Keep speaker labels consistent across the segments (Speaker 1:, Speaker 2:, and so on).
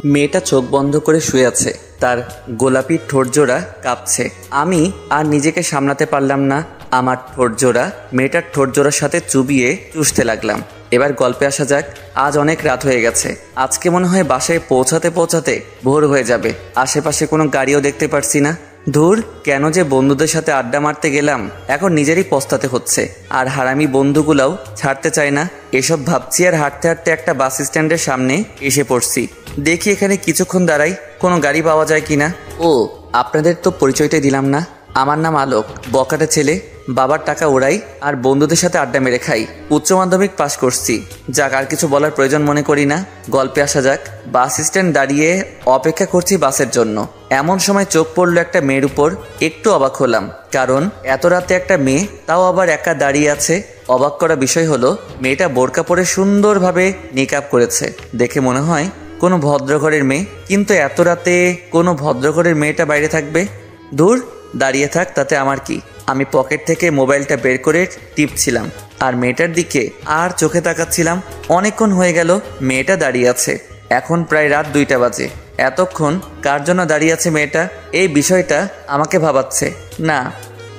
Speaker 1: মেয়েটা চোখ বন্ধ করে শুয়ে আছে, তার গোলাপি ঠোঁটজোড়া কাঁপছে। আমি আর নিজেকে সামলাতে পারলাম না, আমার ঠোঁটজোড়া মেয়েটার ঠোঁটজোড়ার সাথে চুবিয়ে চুষতে লাগলাম। এবার গল্পে আসা যাক। আজ অনেক রাত হয়ে গেছে, আজকে মনে হয় বাসায় পৌঁছাতে পৌঁছাতে ভোর হয়ে যাবে। আশেপাশে কোনো গাড়িও দেখতে পারছি না। ধুর, কেন যে বন্ধুদের সাথে আড্ডা মারতে গেলাম, এখন নিজেরই পস্তাতে হচ্ছে। আর হারামি বন্ধুগুলাও ছাড়তে চায় না। এসব ভাবছি আর হাঁটতে হাঁটতে একটা বাস স্ট্যান্ডের সামনে এসে পড়ছি। দেখি এখানে কিছুক্ষণ দাঁড়াই, কোনো গাড়ি পাওয়া যায় কিনা। ও, আপনাদের তো পরিচয়টাই দিলাম না। আমার নাম আলোক, বকাটে ছেলে। বাবার টাকা ওড়াই আর বন্ধুদের সাথে আড্ডা মেরে খাই। উচ্চ মাধ্যমিক পাশ করছি। যাক, আর কিছু বলার প্রয়োজন মনে করি না। গল্পে আসা যাক। বাস স্ট্যান্ড দাঁড়িয়ে অপেক্ষা করছি বাসের জন্য। এমন সময় চোখ পড়লো একটা মেয়ের উপর। একটু অবাক হলাম, কারণ এত রাতে একটা মেয়ে, তাও আবার একা দাঁড়িয়ে আছে। অবাক করা বিষয় হলো, মেয়েটা বোরকা পরে সুন্দরভাবে নিকাব করেছে। দেখে মনে হয় কোনো ভদ্রঘরের মেয়ে, কিন্তু এত রাতে কোনো ভদ্রঘরের মেয়েটা বাইরে থাকবে? দূর, দাঁড়িয়ে থাক, তাতে আমার কি। আমি পকেট থেকে মোবাইলটা বের করে টিপছিলাম আর মেয়েটার দিকে আর চোখে তাকাচ্ছিলাম। অনেকক্ষণ হয়ে গেল মেয়েটা দাঁড়িয়ে আছে। এখন প্রায় রাত 2টা বাজে। এতক্ষণ কার জন্য দাঁড়িয়ে আছে মেয়েটা, এই বিষয়টা আমাকে ভাবাচ্ছে না।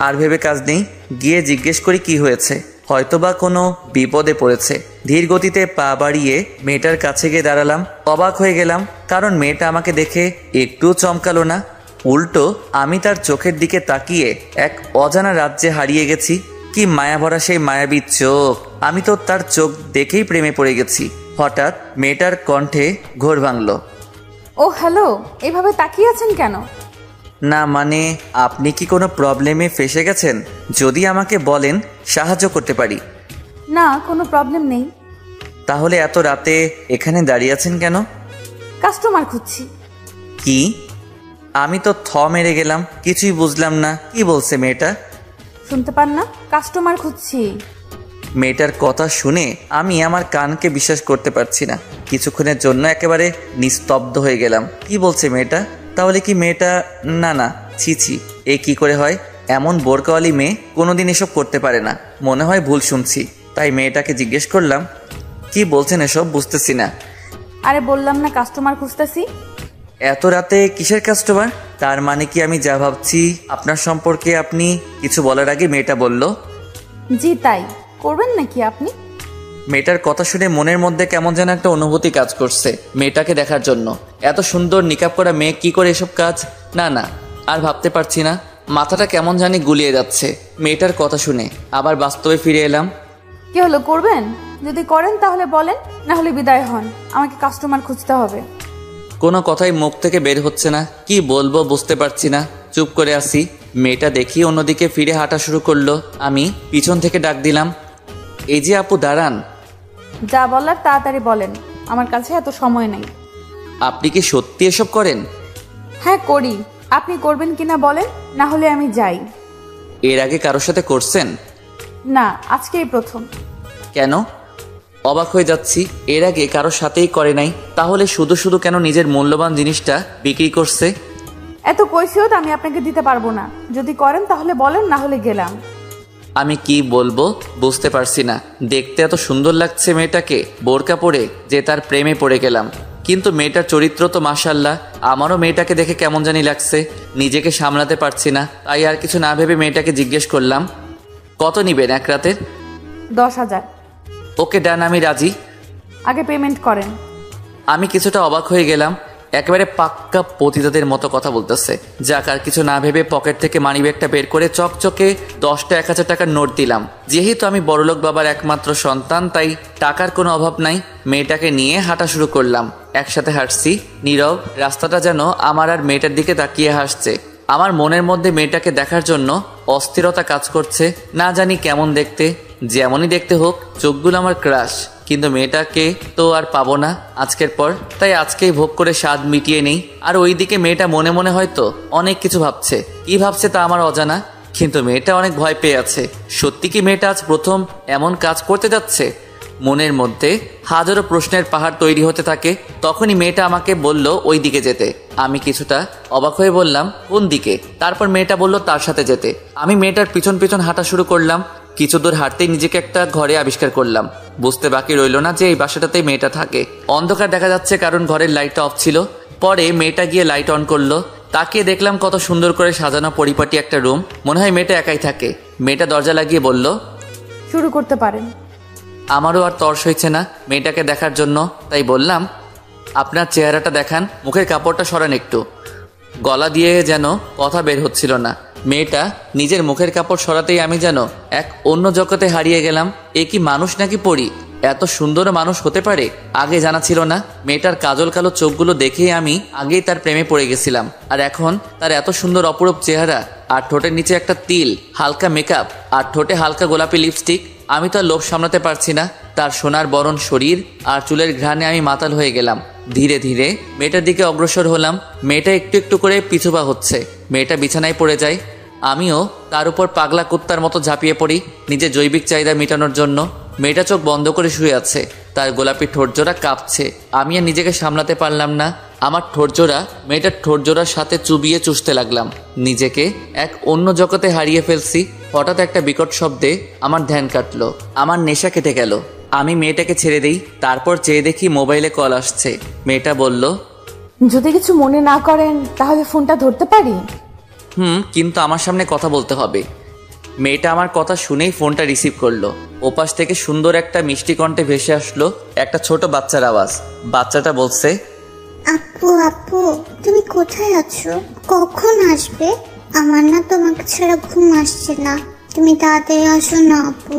Speaker 1: আর ভেবে কাজ নেই, গিয়ে জিজ্ঞেস করি কি হয়েছে। হয়তোবা কোনো বিপদে পড়েছে। ধীর গতিতে পা বাড়িয়ে মেয়েটার কাছে গিয়ে দাঁড়ালাম। অবাক হয়ে গেলাম, কারণ মেয়েটা আমাকে দেখে একটুও চমকালো না। উল্টো আমি তার চোখের দিকে তাকিয়ে এক অজানা রাজ্যে হারিয়ে গেছি। কি মায়াভরা সেই মায়াবী চোখ! আমি তো তার চোখ দেখেই প্রেমে পড়ে গেছি। হঠাৎ মেয়েটার কণ্ঠে ঘোর ভাঙল।
Speaker 2: ও হ্যালো, এভাবে তাকিয়ে আছেন কেন?
Speaker 1: না মানে, আপনি কি কোনো প্রবলেমে ফেসে গেছেন? যদি আমাকে বলেন, সাহায্য করতে পারি।
Speaker 2: না, কোনো প্রবলেম নেই।
Speaker 1: তাহলে এত রাতে এখানে দাঁড়িয়ে আছেন কেন?
Speaker 2: কাস্টমার খুঁজছি।
Speaker 1: কি? আমি তো মেরে গেলাম, কিছুই বুঝলাম না। কি বলছে মেয়েটা?
Speaker 2: শুনতে পান না? কাস্টমার খুঁজছি।
Speaker 1: মেয়েটার কথা শুনে আমি আমার কানকে বিশ্বাস করতে পারছি না। কিছুক্ষণের জন্য একেবারে নিস্তব্ধ হয়ে গেলাম। কি বলছে মেয়েটা? তাহলে কি মেয়েটা? না না, ছি ছি, এ কি করে হয়? এমন বোরকাওয়ালি মেয়ে কোনোদিন এসব করতে পারে না। মনে হয় ভুল শুনছি। তাই মেয়েটাকে জিজ্ঞেস করলাম, কি বলছেন এসব? বুঝতেছি না।
Speaker 2: আরে বললাম না কাস্টমার খুঁজতেছি।
Speaker 1: এত রাতে কিসের কাস্টমার? তার মানে কি আমি যা ভাবছি আপনার সম্পর্কে? আপনি কিছু বলার আগে মেয়েটা বলল,
Speaker 2: জি তাই। করবেন নাকি আপনি?
Speaker 1: মেয়েটার কথা শুনে মনের মধ্যে কেমন যেন একটা অনুভূতি কাজ করছে মেয়েটাকে দেখার জন্য। এত সুন্দর নিকাব করা মেয়ে কি করে এসব কাজ? না না, আর ভাবতে পারছি না। মাথাটা কেমন জানি গুলিয়ে যাচ্ছে মেয়েটার কথা শুনে। আবার বাস্তবে ফিরে এলাম।
Speaker 2: কি হলো, করবেন? যদি করেন তাহলে বলেন, না হলে বিদায় হন। আমাকে কাস্টমার খুঁজতে হবে।
Speaker 1: কোনো কথাই মুখ থেকে বের হচ্ছে না। কি বলবো বুঝতে পারছি না। চুপ করে আসি। মেয়েটা দেখি অন্যদিকে ফিরে হাঁটা শুরু করলো। আমি পিছন থেকে ডাক দিলাম, এই যে আপু, দাঁড়ান।
Speaker 2: যা বলার তাড়াতাড়ি বলেন, আমার কাছে এত সময় নেই।
Speaker 1: আপনি কি সত্যি এসব করেন?
Speaker 2: হ্যাঁ করি। আপনি করবেন কিনা বলেন, না হলে আমি যাই।
Speaker 1: এর আগে কারোর সাথে করছেন?
Speaker 2: না, আজকেই প্রথম।
Speaker 1: কেন? অবাক হয়ে যাচ্ছি। এর আগে কারোর সাথেই করে নাই, তাহলে শুধু শুধু কেন নিজের মূল্যবান জিনিসটা বিক্রি করছে?
Speaker 2: এত কৈফিয়ত আমি আপনাকে দিতে পারবো না। যদি করেন তাহলে বলেন, না হলে গেলাম।
Speaker 1: আমি কি বলবো বুঝতে পারছি না। দেখতে এত সুন্দর লাগছে মেয়েটাকে বোরকা পরে যে তার প্রেমে পড়ে গেলাম। কিন্তু মেয়েটার চরিত্র তো মাশাআল্লাহ। আমারও মেয়েটাকে দেখে কেমন জানি লাগছে, নিজেকে সামলাতে পারছি না। তাই আর কিছু না ভেবে মেয়েটাকে জিজ্ঞেস করলাম, কত নিবেন এক রাতের?
Speaker 2: 10,000।
Speaker 1: ওকে ডান, আমি রাজি।
Speaker 2: আগে পেমেন্ট করেন।
Speaker 1: আমি কিছুটা অবাক হয়ে গেলাম। একেবারে পাক্কা পতিতাদের মতো কথা বলতেছে। যাক, আর কিছু না ভেবে পকেট থেকে মানিব্যাগটা বের করে চকচকে 10টা 1,000 টাকার নোট দিলাম। যেহেতু আমি বড়লোক বাবার একমাত্র সন্তান, তাই টাকার কোনো অভাব নাই। মেয়েটাকে নিয়ে হাঁটা শুরু করলাম। একসাথে হাঁটছি, নীরব। রাস্তাটা যেন আমার আর মেয়েটার দিকে তাকিয়ে হাসছে। আমার মনের মধ্যে মেয়েটাকে দেখার জন্য অস্থিরতা কাজ করছে। না জানি কেমন দেখতে, যেমনই দেখতে হোক, চোখগুলো আমার ক্রাশ। কিন্তু মেয়েটাকে তো আর পাবো না আজকের পর। তাই আজকেই ভোগ করে স্বাদ মিটিয়ে নেই। আর ওইদিকে মেয়েটা মনে মনে হয়তো অনেক কিছু ভাবছে। কি ভাবছে তা আমার অজানা, কিন্তু মেয়েটা অনেক ভয় পেয়ে আছে। সত্যি কি মেয়েটা আজ প্রথম এমন কাজ করতে যাচ্ছে? মনের মধ্যে হাজারো প্রশ্নের পাহাড় তৈরি হতে থাকে। তখনই মেয়েটা আমাকে বলল ওই দিকে যেতে। আমি কিছুটা অবাক হয়ে বললাম, কোন দিকে? তারপর মেয়েটা বলল তার সাথে যেতে। আমি মেয়েটার পিছন পিছন হাঁটা শুরু করলাম। কিছু দূর হাঁটতেই নিজেকে একটা ঘরে আবিষ্কার করলাম। বুঝতে বাকি রইল না যে এই বাসাটাতেই মেয়েটা থাকে। অন্ধকার দেখা যাচ্ছে কারণ ঘরের লাইটটা অফ ছিল। পরে মেয়েটা গিয়ে লাইট অন করলো। তাকিয়ে দেখলাম কত সুন্দর করে সাজানো পরিপাটি একটা রুম। মনে হয় মেয়েটা একাই থাকে। মেয়েটা দরজা লাগিয়ে বলল,
Speaker 2: শুরু করতে পারেন।
Speaker 1: আমারও আর তর্স হয়েছে না মেয়েটাকে দেখার জন্য, তাই বললাম, আপনার চেহারাটা দেখান, মুখের কাপড়টা সরান একটু। গলা দিয়ে যেন কথা বের হচ্ছিল না। মেয়েটা নিজের মুখের কাপড় সরাতেই আমি যেন এক অন্য জগতে হারিয়ে গেলাম। এ কি মানুষ নাকি পরী? এত সুন্দর মানুষ হতে পারে আগে জানা ছিল না। মেয়েটার কাজল কালো চোখগুলো দেখেই আমি আগেই তার প্রেমে পড়ে গেছিলাম। আর এখন তার এত সুন্দর অপরূপ চেহারা, আর ঠোঁটের নিচে একটা তিল, হালকা মেকআপ, আর ঠোঁটে হালকা গোলাপি লিপস্টিক। আমি তার লোভ সামলাতে পারছি না। তার সোনার বরণ শরীর আর চুলের ঘ্রাণে আমি মাতাল হয়ে গেলাম। ধীরে ধীরে মেয়েটার দিকে অগ্রসর হলাম। মেয়েটা একটু একটু করে পিছুপা হচ্ছে। মেয়েটা বিছানায় পড়ে যায়। আমিও তার উপর পাগলা কুত্তার মতো ঝাঁপিয়ে পড়ি নিজের জৈবিক চাহিদা মেটানোর জন্য। মেয়েটা চোখ বন্ধ করে শুয়ে আছে, তার গোলাপি ঠোঁটজোড়া কাঁপছে। আমি আর নিজেকে সামলাতে পারলাম না। আমার ঠোঁটজোড়া মেয়েটার ঠোঁটজোড়ার সাথে চুবিয়ে চুষতে লাগলাম। নিজেকে এক অন্য জগতে হারিয়ে ফেলছি। হঠাৎ একটা বিকট শব্দে আমার ধ্যান কাটলো, আমার নেশা কেটে গেল। আমি মেয়েটাকে ছেড়ে দিই। তারপর চেয়ে দেখি মোবাইলে কল আসছে। মেয়েটা বলল,
Speaker 2: যদি কিছু মনে না করেন তাহলে ফোনটা ধরতে পারি?
Speaker 1: কিন্তু আমার সামনে কথা বলতে হবে। মেয়েটা আমার কথা শুনেই ফোনটা রিসিভ করলো। ওপাশ থেকে সুন্দর একটা মিষ্টি কণ্ঠে ভেসে আসলো একটা ছোট বাচ্চার আওয়াজ। বাচ্চাটা বলছে,
Speaker 3: আপু আপু, তুমি কোথায় আছো? কখন আসবে? আমার না তোমাকে ছাড়া ঘুম আসছে না। তুমি তাড়াতাড়ি আসো না আপু,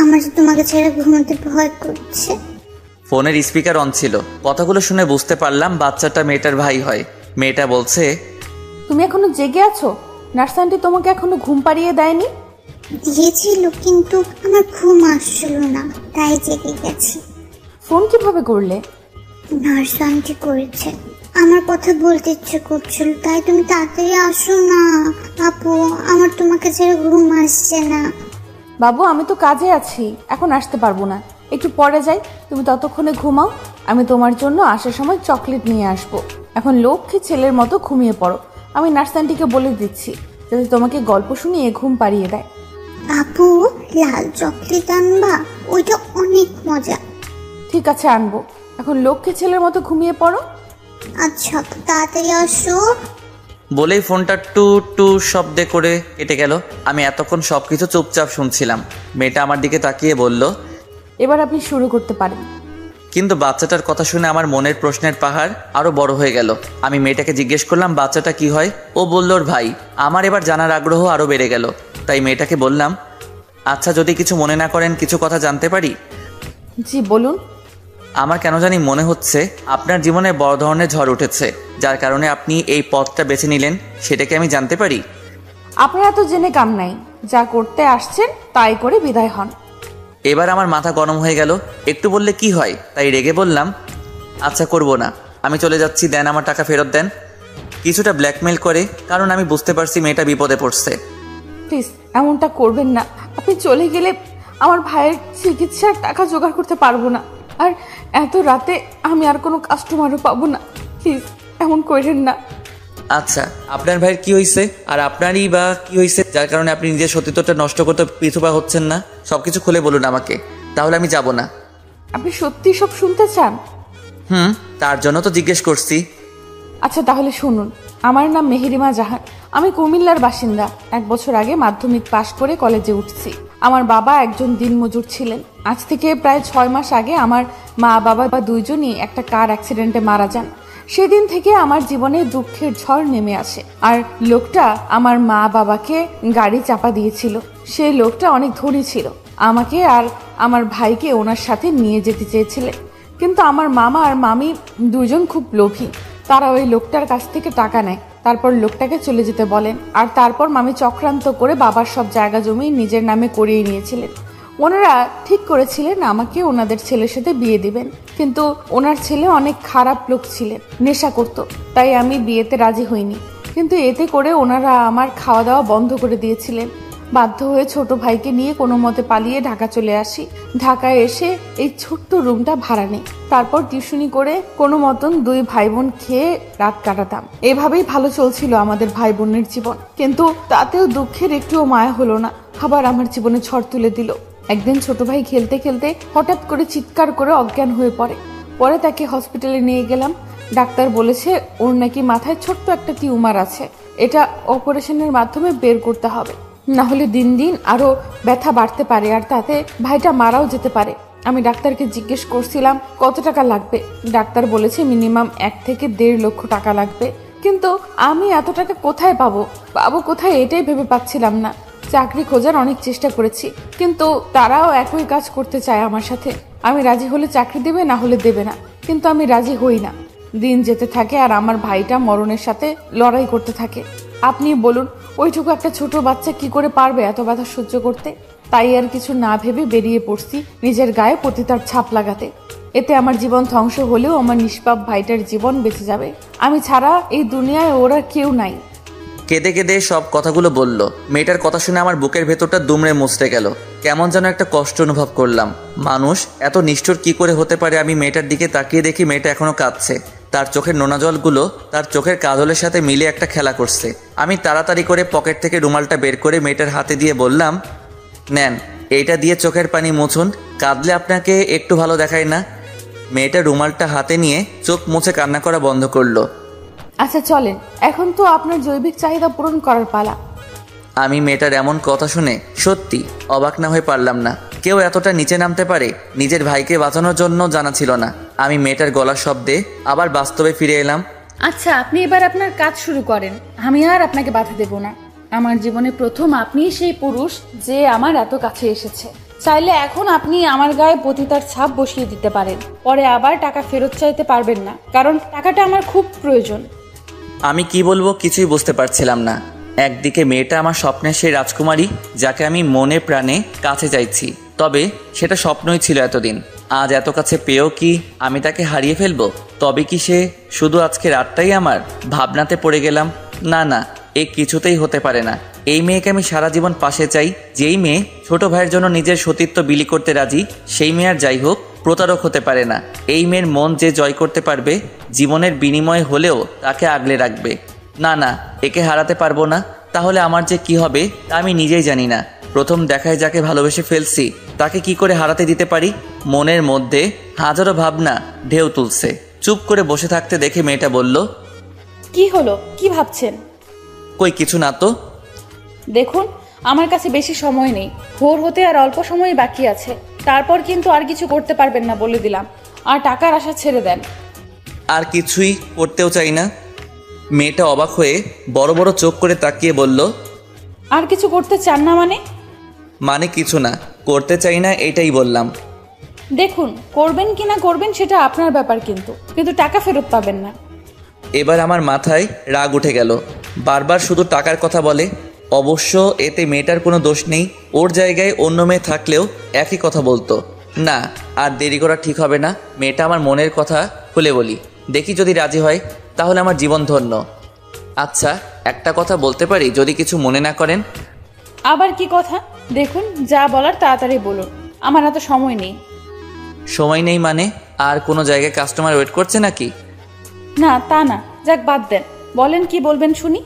Speaker 3: আমার তোমাকে ছাড়া ঘুমাতে ভয় করছে।
Speaker 1: ফোনের স্পিকার অন ছিল। কথাগুলো শুনে বুঝতে পারলাম বাচ্চাটা মেয়েটার ভাই হয়। মেয়েটা বলছে,
Speaker 2: তুমি এখনো জেগে আছো? নার্স আন্টি তোমাকে এখনো ঘুম পাড়িয়ে দেয়নি?
Speaker 3: দিয়েছিল, কিন্তু আমার ঘুম আসছিল না, তাই জেগে গেছি।
Speaker 2: ফোন কিভাবে করলে?
Speaker 3: নার্স আন্টি করেছে। আমার কথা বলতে ইচ্ছে করছিল, তাই তুমি তাড়াতাড়ি আসো না আপু, আমার তোমাকে ছেড়ে ঘুম আসছে না।
Speaker 2: বাবু, আমি তো কাজে আছি, এখন আসতে পারবো না, একটু পরে যাই। তুমি ততক্ষণে ঘুমাও, আমি তোমার জন্য আসার সময় চকলেট নিয়ে আসবো। এখন লক্ষ্মী ছেলের মতো ঘুমিয়ে পড়ো। আমি নার্স আন্টিকে বলে দিচ্ছি যাতে তোমাকে গল্প শুনিয়ে ঘুম পাড়িয়ে দেয়।
Speaker 3: আপু, লাল চকলেট আনবা, ওইটা অনেক মজা।
Speaker 2: ঠিক আছে, আনবো। এখন লক্ষ্মী ছেলের মতো ঘুমিয়ে পড়ো।
Speaker 3: আচ্ছা, তাড়াতাড়ি আসো।
Speaker 1: বলেই ফোনটা টু টু শব্দে করে কেটে গেল। আমি এতক্ষণ সবকিছু চুপচাপ শুনছিলাম। মেয়েটা আমার দিকে তাকিয়ে বলল,
Speaker 2: এবার আপনি শুরু করতে পারেন।
Speaker 1: কিন্তু বাচ্চাটার কথা শুনে আমার মনের প্রশ্নের পাহাড় আরো বড় হয়ে গেল। আমি মেয়েটাকে জিজ্ঞেস করলাম বাচ্চাটা কি হয়। ও বলল ওর ভাই। আমার এবার জানার আগ্রহ আরো বেড়ে গেল। তাই মেয়েটাকে বললাম, আচ্ছা, যদি কিছু মনে না করেন কিছু কথা জানতে পারি?
Speaker 2: জি বলুন।
Speaker 1: আমার কেন জানি মনে হচ্ছে আপনার জীবনে বড় ধরনের ঝড় উঠেছে, যার কারণে আপনি এই পথটা বেছে নিলেন। সেটা কি আমি জানতে পারি?
Speaker 2: আপনারা তো জেনে কাম নাই, যা করতে আসছেন তাই করে বিদায় হন।
Speaker 1: এবার আমার মাথা গরম হয়ে গেল। একটু বললে কি হয়, তাই রেগে বললাম, আচ্ছা, করব না, আমি চলে যাচ্ছি, দেন আমার টাকা ফেরত দেন। কিছুটা ব্ল্যাকমেল করে, কারণ আমি বুঝতে পারছি মেয়েটা বিপদে পড়ছে।
Speaker 2: প্লিজ এমনটা করবেন না। আপনি চলে গেলে আমার ভাইয়ের চিকিৎসার টাকা জোগাড় করতে পারবো না, আর এত রাতে আমি আর কোনো কাস্টমারও পাবো না। প্লিজ এমন করেন না।
Speaker 1: আচ্ছা, আপনার ভাইয়ের কি হয়েছে, আর আপনারই বা কি হয়েছে যার কারণে আপনি নিজের সতীত্বটা নষ্ট করতে পিছুপা হচ্ছেন না? সবকিছু খুলে বলুন আমাকে, তাহলে আমি যাব না।
Speaker 2: আপনি সত্যি সব শুনতে চান?
Speaker 1: তার জন্য তো জিজ্ঞেস করছি।
Speaker 2: আচ্ছা তাহলে শুনুন। আমার নাম মেহেরিমা জাহান, আমি কুমিল্লার বাসিন্দা। 1 বছর আগে মাধ্যমিক পাশ করে কলেজে উঠছি। আমার বাবা একজন দিনমজুর ছিলেন। আজ থেকে প্রায় 6 মাস আগে আমার মা বাবা দুইজনই একটা কার অ্যাক্সিডেন্টে মারা যান। সেদিন থেকে আমার জীবনে দুঃখের ঝড় নেমে আসে। আর লোকটা আমার মা বাবাকে গাড়ি চাপা দিয়েছিল। সেই লোকটা অনেক ধনী ছিল। আমাকে আর আমার ভাইকে ওনার সাথে নিয়ে যেতে চেয়েছিলেন, কিন্তু আমার মামা আর মামি দুজন খুব লোভী। তারা ওই লোকটার কাছ থেকে টাকা নেয়, তারপর লোকটাকে চলে যেতে বলেন। আর তারপর মামি চক্রান্ত করে বাবার সব জায়গা জমি নিজের নামে করিয়ে নিয়েছিলেন। ওনারা ঠিক করেছিলেন আমাকে ওনাদের ছেলের সাথে বিয়ে দিবেন, কিন্তু ওনার ছেলে অনেক খারাপ লোক ছিলেন, নেশা করত। তাই আমি বিয়েতে রাজি হইনি। কিন্তু এতে করে ওনারা আমার খাওয়া দাওয়া বন্ধ করে দিয়েছিলেন। বাধ্য হয়ে ছোট ভাইকে নিয়ে কোনো মতে পালিয়ে ঢাকা চলে আসি। ঢাকায় এসে এই ছোট্ট রুমটা ভাড়া নেই। তারপর টিউশনি করে কোনো মতন 2 ভাই বোন খেয়ে রাত কাটাতাম। এভাবেই ভালো চলছিল আমাদের ভাই বোনের জীবন। কিন্তু তাতেও দুঃখের একটুও মায়া হলো না, আবার আমার জীবনে ঝড় তুলে দিল। একদিন ছোট ভাই খেলতে খেলতে হঠাৎ করে চিৎকার করে অজ্ঞান হয়ে পড়ে। পরে তাকে হসপিটালে নিয়ে গেলাম। ডাক্তার বলেছে ওর নাকি মাথায় ছোট্ট একটা টিউমার আছে, এটা অপারেশনের মাধ্যমে বের করতে হবে, না হলে দিন দিন আরো ব্যথা বাড়তে পারে আর তাতে ভাইটা মারাও যেতে পারে। আমি ডাক্তারকে জিজ্ঞেস করছিলাম কত টাকা লাগবে। ডাক্তার বলেছে মিনিমাম 1 থেকে 1.5 লক্ষ টাকা লাগবে। কিন্তু আমি এত টাকা কোথায় পাবো কোথায় এটাই ভেবে পাচ্ছিলাম না। চাকরি খোঁজার অনেক চেষ্টা করেছি, কিন্তু তারাও একই কাজ করতে চায় আমার সাথে। আমি রাজি হলে চাকরি দেবে, না হলে দেবে না, কিন্তু আমি রাজি হই না। দিন যেতে থাকে আর আমার ভাইটা মরণের সাথে লড়াই করতে থাকে। আপনি বলুন ওইটুকু একটা ছোট বাচ্চা কি করে পারবে এত ব্যথা সহ্য করতে? তাই আর কিছু না ভেবে বেরিয়ে পড়ছি নিজের গায়ে পতিতার ছাপ লাগাতে। এতে আমার জীবন ধ্বংস হলেও আমার নিষ্পাপ ভাইটার জীবন বেঁচে যাবে। আমি ছাড়া এই দুনিয়ায় ওরা কেউ নাই।
Speaker 1: কেঁদে কেঁদে সব কথাগুলো বলল। মেয়েটার কথা শুনে আমার বুকের ভেতরটা দুমড়ে মুচড়ে গেল। কেমন যেন একটা কষ্ট অনুভব করলাম। মানুষ এত নিষ্ঠুর কি করে হতে পারে? আমি মেয়েটার দিকে তাকিয়ে দেখি মেয়েটা এখনো কাঁদছে। তার চোখের নোনা জলগুলো তার চোখের কাজলের সাথে মিলে একটা খেলা করছে। আমি তাড়াতাড়ি করে পকেট থেকে রুমালটা বের করে মেয়েটার হাতে দিয়ে বললাম, নেন, এইটা দিয়ে চোখের পানি মুছুন, কাঁদলে আপনাকে একটু ভালো দেখায় না। মেয়েটা রুমালটা হাতে নিয়ে চোখ মুছে কান্না করা বন্ধ করলো।
Speaker 2: আচ্ছা চলেন, এখন তো আপনার জৈবিক চাহিদা পূরণ করার পালা।
Speaker 1: আমি মেয়েটার এমন কথা শুনে সত্যি অবাক না হয়ে পারলাম না। কেউ এতটা নিচে নামতে পারে নিজের ভাইকে বাঁচানোর জন্য জানা ছিল না। আমি মেয়েটার গলার শব্দে আবার বাস্তবে ফিরে এলাম।
Speaker 2: আচ্ছা আপনি এবার আপনার কাজ শুরু করেন, আমি আর আপনাকে বাধা দেব না। আমার জীবনে প্রথম আপনিই সেই পুরুষ যে আমার এত কাছে এসেছে। চাইলে এখন আপনি আমার গায়ে পতিতার ছাপ বসিয়ে দিতে পারেন, পরে আবার টাকা ফেরত চাইতে পারবেন না, কারণ টাকাটা আমার খুব প্রয়োজন।
Speaker 1: আমি কি বলবো কিছুই বুঝতে পারছিলাম না। একদিকে মেয়েটা আমার স্বপ্নের সেই রাজকুমারী যাকে আমি মনে প্রাণে কাছে চাইছি, তবে সেটা স্বপ্নই ছিল এতদিন। আজ এত কাছে পেয়েও কি আমি তাকে হারিয়ে ফেলবো? তবে কি সে শুধু আজকে রাতটাই আমার? ভাবনাতে পড়ে গেলাম, না না, এ কিছুতেই হতে পারে না। এই মেয়েকে আমি সারা জীবন পাশে চাই। যেই মেয়ে ছোট ভাইয়ের জন্য নিজের সতীত্ব বিলি করতে রাজি, সেই মেয়ে আর যাই হোক প্রতারক হতে পারে না। এই মেয়ের মন যে জয় করতে পারবে, জীবনের বিনিময়ে হলেও তাকে আগলে রাখবে। না না, একে হারাতে পারবো না। তাহলে আমার যে কি হবে তা আমি নিজেই জানি না। প্রথম দেখায় যাকে ভালোবেসে ফেলছি তাকে কি করে হারাতে দিতে পারি? মনের মধ্যে হাজারো ভাবনা ঢেউ তুলছে। চুপ করে বসে থাকতে দেখে মেয়েটা বলল,
Speaker 2: কি হলো, কি ভাবছেন?
Speaker 1: কই কিছু না তো।
Speaker 2: দেখুন, আমার কাছে বেশি সময় নেই, ভোর হতে আর অল্প সময় বাকি আছে। তারপর কিন্তু আর কিছু করতে পারবেন না বলে দিলাম। আর টাকার আশা ছেড়ে দেন।
Speaker 1: আর কিছুই করতেও চাই না। মেয়েটা অবাক হয়ে বড় বড় চোখ করে তাকিয়ে বলল,
Speaker 2: আর কিছু করতে চান না মানে?
Speaker 1: মানে কিছু না, করতে চাই না এটাই বললাম।
Speaker 2: দেখুন, করবেন কি না করবেন সেটা আপনার ব্যাপার, কিন্তু টাকা ফেরত পাবেন না।
Speaker 1: এবার আমার মাথায় রাগ উঠে গেল। বারবার শুধু টাকার কথা বলে। অবশ্য এতে মেয়েটার কোনো দোষ নেই। ওর জায়গায় অন্য মেয়ে থাকলেও একই কথা বলতো। না, আর দেরি করা ঠিক হবে না। মেয়েটা আমার মনের কথা খুলে বলি, দেখি যদি রাজি হয় তাহলে আমার জীবন ধন্য। আচ্ছা, একটা কথা বলতে পারি যদি কিছু মনে না করেন?
Speaker 2: আবার কি কথা? দেখুন, যা বলার তাড়াতাড়ি বলুন, আমার এত সময় নেই।
Speaker 1: সময় নেই মানে? আর কোনো জায়গায় কাস্টমার ওয়েট করছে নাকি?
Speaker 2: না, তা না, যাক বাদ দেন, বলেন কি বলবেন শুনি।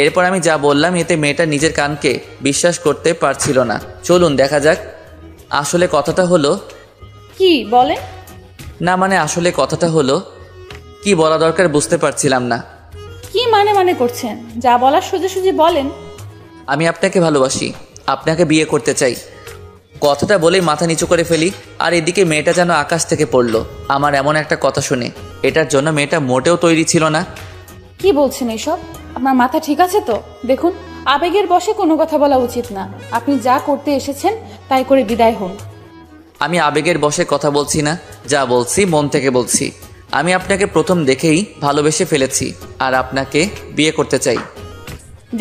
Speaker 1: এরপর আমি যা বললাম এতে মেয়েটা নিজের কানকে বিশ্বাস করতে পারছিল না। চলুন দেখা যাক। আসলে কথাটা হলো,
Speaker 2: কি বলেন?
Speaker 1: না মানে আসলে কথাটা হলো, কি বলা দরকার বুঝতে পারছিলাম না।
Speaker 2: কি মানে করছেন? যা বলার সোজাসুজি বলেন।
Speaker 1: আমি আপনাকে ভালোবাসি, আপনাকে বিয়ে করতে চাই। কথাটা বলেই মাথা নিচু করে ফেলি। আর এদিকে মেয়েটা যেন আকাশ থেকে পড়লো আমার এমন একটা কথা শুনে। এটার জন্য মেয়েটা মোটেও তৈরি ছিল না।
Speaker 2: কি বলছেন এসব? আপনার মাথা ঠিক আছে তো? দেখুন, আবেগের বশে কোনো কথা বলা উচিত না। আপনি যা করতে এসেছেন তাই করে বিদায় হন।
Speaker 1: আমি আবেগের বশে কথা বলছি না, যা বলছি মন থেকে বলছি। আমি আপনাকে প্রথম দেখেই ভালোবেসে ফেলেছি আর আপনাকে বিয়ে করতে চাই।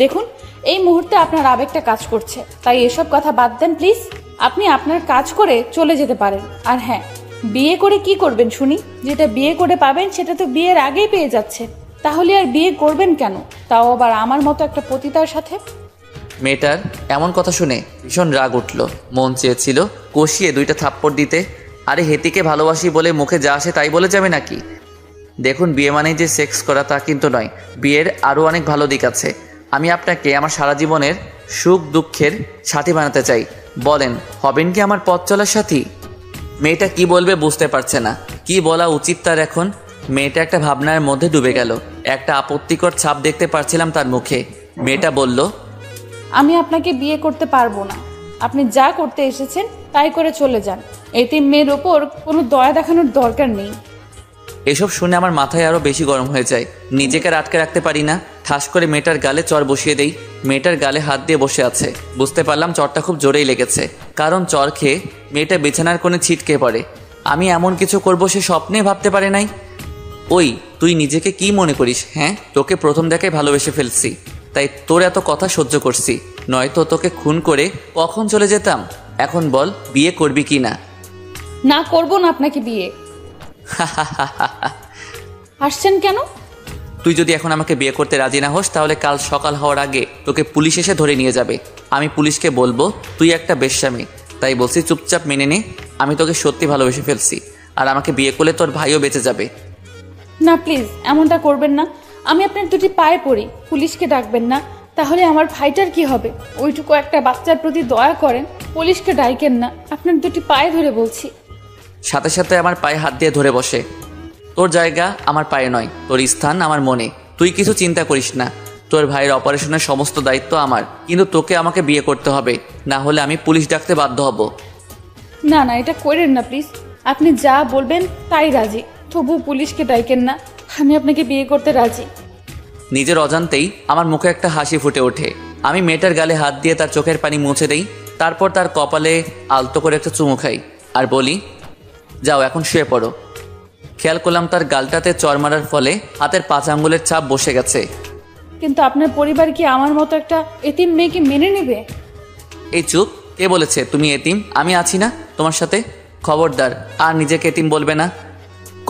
Speaker 2: দেখুন, এই মুহূর্তে আপনার আবেগটা কাজ করছে, তাই এসব কথা বাদ দেন প্লিজ। আপনি আপনার কাজ করে চলে যেতে পারেন। আর হ্যাঁ, বিয়ে করে কি করবেন শুনি? যেটা বিয়ে করে পাবেন সেটা তো বিয়ের আগেই পেয়ে যাচ্ছে, তাহলে আর বিয়ে করবেন কেন? তাও আবার আমার মতো একটা পতিতার সাথে।
Speaker 1: মেয়েটার এমন কথা শুনে ভীষণ রাগ উঠল। মন চেয়েছিল কষিয়ে 2টা থাপ্পড় দিতে। আরে হেতিকে ভালোবাসি বলে মুখে যা আসে তাই বলে যাবে নাকি? দেখুন, বিয়ে মানে যে সেক্স করা তা কিন্তু নয়। বিয়ের আরও অনেক ভালো দিক আছে। আমি আপনাকে আমার সারা জীবনের সুখ দুঃখের সাথী বানাতে চাই। বলেন, হবেন কি আমার পথ চলার সাথী? মেয়েটা কি বলবে বুঝতে পারছে না, কি বলা উচিত তার এখন। মেয়েটা একটা ভাবনার মধ্যে ডুবে গেল। একটা আপত্তিকর ছাপ দেখতে পারছিলাম তার মুখে। মেয়েটা বলল,
Speaker 2: আমি আপনাকে বিয়ে করতে পারবো না। আপনি যা করতে এসেছেন তাই করে চলে যান। এতে মেয়ের ওপর কোনো দয়া দেখানোর দরকার নেই।
Speaker 1: এসব শুনে আমার মাথায় আরো বেশি গরম হয়ে যায়। নিজেকে আটকে রাখতে পারি না, ঠাস করে মেয়েটার গালে চর বসিয়ে দেই। মেয়েটার গালে হাত দিয়ে বসে আছে। বুঝতে পারলাম চরটা খুব জোরেই লেগেছে, কারণ চর খেয়ে মেয়েটা বিছানার কোণে ছিটকে পড়ে। আমি এমন কিছু করব সে স্বপ্নে ভাবতে পারে নাই। ওই, তুই নিজেকে কি মনে করিস? হ্যাঁ, তোকে প্রথম দেখায় ভালোবেসে ফেলছি, তাই তোর এত কথা সহ্য করছি, নয়তো তোকে খুন করে কখন চলে যেতাম। এখন বল, বিয়ে করবি কি না?
Speaker 2: না, করবো না আপনাকে বিয়ে। হাসছেন কেন?
Speaker 1: তুই যদি এখন আমাকে বিয়ে করতে রাজি না হোস, তাহলে কাল সকাল হওয়ার আগে তোকে পুলিশ এসে ধরে নিয়ে যাবে। আমি পুলিশকে বলবো তুই একটা বেশ্যামি। তাই বলছি, চুপচাপ মেনে নে। আমি তোকে সত্যি ভালোবেসে ফেলছি, আর আমাকে বিয়ে করলে তোর ভাইও বেঁচে যাবে।
Speaker 2: না প্লিজ, এমনটা করবেন না। আমি আপনার দুটি পায়ে পড়ি, পুলিশকে ডাকবেন না। তাহলে আমার ভাইটার কি হবে? ওইটুকু একটা বাচ্চার প্রতি দয়া করেন, পুলিশকে ডাইকেন না। আপনার দুটি পায়ে ধরে বলছি।
Speaker 1: সাথে সাথে আমার পায়ে হাত দিয়ে ধরে বসে। তোর জায়গা আমার পায়ে নয়, তোর স্থান আমার মনে। তুই কিছু চিন্তা করিস না, তোর ভাইয়ের অপারেশনের সমস্ত দায়িত্ব আমার। কিন্তু তোকে আমাকে বিয়ে করতে হবে, না হলে আমি পুলিশ ডাকতে বাধ্য হব।
Speaker 2: না না, এটা করেন না প্লিজ। আপনি যা বলবেন তাই রাজি, তবু পুলিশকে ডাইকেন না। আমি আপনাকে বিয়ে করতে রাজি।
Speaker 1: নিজের অজান্তেই আমার মুখে একটা হাসি ফুটে ওঠে। আমি মেয়েটার গালে হাত দিয়ে তার চোখের পানি মুছে দেই। তারপর তার কপালে আলতো করে একটা চুমু খাই আর বলি, যাও এখন শুয়ে পড়ো। খেয়াল করলাম তার গালটাতে চর মারার ফলে হাতের 5 আঙ্গুলের ছাপ বসে গেছে।
Speaker 2: কিন্তু আপনার পরিবার কি আমার মতো একটা এতিম মেয়েকে মেনে নেবে?
Speaker 1: এই চুপ, কে বলেছে তুমি এতিম? আমি আছি না তোমার সাথে? খবরদার, আর নিজেকে এতিম বলবে না।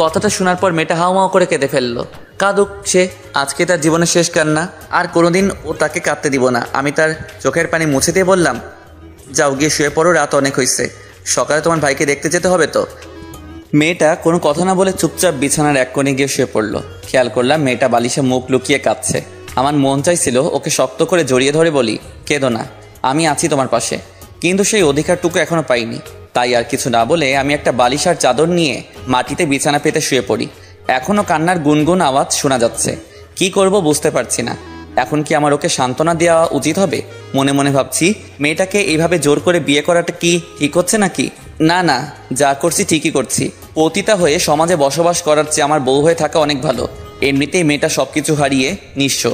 Speaker 1: কথাটা শোনার পর মেয়েটা হাউমাউ করে কেঁদে ফেললো। কাঁদুক সে, আজকে তার জীবনের শেষ কান্না। আর কোনোদিন ও তাকে কাঁদতে দিব না। আমি তার চোখের পানি মুছে দিয়ে বললাম, যাও গিয়ে শুয়ে পড়ো, রাত অনেক হয়েছে, সকালে তোমার ভাইকে দেখতে যেতে হবে তো। মেয়েটা কোনো কথা না বলে চুপচাপ বিছানার এক কোণে গিয়ে শুয়ে পড়লো। খেয়াল করলাম মেয়েটা বালিশে মুখ লুকিয়ে কাঁদছে। আমার মন চাইছিল ওকে শক্ত করে জড়িয়ে ধরে বলি, কেঁদো না, আমি আছি তোমার পাশে। কিন্তু সেই অধিকারটুকু এখনো পাইনি। তাই আর কিছু না বলে আমি একটা বালিশ আর চাদর নিয়ে মাটিতে বিছানা পেতে শুয়ে পড়ি। এখনও কান্নার গুনগুন আওয়াজ শোনা যাচ্ছে। কি করব বুঝতে পারছি না। এখন কি আমার ওকে সান্ত্বনা দেওয়া উচিত হবে? মনে মনে ভাবছি, মেয়েটাকে এইভাবে জোর করে বিয়ে করাটা কি ঠিক হচ্ছে নাকি? না না, যা করছি ঠিকই করছি। পতিতা হয়ে সমাজে বসবাস করার চেয়ে আমার বউ হয়ে থাকা অনেক ভালো। এমনিতেই মেয়েটা সবকিছু হারিয়ে নিঃস্ব।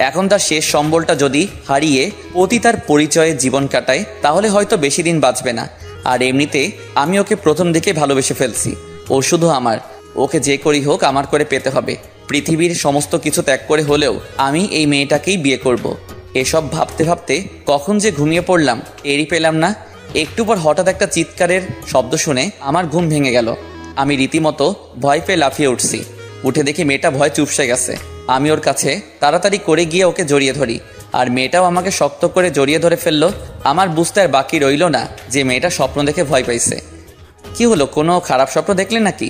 Speaker 1: এখন তার শেষ সম্বলটা যদি হারিয়ে পতিতার পরিচয়ে জীবন কাটায়, তাহলে হয়তো বেশি দিন বাঁচবে না। আর এমনিতে আমি ওকে প্রথম দিকে ভালোবেসে ফেলছি। ও শুধু আমার। ওকে যে করি হোক আমার করে পেতে হবে। পৃথিবীর সমস্ত কিছু ত্যাগ করে হলেও আমি এই মেয়েটাকেই বিয়ে করব। এসব ভাবতে ভাবতে কখন যে ঘুমিয়ে পড়লাম টেরই পেলাম না। একটু পর হঠাৎ একটা চিৎকারের শব্দ শুনে আমার ঘুম ভেঙে গেল। আমি রীতিমতো ভয় পেয়ে লাফিয়ে উঠছি। উঠে দেখি মেয়েটা ভয় চুপসে গেছে। আমি ওর কাছে তাড়াতাড়ি করে গিয়ে ওকে জড়িয়ে ধরি, আর মেয়েটাও আমাকে শক্ত করে জড়িয়ে ধরে ফেললো। আমার বুঝতে আর বাকি রইল না যে মেয়েটা স্বপ্ন দেখে ভয় পাইছে। কি হলো, কোনো খারাপ স্বপ্ন দেখলে নাকি?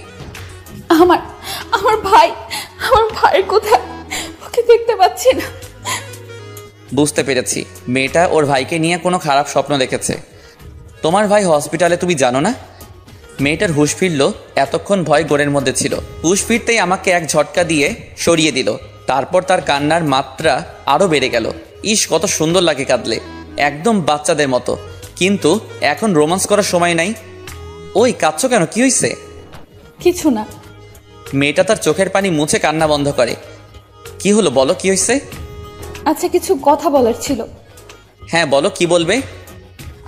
Speaker 2: আমার ভাই কোথায়? ওকে দেখতে পাচ্ছি না।
Speaker 1: বুঝতে পেরেছি, মেয়েটা ওর ভাইকে নিয়ে কোনো খারাপ স্বপ্ন দেখেছে। তোমার ভাই হসপিটালে, তুমি জানো না? মেয়েটার হুঁশ ফিরল। এতক্ষণ ভয় গোড়ের মধ্যে ছিল। হুঁশ ফিরতেই আমাকে এক ঝটকা দিয়ে সরিয়ে দিল। তারপর তার কান্নার মাত্রা আরও বেড়ে গেল। ইস, কত সুন্দর লাগে কাঁদলে, একদম বাচ্চাদের মতো। কিন্তু এখন রোমান্স করার সময় নাই। ওই, কাঁদছো কেন? কি হয়েছে?
Speaker 2: কিছু না।
Speaker 1: মেয়েটা তার চোখের পানি মুছে কান্না বন্ধ করে। কি হলো, বলো কি হয়েছে?
Speaker 2: আচ্ছা, কিছু কথা বলার ছিল।
Speaker 1: হ্যাঁ বলো, কি বলবে?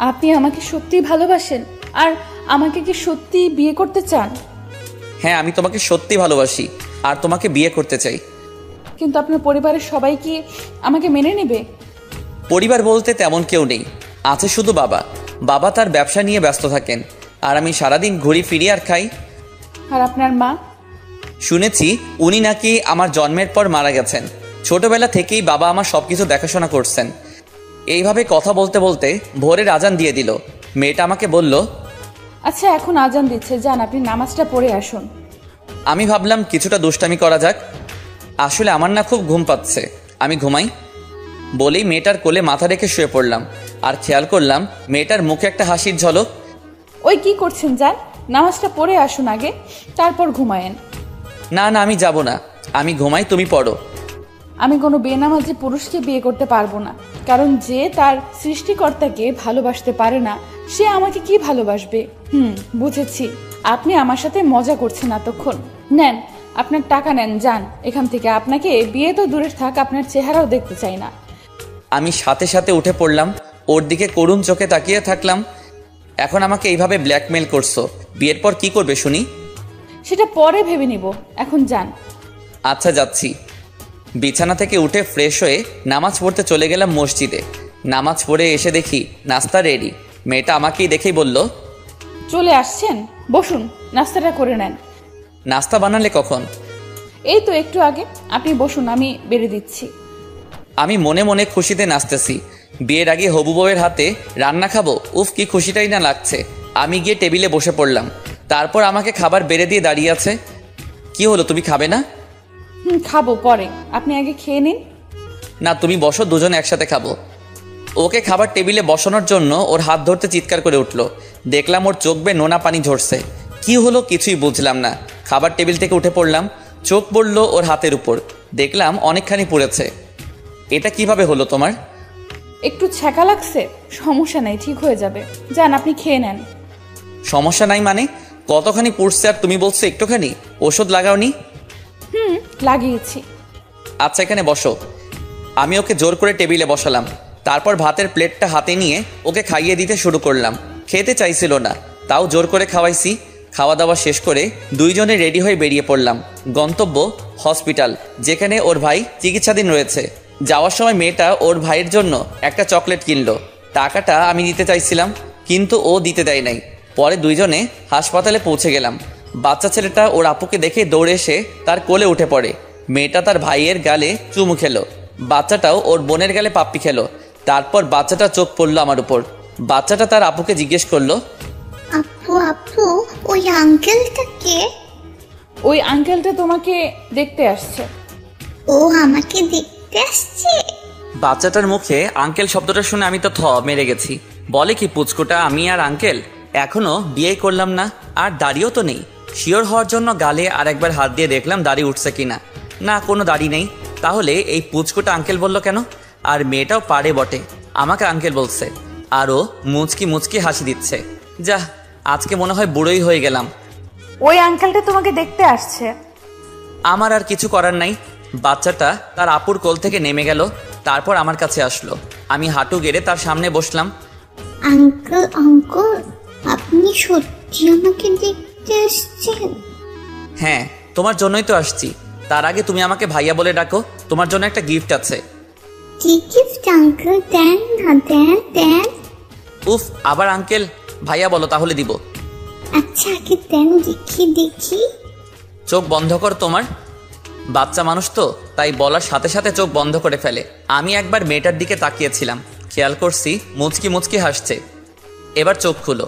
Speaker 2: আপনি আমাকে সত্যিই ভালোবাসেন? আর আমাকে কি সত্যি বিয়ে করতে চান?
Speaker 1: হ্যাঁ, আমি তোমাকে সত্যি ভালোবাসি আর তোমাকে বিয়ে করতে চাই।
Speaker 2: কিন্তু আপনার পরিবারের সবাই কি আমাকে মেনে নেবে?
Speaker 1: পরিবার বলতে তেমন কেউ নেই, আছে শুধু বাবা। বাবা তার ব্যবসা নিয়ে ব্যস্ত থাকেন, আর আমি সারাদিন ঘুরি ফিরি আর খাই।
Speaker 2: আর আপনার মা?
Speaker 1: শুনেছি উনি নাকি আমার জন্মের পর মারা গেছেন। ছোটবেলা থেকেই বাবা আমার সবকিছু দেখাশোনা করছেন। এইভাবে কথা বলতে বলতে ভোরের আজান দিয়ে দিল। মেয়েটা আমাকে বলল,
Speaker 2: আচ্ছা এখন আজান দিচ্ছে, যান আপনি নামাজটা পড়ে আসুন।
Speaker 1: আমি ভাবলাম কিছুটা দুষ্টামি করা যাক। আসলে আমার না খুব ঘুম পাচ্ছে, আমি ঘুমাই। বলেই মেয়েটার কোলে মাথা রেখে শুয়ে পড়লাম। আর খেয়াল করলাম মেয়েটার মুখে একটা হাসির ঝলক।
Speaker 2: ওই কি করছেন, যান নামাজটা পড়ে আসুন আগে, তারপর ঘুমায়েন।
Speaker 1: না না, আমি যাব না, আমি ঘুমাই, তুমি পড়ো।
Speaker 2: আমি কোনো বেনামাজি পুরুষকে বিয়ে করতে পারবো না, কারণ যে তার সৃষ্টিকর্তাকে ভালোবাসতে পারে না সে আমাকে কি ভালোবাসবে। বুঝেছি, আপনি আমার সাথে মজা করছেন এতক্ষণ। নেন আপনার টাকা নেন, যান এখান থেকে। আপনাকে বিয়ে তো দূরের থাক, আপনার চেহারাও দেখতে চাই না।
Speaker 1: আমি সাথে সাথে উঠে পড়লাম, ওর দিকে করুণ চোখে তাকিয়ে থাকলাম। এখন আমাকে এইভাবে ব্ল্যাকমেল করছো, বিয়ের পর কি করবে শুনি?
Speaker 2: সেটা পরে ভেবে নিব, এখন যান।
Speaker 1: আচ্ছা যাচ্ছি। বিছানা থেকে উঠে ফ্রেশ হয়ে নামাজ পড়তে চলে গেলাম মসজিদে। নামাজ পড়ে এসে দেখি নাস্তা রেডি। মেয়েটা আমাকেই দেখেই বলল,
Speaker 2: চলে আসছেন, বসুন, নাস্তাটা করে নেন।
Speaker 1: নাস্তা বানালে কখন?
Speaker 2: এই তো একটু আগে। আপনি বসুন, আমি বেড়ে দিচ্ছি।
Speaker 1: আমি মনে মনে খুশিতে নাচতেছি। বিয়ের আগে হবু বউয়ের হাতে রান্না খাবো, উফ কি খুশিটাই না লাগছে। আমি গিয়ে টেবিলে বসে পড়লাম। তারপর আমাকে খাবার বেড়ে দিয়ে দাঁড়িয়ে আছে। কি হলো, তুমি খাবে না?
Speaker 2: খাবো পরে, আপনি আগে খেয়ে নিন।
Speaker 1: না তুমি বসো, দুজনে একসাথে খাবো। ওকে খাবার টেবিলে বসানোর জন্য ওর হাত ধরতে চিৎকার করে উঠলো। দেখলাম ওর চোখ বেয়ে নোনা পানি ঝরছে। কি হলো কিছুই বুঝলাম না। খাবার টেবিল থেকে উঠে পড়লাম। চোখ পড়ল ওর হাতের উপর, দেখলাম অনেকখানি পুড়েছে। এটা কিভাবে হলো তোমার?
Speaker 2: একটু ছ্যাঁকা লাগছে, সমস্যা নাই, ঠিক হয়ে যাবে। যান আপনি খেয়ে নেন।
Speaker 1: সমস্যা নাই মানে? কতখানি পুড়ছে আর তুমি বলছো একটুখানি? ওষুধ লাগাওনি?
Speaker 2: লাগিয়েছি।
Speaker 1: আচ্ছা এখানে বসো। আমি ওকে জোর করে টেবিলে বসালাম। তারপর ভাতের প্লেটটা হাতে নিয়ে ওকে খাইয়ে দিতে শুরু করলাম। খেতে চাইছিল না, তাও জোর করে খাওয়াইছি। খাওয়া দাওয়া শেষ করে দুইজনে রেডি হয়ে বেরিয়ে পড়লাম। গন্তব্য হসপিটাল, যেখানে ওর ভাই চিকিৎসাধীন রয়েছে। যাওয়ার সময় মেয়েটা ওর ভাইয়ের জন্য একটা চকলেট কিনলো। টাকাটা আমি দিতে চাইছিলাম, কিন্তু ও দিতে দেয় নাই। পরে দুইজনে হাসপাতালে পৌঁছে গেলাম। বাচ্চা ছেলেটা ওর আপুকে দেখে দৌড়ে এসে তার কোলে উঠে পড়ে। মেয়েটা তার ভাইয়ের গালে চুমু খেলো, বাচ্চাটাও ওর বোনের গালে পাপ্পি খেলো। তারপর বাচ্চাটা চোখ পড়লো আমার উপর। বাচ্চাটা তার আপুকে জিজ্ঞেস করলো,
Speaker 3: আপু আপু ওই আঙ্কেলটা কে?
Speaker 2: ওই আঙ্কেলটা তোমাকে দেখতে আসছে।
Speaker 3: ও আমাকে দেখতে আসছে?
Speaker 1: বাচ্চাটার মুখে আঙ্কেল শব্দটা শুনে আমি তো মেরে গেছি। বলে কি পুচকুটা, আমি আর আঙ্কেল এখনো বিয়ে করলাম না, আর দাড়িও তো নেই। শিওর হওয়ার জন্য গালে আর একবার হাত দিয়ে দেখলাম দাড়ি উঠছে কিনা। না, কোনো দাড়ি নেই। তাহলে এই পুচকুটা আঙ্কেল বলল কেন? আর মেয়েটাও পারে বটে, আমাকে আঙ্কেল বলছে। আরও মুচকি মুচকি হাসি দিচ্ছে। যা, আজকে মনে হয় বুড়োই হয়ে গেলাম।
Speaker 2: ওই আঙ্কেলটা তোমাকে দেখতে আসছে।
Speaker 1: আমার আর কিছু করার নাই। বাচ্চাটা তার আপুর কোল থেকে নেমে গেল, তারপর আমার কাছে আসলো। আমি হাঁটু গেড়ে তার সামনে বসলাম।
Speaker 3: আঙ্কেল আঙ্কেল আপনি সত্যি আমাকে দেখতে আসছেন?
Speaker 1: হ্যাঁ, তোমার জন্যই তো আসছি। তার আগে তুমি আমাকে ভাইয়া বলে ডাকো, তোমার জন্য একটা গিফট আছে।
Speaker 3: কি গিফট আঙ্কেল? দেন না, দেন দেন।
Speaker 1: উফ, আবার আঙ্কেল ভাইয়া বলো তাহলে দিব।
Speaker 3: আচ্ছা আগে দেন, দেখি দেখি।
Speaker 1: চোখ বন্ধ কর তোমার। বাচ্চা মানুষ তো, তাই বলার সাথে সাথে চোখ বন্ধ করে ফেলে। আমি একবার মেয়েটার দিকে তাকিয়েছিলাম, খেয়াল করছি মুচকি মুচকি হাসছে। এবার চোখ খুলো।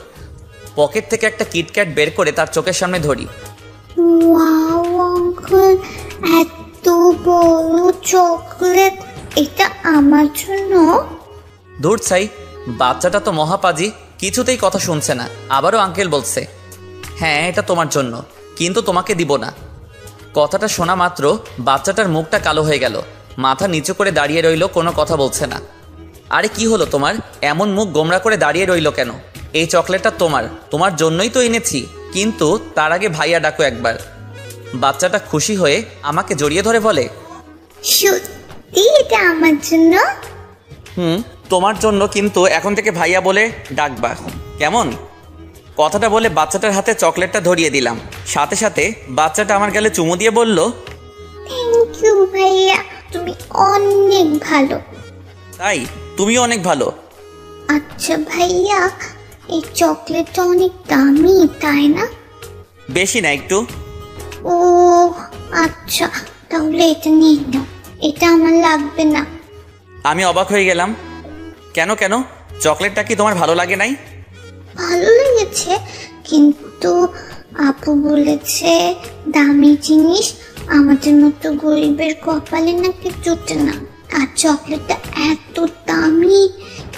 Speaker 1: পকেট থেকে একটা কিটক্যাট বের করে তার চোখের সামনে ধরি।
Speaker 3: ওয়াও আঙ্কেল, এত বড় চকলেট, এটা আমার জন্য?
Speaker 1: দূর ছাই, বাচ্চাটা তো মহাপাজি, কিছুতেই কথা শুনছে না। আবারও আঙ্কেল বলছে, হ্যাঁ এটা তোমার জন্য, কিন্তু তোমাকে দিব না। কথাটা শোনা মাত্র বাচ্চাটার মুখটা কালো হয়ে গেল, মাথা নিচু করে দাঁড়িয়ে রইল, কোনো কথা বলছে না। আরে কি হলো তোমার? এমন মুখ গোমরা করে দাঁড়িয়ে রইল কেন? এই চকলেটটা তোমার জন্যই তো এনেছি, কিন্তু তার আগে ভাইয়া ডাকো একবার। বাচ্চাটা খুশি হয়ে আমাকে জড়িয়ে ধরে বলে,
Speaker 3: সত্যি এটা আমার জন্য?
Speaker 1: তোমার জন্য, কিন্তু এখন থেকে ভাইয়া বলে ডাকবা, কেমন? কথাটা বলে বাচ্চাটার হাতে চকলেটটা ধরিয়ে দিলাম। সাথে সাথে বাচ্চাটা আমার গালে চুমু দিয়ে বলল,
Speaker 3: থ্যাংক ইউ ভাইয়া, তুমি অনেক ভালো।
Speaker 1: তাই? তুমিও অনেক ভালো।
Speaker 3: আচ্ছা ভাইয়া, এই চকলেটটা অনেক দামি তাই না?
Speaker 1: বেশি না, একটু।
Speaker 3: ও আচ্ছা, তাহলে এটা নিয়ে নাও, এটা আমার লাগবে না।
Speaker 1: আমি অবাক হয়ে গেলাম। কেন কেন? চকলেটটা কি তোমার ভালো লাগে নাই?
Speaker 3: ভালো লেগেছে, কিন্তু আপু বলেছে দামি জিনিস আমাদের মতো গরিবের কপালে নাকি জুটে না। আর চকলেটটা এত দামি,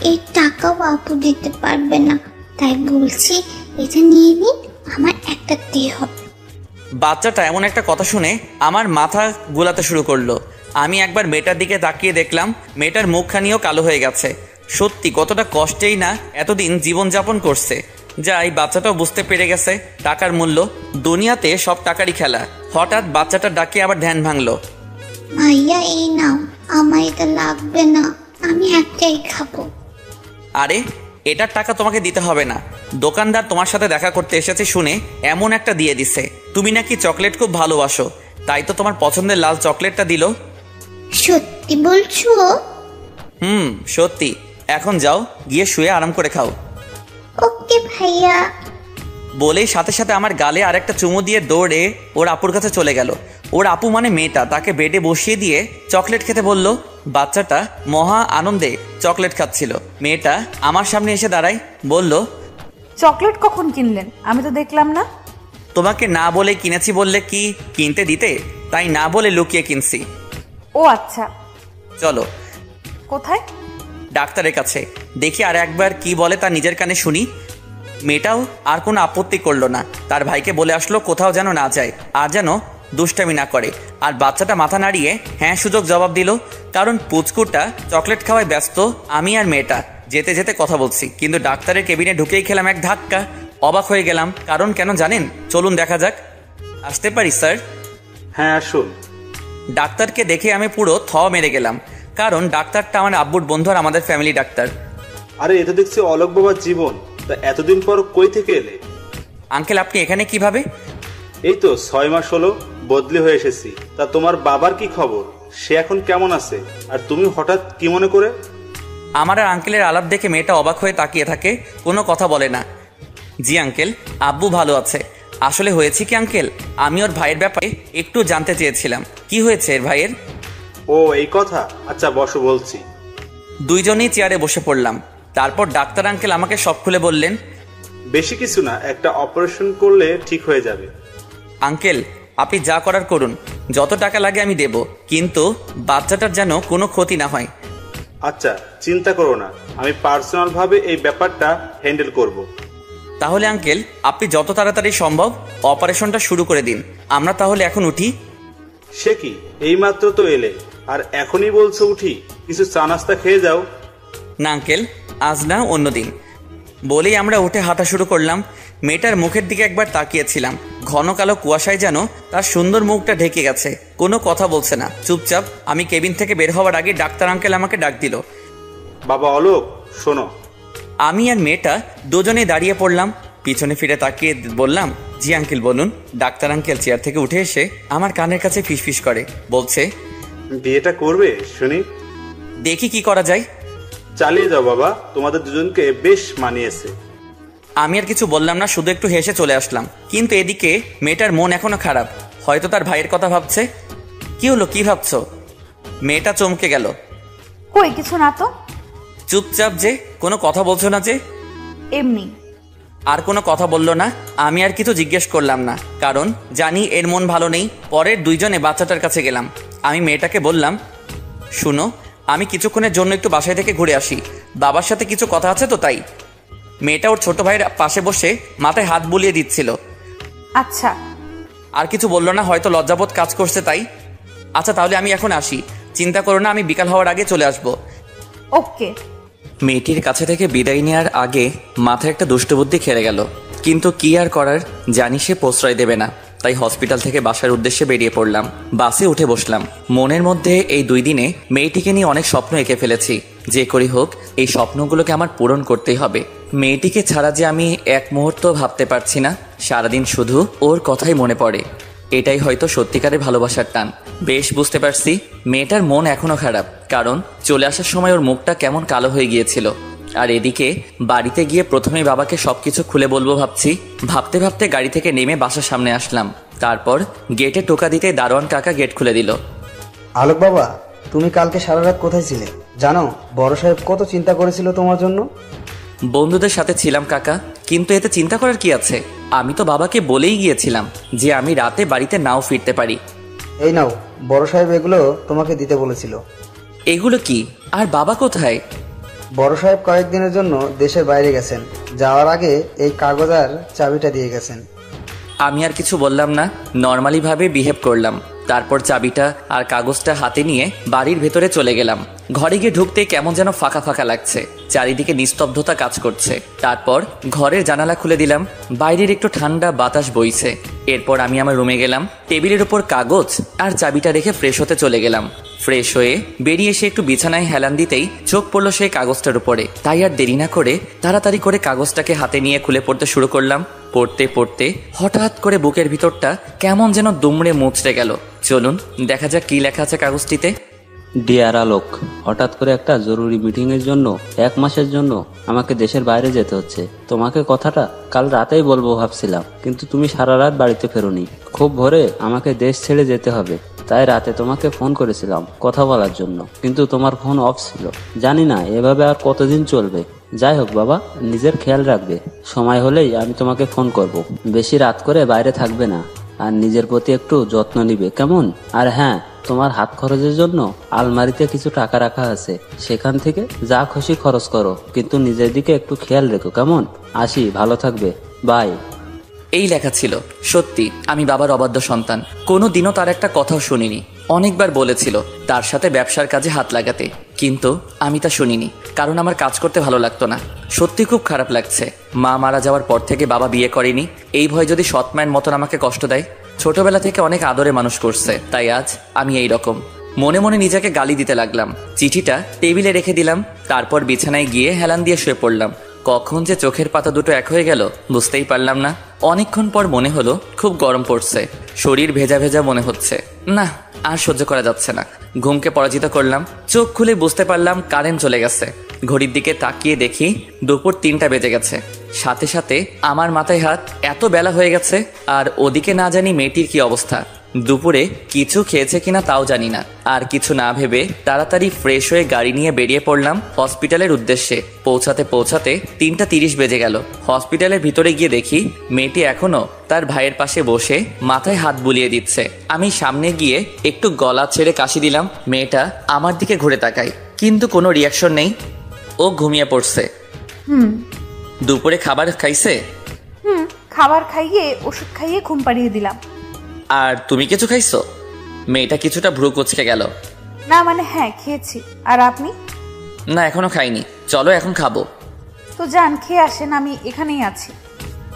Speaker 3: এই টাকাও আপু দিতে পারবে না, তাই বলছি এটা নিয়ে নিন, আমার একটা দিয়ে হবে।
Speaker 1: বাচ্চাটা এমন একটা কথা শুনে আমার মাথা গোলাতে শুরু করলো। আমি একবার মেয়েটার দিকে তাকিয়ে দেখলাম মেয়েটার মুখখানিও কালো হয়ে গেছে। সত্যি কতটা কষ্টেই না এতদিন জীবনযাপন করছে। যাই, বাচ্চাটাও বুঝতে পেরে গেছে টাকার মূল্য। দুনিয়াতে সব টাকারই খেলা। হঠাৎ বাচ্চাটার ডাকে আবার ধ্যান ভাঙলো।
Speaker 3: ভাইয়া এই নাও, আমার এটা লাগবে না, আমি একটাই খাবো।
Speaker 1: আরে, এটার টাকা তোমাকে দিতে হবে না। দোকানদার তোমার সাথে দেখা করতে এসেছে শুনে এমন একটা দিয়ে দিছে। তুমি নাকি চকলেট খুব ভালোবাসো, তাই তো তোমার পছন্দের লাল চকলেটটা দিল।
Speaker 3: সত্যি বলছো?
Speaker 1: সত্যি। এখন যাও, গিয়ে শুয়ে আরাম করে খাও।
Speaker 3: ওকে ভাইয়া।
Speaker 1: বলেই সাথে সাথে আমার গালে আরেকটা চুমু দিয়ে দৌড়ে ওর আপুর কাছে চলে গেল। ওর আপু মানে মেয়েটা তাকে বেডে বসিয়ে দিয়ে চকলেট খেতে বলল। বাচ্চাটা মহা আনন্দে চকলেট খাচ্ছিল। মেয়েটা আমার সামনে এসে দাঁড়ায়, বলল,
Speaker 2: চকলেট কখন কিনলেন? আমি তো দেখলাম না।
Speaker 1: তোমাকে না বলে কিনেছি বললে কি কিনতে দিতে? তাই না বলে লুকিয়ে কিনছি।
Speaker 2: ও আচ্ছা।
Speaker 1: চলো।
Speaker 2: কোথায়?
Speaker 1: ডাক্তারের কাছে। দেখি আর একবার কি বলে তা নিজের কানে শুনি। মেয়েটাও আর কোনো আপত্তি করলো না। তার ভাইকে বলে আসলো কোথাও যেন না যায়, আর যেন দুষ্টামি না করে। আর বাচ্চাটা মাথা নাড়িয়ে হ্যাঁ সুযোগ জবাব দিল। কারণ পুচকুটা চকলেট খাওয়ায় ব্যস্ত। আমি আর মেয়েটা যেতে যেতে কথা বলছি, কিন্তু ডাক্তারের কেবিনে ঢুকেই খেলাম এক ধাক্কা। অবাক হয়ে গেলাম। কারণ কেন জানেন? চলুন দেখা যাক। আসতে পারি স্যার?
Speaker 4: হ্যাঁ আসুন।
Speaker 1: ডাক্তারকে দেখে আমি পুরো থ মেরে গেলাম। কারণ ডাক্তারটা আমার আব্বুর বন্ধু আর আমাদের ফ্যামিলি ডাক্তার।
Speaker 4: আরে এটা দেখছি অলোক বাবার জীবন। তা এতদিন পর কই থেকে এলে?
Speaker 1: আঙ্কেল, আপনি এখানে কিভাবে?
Speaker 4: এই তো 6 মাস হলো বদলি হয়ে এসেছি। তা তোমার বাবার কি খবর? সে এখন কেমন আছে? আর তুমি হঠাৎ কি মনে করে?
Speaker 1: আমার আর আঙ্কেলের আলাপ দেখে মেয়েটা অবাক হয়ে তাকিয়ে থাকে, কোনো কথা বলে না। জি আঙ্কেল, আব্বু ভালো আছে। আসলে হয়েছে কি আঙ্কেল, আমি ওর ভাইয়ের ব্যাপারে একটু জানতে চেয়েছিলাম। কি হয়েছে এর ভাইয়ের?
Speaker 4: ও এই কথা, আচ্ছা বসো বলছি।
Speaker 1: দুইজনেই চেয়ারে বসে পড়লাম। তারপর ডাক্তার আঙ্কেল আমাকে সব খুলে বললেন।
Speaker 4: বেশি কিছু না, একটা অপারেশন করলে ঠিক হয়ে যাবে।
Speaker 1: আঙ্কেল, আপনি যা করার করুন, যত টাকা লাগে আমি দেব, কিন্তু বাচ্চাটার যেন কোনো ক্ষতি না হয়।
Speaker 4: আচ্ছা চিন্তা করো না, আমি পার্সোনাল ভাবে এই ব্যাপারটা হ্যান্ডেল করব।
Speaker 1: তাহলে আঙ্কেল, আপনি যত তাড়াতাড়ি সম্ভব অপারেশনটা শুরু করে দিন। আমরা তাহলে এখন উঠি।
Speaker 4: সে কি, এইমাত্র তো এলে আর এখনই বলছো উঠি? কিছু চা নাস্তা খেয়ে যাও।
Speaker 1: না আঙ্কেল, আজ না অন্যদিন। বলেই আমরা উঠে হাঁটা শুরু করলাম। মেয়েটার মুখের দিকে একবার তাকিয়েছিলাম। ঘন কালো কুয়াশায় যেন তার সুন্দর মুখটা ঢেকে গেছে। কোনো কথা বলছে না, চুপচাপ। আমি কেবিন থেকে বের হওয়ার আগে ডাক্তার আঙ্কেল আমাকে ডাক দিল।
Speaker 4: বাবা অলোক, শোনো।
Speaker 1: আমি আর মেয়েটা দুজনেই দাঁড়িয়ে পড়লাম। পিছনে ফিরে তাকিয়ে বললাম, জি আঙ্কেল বলুন। ডাক্তার আঙ্কেল চেয়ার থেকে উঠে এসে আমার কানের কাছে ফিসফিস করে বলছে,
Speaker 4: বিয়েটা করবে শুনি?
Speaker 1: দেখি কি করা যায়।
Speaker 4: চালিয়ে যাও বাবা, তোমাদের দুজনকে বেশ মানিয়েছে।
Speaker 1: আমি আর কিছু বললাম না, শুধু একটু হেসে চলে আসলাম। কিন্তু এদিকে মেয়েটার মন এখনো খারাপ। হয়তো তার ভাইয়ের কথা ভাবছে। কি হলো, কি ভাবছো? মেয়েটা চমকে গেল।
Speaker 2: কই কিছু না তো।
Speaker 1: চুপচাপ যে, কোনো কথা বলছো না যে?
Speaker 2: এমনি।
Speaker 1: আর কোনো কথা বললো না। আমি আর কিছু জিজ্ঞেস করলাম না, কারণ জানি এর মন ভালো নেই। পরের দুইজনে বাচ্চাটার কাছে গেলাম। আমি মেয়েটাকে বললাম, শুনো, আমি কিছুক্ষণের জন্য একটু বাসায় থেকে ঘুরে আসি। বাবার সাথে কিছু কথা আছে তো তাই। মেয়েটা ওর ছোট ভাইয়ের পাশে বসে মাথায় হাত বুলিয়ে দিচ্ছিল।
Speaker 2: আচ্ছা।
Speaker 1: আর কিছু বললো না, হয়তো লজ্জাবোধ কাজ করছে তাই। আচ্ছা তাহলে আমি এখন আসি। চিন্তা করো না, আমি বিকাল হওয়ার আগে চলে আসবো।
Speaker 2: ওকে।
Speaker 1: মেয়েটির কাছে থেকে বিদায় নেওয়ার আগে মাথায় একটা দুষ্টবুদ্ধি খেলে গেল। কিন্তু কি আর করার, জানি সে প্রশ্রয় দেবে না। তাই হসপিটাল থেকে বাসার উদ্দেশ্যে বেরিয়ে পড়লাম। বাসে উঠে বসলাম। মনের মধ্যে এই 2 দিনে মেয়েটিকে নিয়ে অনেক স্বপ্ন এঁকে ফেলেছি। যে করি হোক, এই স্বপ্নগুলোকে আমার পূরণ করতেই হবে। মেয়েটিকে ছাড়া যে আমি এক মুহূর্ত ভাবতে পারছি না। সারাদিন শুধু ওর কথাই মনে পড়ে। এটাই হয়তো সত্যিকারের ভালোবাসার টান। বেশ বুঝতে পারছি মেয়েটার মন এখনো খারাপ, কারণ চলে আসার সময় ওর মুখটা কেমন কালো হয়ে গিয়েছিল। আর এদিকে বাড়িতে গিয়ে প্রথমেই বাবাকে সবকিছু খুলে বলবো ভাবছি। ভাবতে ভাবতে গাড়ি থেকে নেমে বাসার সামনে আসলাম। তারপর গেটে টোকা দিতে দারোয়ান কাকা গেট খুলে দিল।
Speaker 5: আলোক বাবা, তুমি কালকে সারা রাত কোথায় ছিলে জানো? বড় সাহেব কত চিন্তা করেছিল তোমার জন্য।
Speaker 1: বন্ধুদের সাথে ছিলাম কাকা, কিন্তু এতে চিন্তা করার কি আছে? আমি তো বাবাকে বলেই গিয়েছিলাম যে আমি রাতে বাড়িতে নাও ফিরতে পারি।
Speaker 5: এই নাও, বড় সাহেব এগুলো তোমাকে দিতে বলেছিল।
Speaker 1: এগুলো কি? আর বাবা কোথায়?
Speaker 5: বড় সাহেব কয়েকদিনের জন্য দেশের বাইরে গেছেন, যাওয়ার আগে এই কাগজ আর চাবিটা দিয়ে গেছেন।
Speaker 1: আমি আর কিছু বললাম না, নর্মালি ভাবে বিহেভ করলাম। তারপর চাবিটা আর কাগজটা হাতে নিয়ে বাড়ির ভেতরে চলে গেলাম। ঘরে গিয়ে ঢুকতে কেমন যেন ফাঁকা ফাঁকা লাগছে, চারিদিকে নিস্তব্ধতা কাজ করছে। তারপর ঘরের জানালা খুলে দিলাম, বাইরের একটু ঠান্ডা বাতাস বইছে। এরপর আমি আমার রুমে গেলাম, টেবিলের উপর কাগজ আর চাবিটা রেখে ফ্রেশ হতে চলে গেলাম। ফ্রেশ হয়ে বেরিয়ে এসে একটু বিছানায় হেলান দিতেই চোখ পড়লো সেই কাগজটার উপরে। তাই আর দেরি না করে তাড়াতাড়ি করে কাগজটাকে হাতে নিয়ে খুলে পড়তে শুরু করলাম। পড়তে পড়তে হঠাৎ করে বুকের ভিতরটা কেমন যেন দুমড়ে মুচড়ে গেল। চলুন দেখা যাক কি লেখা আছে কাগজটিতে।
Speaker 6: ডিয়ার আলোক, হঠাৎ করে একটা জরুরি মিটিংয়ের জন্য 1 মাসের জন্য আমাকে দেশের বাইরে যেতে হচ্ছে। তোমাকে কথাটা কাল রাতেই বলবো ভাবছিলাম, কিন্তু তুমি সারা রাত বাড়িতে ফেরোনি। খুব ভোরে আমাকে দেশ ছেড়ে যেতে হবে, তাই রাতে তোমাকে ফোন করেছিলাম কথা বলার জন্য, কিন্তু তোমার ফোন অফ ছিল। জানি না এভাবে আর কতদিন চলবে। যাই হোক বাবা, নিজের খেয়াল রাখবে। সময় হলেই আমি তোমাকে ফোন করব। বেশি রাত করে বাইরে থাকবে না, আর নিজের প্রতি একটু যত্ন নিবে, কেমন? আর হ্যাঁ, তোমার হাত খরচের জন্য আলমারিতে কিছু টাকা রাখা আছে, সেখান থেকে যা খুশি খরচ করো, কিন্তু নিজের দিকে একটু খেয়াল রেখো, কেমন? আসি, ভালো থাকবে, বাই।
Speaker 1: এই লেখা ছিল। সত্যি আমি বাবার অবাধ্য সন্তান। কোনো দিনও তার একটা কথাও শুনিনি। অনেকবার বলেছিল তার সাথে ব্যবসার কাজে হাত লাগাতে, কিন্তু আমি তা শুনিনি, কারণ আমার কাজ করতে ভালো লাগতো না। সত্যি খুব খারাপ লাগছে। মা মারা যাওয়ার পর থেকে বাবা বিয়ে করেনি, এই ভয় যদি সৎ মায়ের মতন আমাকে কষ্ট দেয়। ছোটবেলা থেকে অনেক আদরে মানুষ করছে, তাই আজ আমি এই রকম। মনে মনে নিজেকে গালি দিতে লাগলাম। চিঠিটা টেবিলে রেখে দিলাম, তারপর বিছানায় গিয়ে হেলান দিয়ে শুয়ে পড়লাম। কখন যে চোখের পাতা দুটো এক হয়ে গেল বুঝতেই পারলাম না। অনেকক্ষণ পর মনে হলো খুব গরম পড়ছে, শরীর ভেজা ভেজা মনে হচ্ছে। না, আর সহ্য করা যাচ্ছে না। ঘুমকে পরাজিত করলাম। চোখ খুলে বুঝতে পারলাম কারেন্ট চলে গেছে। ঘড়ির দিকে তাকিয়ে দেখি দুপুর 3টা বেজে গেছে। সাথে সাথে আমার মাথায় হাত, এত বেলা হয়ে গেছে। আর ওদিকে না জানি মেয়েটির কি অবস্থা। দুপুরে কিছু খেয়েছে কিনা তাও জানি না। আর কিছু না ভেবে তাড়াতাড়ি ফ্রেশ হয়ে গাড়ি নিয়ে বেরিয়ে পড়লাম হসপিটালের উদ্দেশ্যে। পৌঁছাতে পৌঁছাতে 3টা 30 বেজে গেল। হসপিটালের ভিতরে গিয়ে দেখি মেয়েটি এখনো তার ভাইয়ের পাশে বসে মাথায় হাত বুলিয়ে দিচ্ছে। আমি সামনে গিয়ে একটু গলা ছেড়ে কাশি দিলাম। মেয়েটা আমার দিকে ঘুরে তাকায়, কিন্তু কোনো রিয়াকশন নেই। ও ঘুমিয়ে পড়ছে। দুপুরে খাবার খাইছে?
Speaker 2: খাবার খাইয়ে ওষুধ খাইয়ে ঘুম পাড়িয়ে দিলাম।
Speaker 1: আর তুমি কিছু খাইছো? মেয়েটা কিছুটা ভ্রু কুচকে গেল।
Speaker 2: না মানে হ্যাঁ, খেয়েছি। আর আপনি?
Speaker 1: না, এখনো খাইনি। চলো এখন খাবো।
Speaker 2: তো যান, খেয়ে আসেন, আমি এখানেই আছি।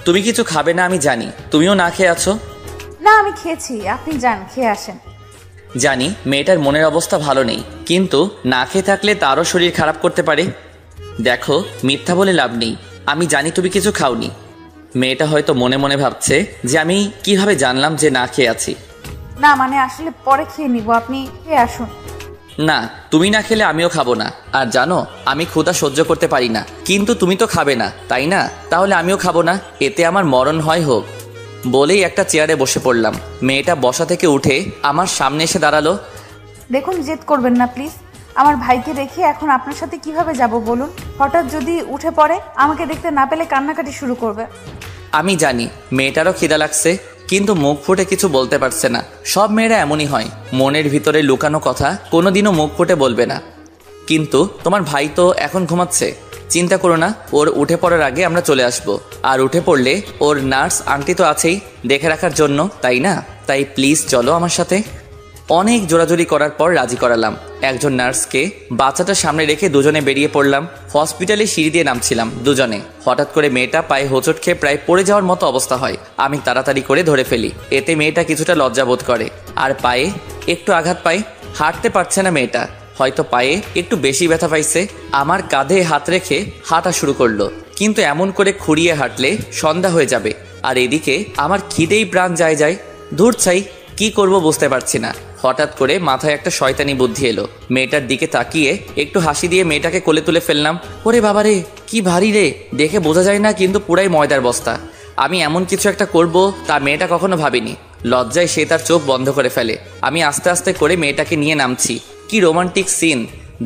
Speaker 1: তুমি কিছু খাবে না আমি জানি, তুমিও না খেয়ে আছো।
Speaker 2: না, আমি খেয়েছি, আপনি যান, খেয়ে আসেন।
Speaker 1: জানি মেয়েটার মনের অবস্থা ভালো নেই, কিন্তু না খেয়ে থাকলে তারও শরীর খারাপ করতে পারে। দেখো, মিথ্যা বলে লাভ নেই, আমি জানি তুমি কিছু খাওনি। মেয়েটা হয়তো মনে মনে ভাবছে যে আমি কিভাবে জানলাম যে না খেয়ে আছি।
Speaker 2: না মানে আসলে পরে খেয়ে নিব, আপনি খেয়ে আসুন।
Speaker 1: না, তুমি না খেলে আমিও খাবো না। আর জানো, আমি ক্ষুধা সহ্য করতে পারি না, কিন্তু তুমি তো খাবে না, তাই না? তাহলে আমিও খাবো না, এতে আমার মরণ হয় হোক। বলেই একটা চেয়ারে বসে পড়লাম। মেয়েটা বসা থেকে উঠে আমার সামনে এসে দাঁড়ালো।
Speaker 2: দেখুন, জেদ করবেন না প্লিজ। আমার ভাইকে রেখে এখন আপনার সাথে কিভাবে যাব বলুন? হঠাৎ যদি উঠে পড়ে, আমাকে দেখতে না পেলে কান্নাকাটি শুরু করবে।
Speaker 1: আমি জানি মেয়েটারও খিদা লাগছে, কিন্তু মুখ ফুটে কিছু বলতে পারছে না। সব মেয়েরা এমনই হয়, মনের ভিতরে লুকানো কথা কোনোদিনও মুখ ফুটে বলবে না। কিন্তু তোমার ভাই তো এখন ঘুমাচ্ছে, চিন্তা করো না, ওর উঠে পড়ার আগে আমরা চলে আসব। আর উঠে পড়লে ওর নার্স আন্টি তো আছেই দেখে রাখার জন্য, তাই না? তাই প্লিজ চলো আমার সাথে। অনেক জোরাজোরি করার পর রাজি করালাম। একজন নার্সকে বাচ্চাটা সামনে রেখে দুজনে বেরিয়ে পড়লাম। হসপিটালে সিঁড়ি দিয়ে নামছিলাম দুজনে। হঠাৎ করে মেয়েটা পায়ে হোঁচট খেয়ে প্রায় পড়ে যাওয়ার মতো অবস্থা হয়। আমি তাড়াতাড়ি করে ধরে ফেলি, এতে মেয়েটা কিছুটা লজ্জাবোধ করে আর পায়ে একটু আঘাত পায়। হাঁটতে পারছে না মেয়েটা, হয়তো পায়ে একটু বেশি ব্যথা পাইছে। আমার কাঁধে হাত রেখে হাঁটা শুরু করলো, কিন্তু এমন করে খুঁড়িয়ে হাঁটলে সন্ধ্যা হয়ে যাবে। আর এদিকে আমার খিদেই প্রাণ যায়। দূর চাই, কি করব বুঝতে পারছি না। হঠাৎ করে মাথায় একটা শয়তানি বুদ্ধি এলো। মেয়েটার দিকে তাকিয়ে একটু হাসি দিয়ে মেয়েটাকে কোলে তুলে ফেললাম। ওরে বাবা রে, কি ভারী রে, দেখে বোঝা যায় না কিন্তু পুরাই ময়দার বস্তা। আমি এমন কিছু একটা করব তা মেয়েটা কখনো ভাবেনি। লজ্জায় সে তার চোখ বন্ধ করে ফেলে। আমি আস্তে আস্তে করে মেয়েটাকে নিয়ে নামছি। কি রোমান্টিক সিন,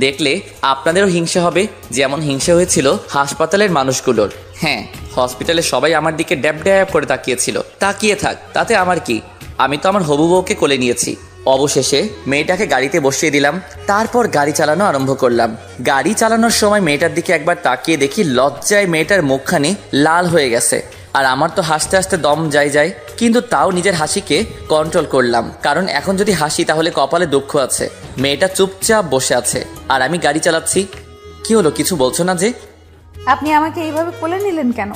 Speaker 1: দেখলে আপনাদেরও হিংসা হবে যেমন হিংসা হয়েছিল হাসপাতালের মানুষগুলোর। হ্যাঁ, হসপিটালে সবাই আমার দিকে ড্যাব ড্যাব করে তাকিয়েছিল। তাকিয়ে থাক, তাতে আমার কি? আমি তো আমার হবু বউকে কোলে নিয়েছি। অবশেষে মেয়েটাকে গাড়িতে বসিয়ে দিলাম। তারপর গাড়ি চালানো আরম্ভ করলাম। গাড়ি চালানোর সময় মেয়েটার দিকে একবার তাকিয়ে দেখি লজ্জায় মেয়েটার মুখখানি লাল হয়ে গেছে। আর আমার তো হাসতে হাসতে দম যায়, কিন্তু তাও নিজের হাসিকে কন্ট্রোল করলাম, কারণ এখন যদি হাসি তাহলে কপালে দুঃখ আছে। মেয়েটা চুপচাপ বসে আছে আর আমি গাড়ি চালাচ্ছি। কি হলো, কিছু বলছো না যে?
Speaker 2: আপনি আমাকে এইভাবে কোলে নিলেন কেন?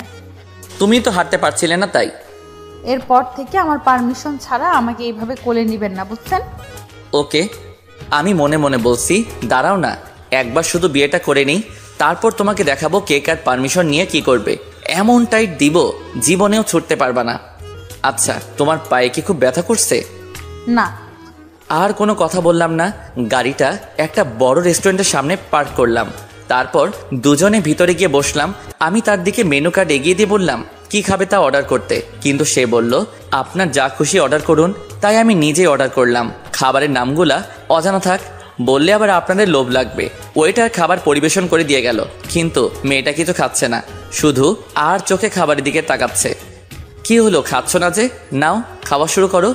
Speaker 1: তুমি তো হাঁটতে পারছিলে না তাই।
Speaker 2: এরপর থেকে আমার পারমিশন ছাড়া আমাকে এইভাবে কোলে নিবেন না, বুঝছেন?
Speaker 1: ওকে। আমি মনে মনে বলছি, দাঁড়াও না, একবার শুধু বিয়েটা করে নিই, তারপর তোমাকে দেখাবো কে কার পারমিশন নিয়ে কি করবে। এমন টাইট দিব জীবনেও ছুটতে পারবা না। আচ্ছা, তোমার পায়ে কি খুব ব্যথা করছে?
Speaker 2: না।
Speaker 1: আর কোনো কথা বললাম না। গাড়িটা একটা বড় রেস্টুরেন্টের সামনে পার্ক করলাম। তারপর দুজনে ভিতরে গিয়ে বসলাম। আমি তার দিকে মেনু কার্ড এগিয়ে দিয়ে বললাম কি খাবে তা অর্ডার করতে, কিন্তু সে বলল আপনার যা খুশি অর্ডার করুন। তাই আমি নিজেই অর্ডার করলাম। খাবারের নামগুলা অজানা থাক, বললে আবার আপনাদের লোভ লাগবে। ওয়েটার খাবার পরিবেশন করে দিয়ে গেল, কিন্তু মেয়েটা কিছু খাচ্ছে না, শুধু আর চোখে খাবারের দিকে তাকাচ্ছে। কি হলো, খাচ্ছ না যে? নাও, খাওয়া শুরু করো।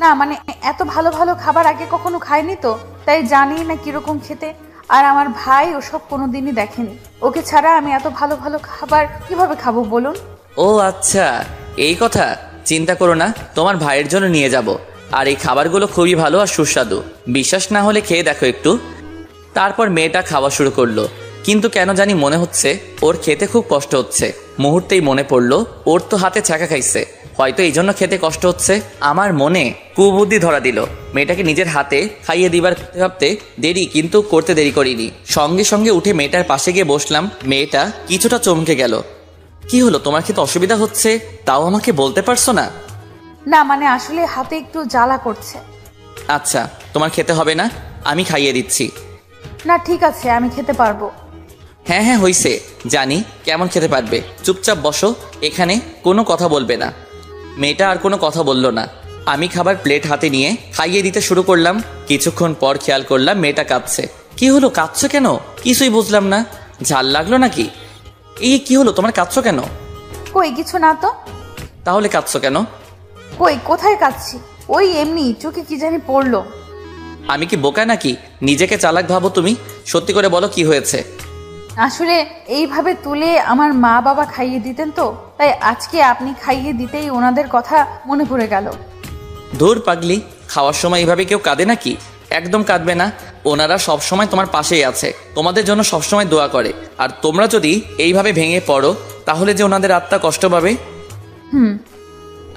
Speaker 2: না মানে এত ভালো ভালো খাবার আগে কখনো খাইনি তো, তাই জানি না কিরকম খেতে। আর আমার ভাই ওসব কোনোদিনই দেখেনি। ওকে ছাড়া আমি এত ভালো ভালো খাবার কিভাবে খাবো বলুন?
Speaker 1: ও আচ্ছা, এই কথা। চিন্তা করো না, তোমার ভাইয়ের জন্য নিয়ে যাব। আর এই খাবারগুলো খুবই ভালো আর সুস্বাদু। বিশ্বাস না হলে খেয়ে দেখো একটু। তারপর মেয়েটা খাওয়া শুরু করলো, কিন্তু কেন জানি মনে হচ্ছে ওর খেতে খুব কষ্ট হচ্ছে। মুহূর্তেই মনে পড়লো ওর তো হাতে ছ্যাঁকা খাইছে, হয়তো এই জন্য খেতে কষ্ট হচ্ছে। আমার মনে কুবুদ্ধি ধরা দিল, মেয়েটাকে নিজের হাতে খাইয়ে দিবার ভাবতে দেরি, কিন্তু করতে দেরি করিনি। সঙ্গে সঙ্গে উঠে মেয়েটার পাশে গিয়ে বসলাম। মেয়েটা কিছুটা চমকে গেল। কি হলো, তোমার খেতে অসুবিধা হচ্ছে? তাও আমাকে বলতে পারছো না?
Speaker 2: না মানে আসলে হাতে একটু জ্বালা করছে।
Speaker 1: আচ্ছা, তোমার খেতে হবে না, আমি খাইয়ে দিচ্ছি।
Speaker 2: না ঠিক আছে, আমি খেতে পারবো।
Speaker 1: হ্যাঁ হ্যাঁ হইছে, জানি কেমন খেতে পারবে। চুপচাপ বসো এখানে, কোনো কথা বলবে না। মেয়েটা আর কোনো কথা বলল না। আমি খাবার প্লেট হাতে নিয়ে খাইয়ে দিতে শুরু করলাম। কিছুক্ষণ পর খেয়াল করলাম মেয়েটা কাঁদছে। কি হলো, কাঁদছো কেন? কিছুই বুঝলাম না। ঝাল লাগলো নাকি? এই কি হলো, তোমার কাঁদছো কেন?
Speaker 2: কই কিছু না তো।
Speaker 1: তাহলে কাঁদছো কেন?
Speaker 2: কই কোথায় কাঁদছি? ওই এমনি চোখে কি জানি পড়লো।
Speaker 1: আমি কি বোকা নাকি? নিজেকে চালাক ভাবো তুমি। সত্যি করে বলো কি হয়েছে?
Speaker 2: আসলে এইভাবে তুলে আমার মা বাবা খাইয়ে দিতেন তো, তাই আজকে আপনি খাইয়ে দিতেই ওনাদের কথা মনে পড়ে গেল।
Speaker 1: ধুর পাগলি, খাওয়ার সময় এইভাবে কেউ কাঁদে নাকি? একদম কাঁদবে না। ওনারা সবসময় তোমার পাশেই আছে, তোমাদের জন্য সবসময় দোয়া করে। আর তোমরা যদি এইভাবে ভেঙে পড়ো তাহলে যে ওনাদের আত্মা কষ্ট পাবে।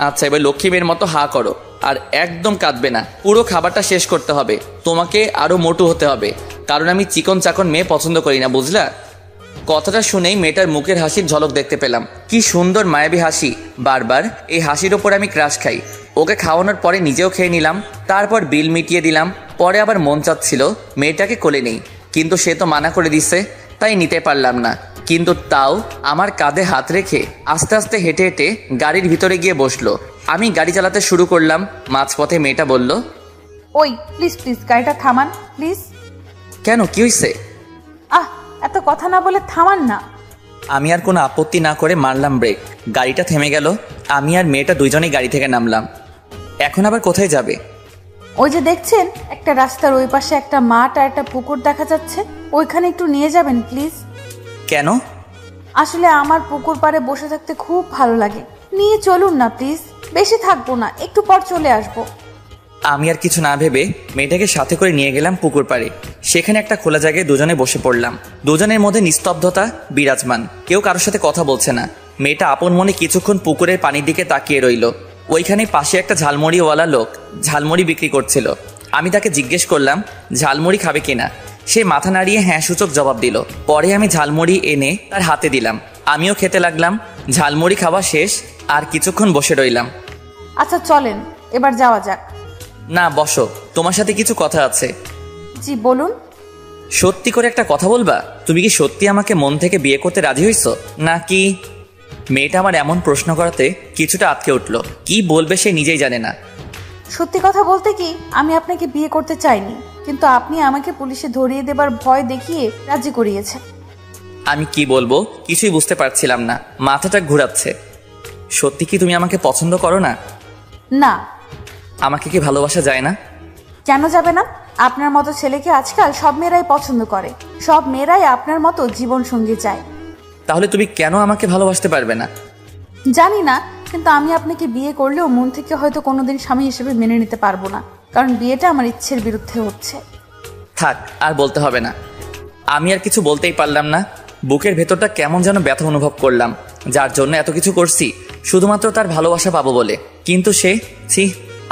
Speaker 1: আচ্ছা, এবার লক্ষ্মী মেয়ের মতো হা করো আর একদম কাঁদবে না। পুরো খাবারটা শেষ করতে হবে। তোমাকে আরো মোটু হতে হবে, কারণ আমি চিকন চাকন মেয়ে পছন্দ করি না, বুঝলা? কথাটা শুনেই মেয়েটার মুখের হাসির ঝলক দেখতে পেলাম। কি সুন্দর মায়াবী হাসি। বারবার এই হাসির ওপর আমি ক্রাশ খাই। ওকে খাওয়ানোর পরে নিজেও খেয়ে নিলাম। তারপর বিল মিটিয়ে দিলাম। পরে আবার মন চাচ্ছিল মেয়েটাকে কোলে নেই, কিন্তু সে তো মানা করে দিছে, তাই নিতে পারলাম না। কিন্তু তাও আমার কাঁধে হাত রেখে আস্তে আস্তে হেঁটে হেঁটে গাড়ির ভিতরে গিয়ে বসলো। আমি গাড়ি চালাতে শুরু করলাম। মাঝপথে মেয়েটা বলল,
Speaker 2: ওই প্লিজ প্লিজ গাড়িটা থামান প্লিজ।
Speaker 1: কেন, কি হয়েছে?
Speaker 2: আহ, এত কথা না বলে থামান না।
Speaker 1: আমি আর কোনো আপত্তি না করে মারলাম ব্রেক। গাড়িটা থেমে গেল। আমি আর মেয়েটা দুইজনেই গাড়ি থেকে নামলাম। এখন আবার কোথায় যাবে?
Speaker 2: ওই যে দেখছেন একটা রাস্তার ওই পাশে একটা মাঠ আর একটা পুকুর দেখা যাচ্ছে, ওইখানে একটু নিয়ে যাবেন প্লিজ।
Speaker 1: কেন?
Speaker 2: আসলে আমার পুকুর পাড়ে বসে থাকতে খুব ভালো লাগে, নিয়ে চলুন না প্লিজ। বেশি থাকবো না, একটু পর চলে আসবো।
Speaker 1: আমি আর কিছু না ভেবে মেয়েটাকে সাথে করে নিয়ে গেলাম পুকুর পাড়ে। সেখানে একটা খোলা জায়গায় দুজনে বসে পড়লাম। দুজনের মধ্যে নিস্তব্ধতা বিরাজমান, কেউ কারোর সাথে কথা বলছে না। মেয়েটা আপন মনে কিছুক্ষণ পুকুরের পানির দিকে তাকিয়ে রইল। ওইখানে পাশে একটা ঝালমুড়িওয়ালা লোক ঝালমুড়ি বিক্রি করছিল। আমি তাকে জিজ্ঞেস করলাম ঝালমুড়ি খাবে কিনা। সে মাথা নাড়িয়ে হ্যাঁ সূচক জবাব দিল। পরে আমি ঝালমুড়ি এনে তার হাতে দিলাম। আমিও খেতে লাগলাম। ঝালমুড়ি খাওয়া শেষ, আর কিছুক্ষণ বসে রইলাম।
Speaker 2: আচ্ছা চলেন এবার যাওয়া যাক।
Speaker 1: না, বসো, তোমার সাথে কিছু কথা আছে।
Speaker 2: জি বলুন।
Speaker 1: সত্যি করে একটা কথা বলবা? তুমি কি সত্যি আমাকে মন থেকে বিয়ে করতে রাজি হইছো নাকি? মেয়েটা আমার এমন প্রশ্ন করাতে কিছুটা আটকে উঠলো। কি বলবে সে নিজেই জানে না।
Speaker 2: সত্যি কথা বলতে কি, আমি আপনাকে বিয়ে করতে চাইনি, কিন্তু আপনি আমাকে পুলিশে ধরিয়ে দেবার ভয় দেখিয়ে রাজি করিয়েছেন।
Speaker 1: আমি কি বলবো কিছুই বুঝতে পারছিলাম না, মাথাটা ঘুরাচ্ছে। সত্যি কি তুমি আমাকে পছন্দ করো না?
Speaker 2: না।
Speaker 1: আমাকে কি ভালোবাসা যায় না?
Speaker 2: কেন যাবে না? আপনার মতো ছেলেকে আজকাল সব মেয়েরাই পছন্দ করে, সব মেয়েরাই আপনার মতো জীবন সঙ্গী চায়।
Speaker 1: তাহলে তুমি কেন আমাকে ভালোবাসতে পারবে না?
Speaker 2: জানি না, কিন্তু আমি আপনাকে বিয়ে করলেও মন থেকে হয়তো কোনোদিন স্বামী হিসেবে মেনে নিতে পারবো না, কারণ বিয়েটা আমার ইচ্ছের বিরুদ্ধে হচ্ছে।
Speaker 1: থাক, আর বলতে হবে না। আমি আর কিছু বলতেই পারলাম না। বুকের ভেতরটা কেমন যেন ব্যথা অনুভব করলাম, যার জন্য এত কিছু করছি শুধুমাত্র তার ভালোবাসা পাবো বলে। কিন্তু ছি,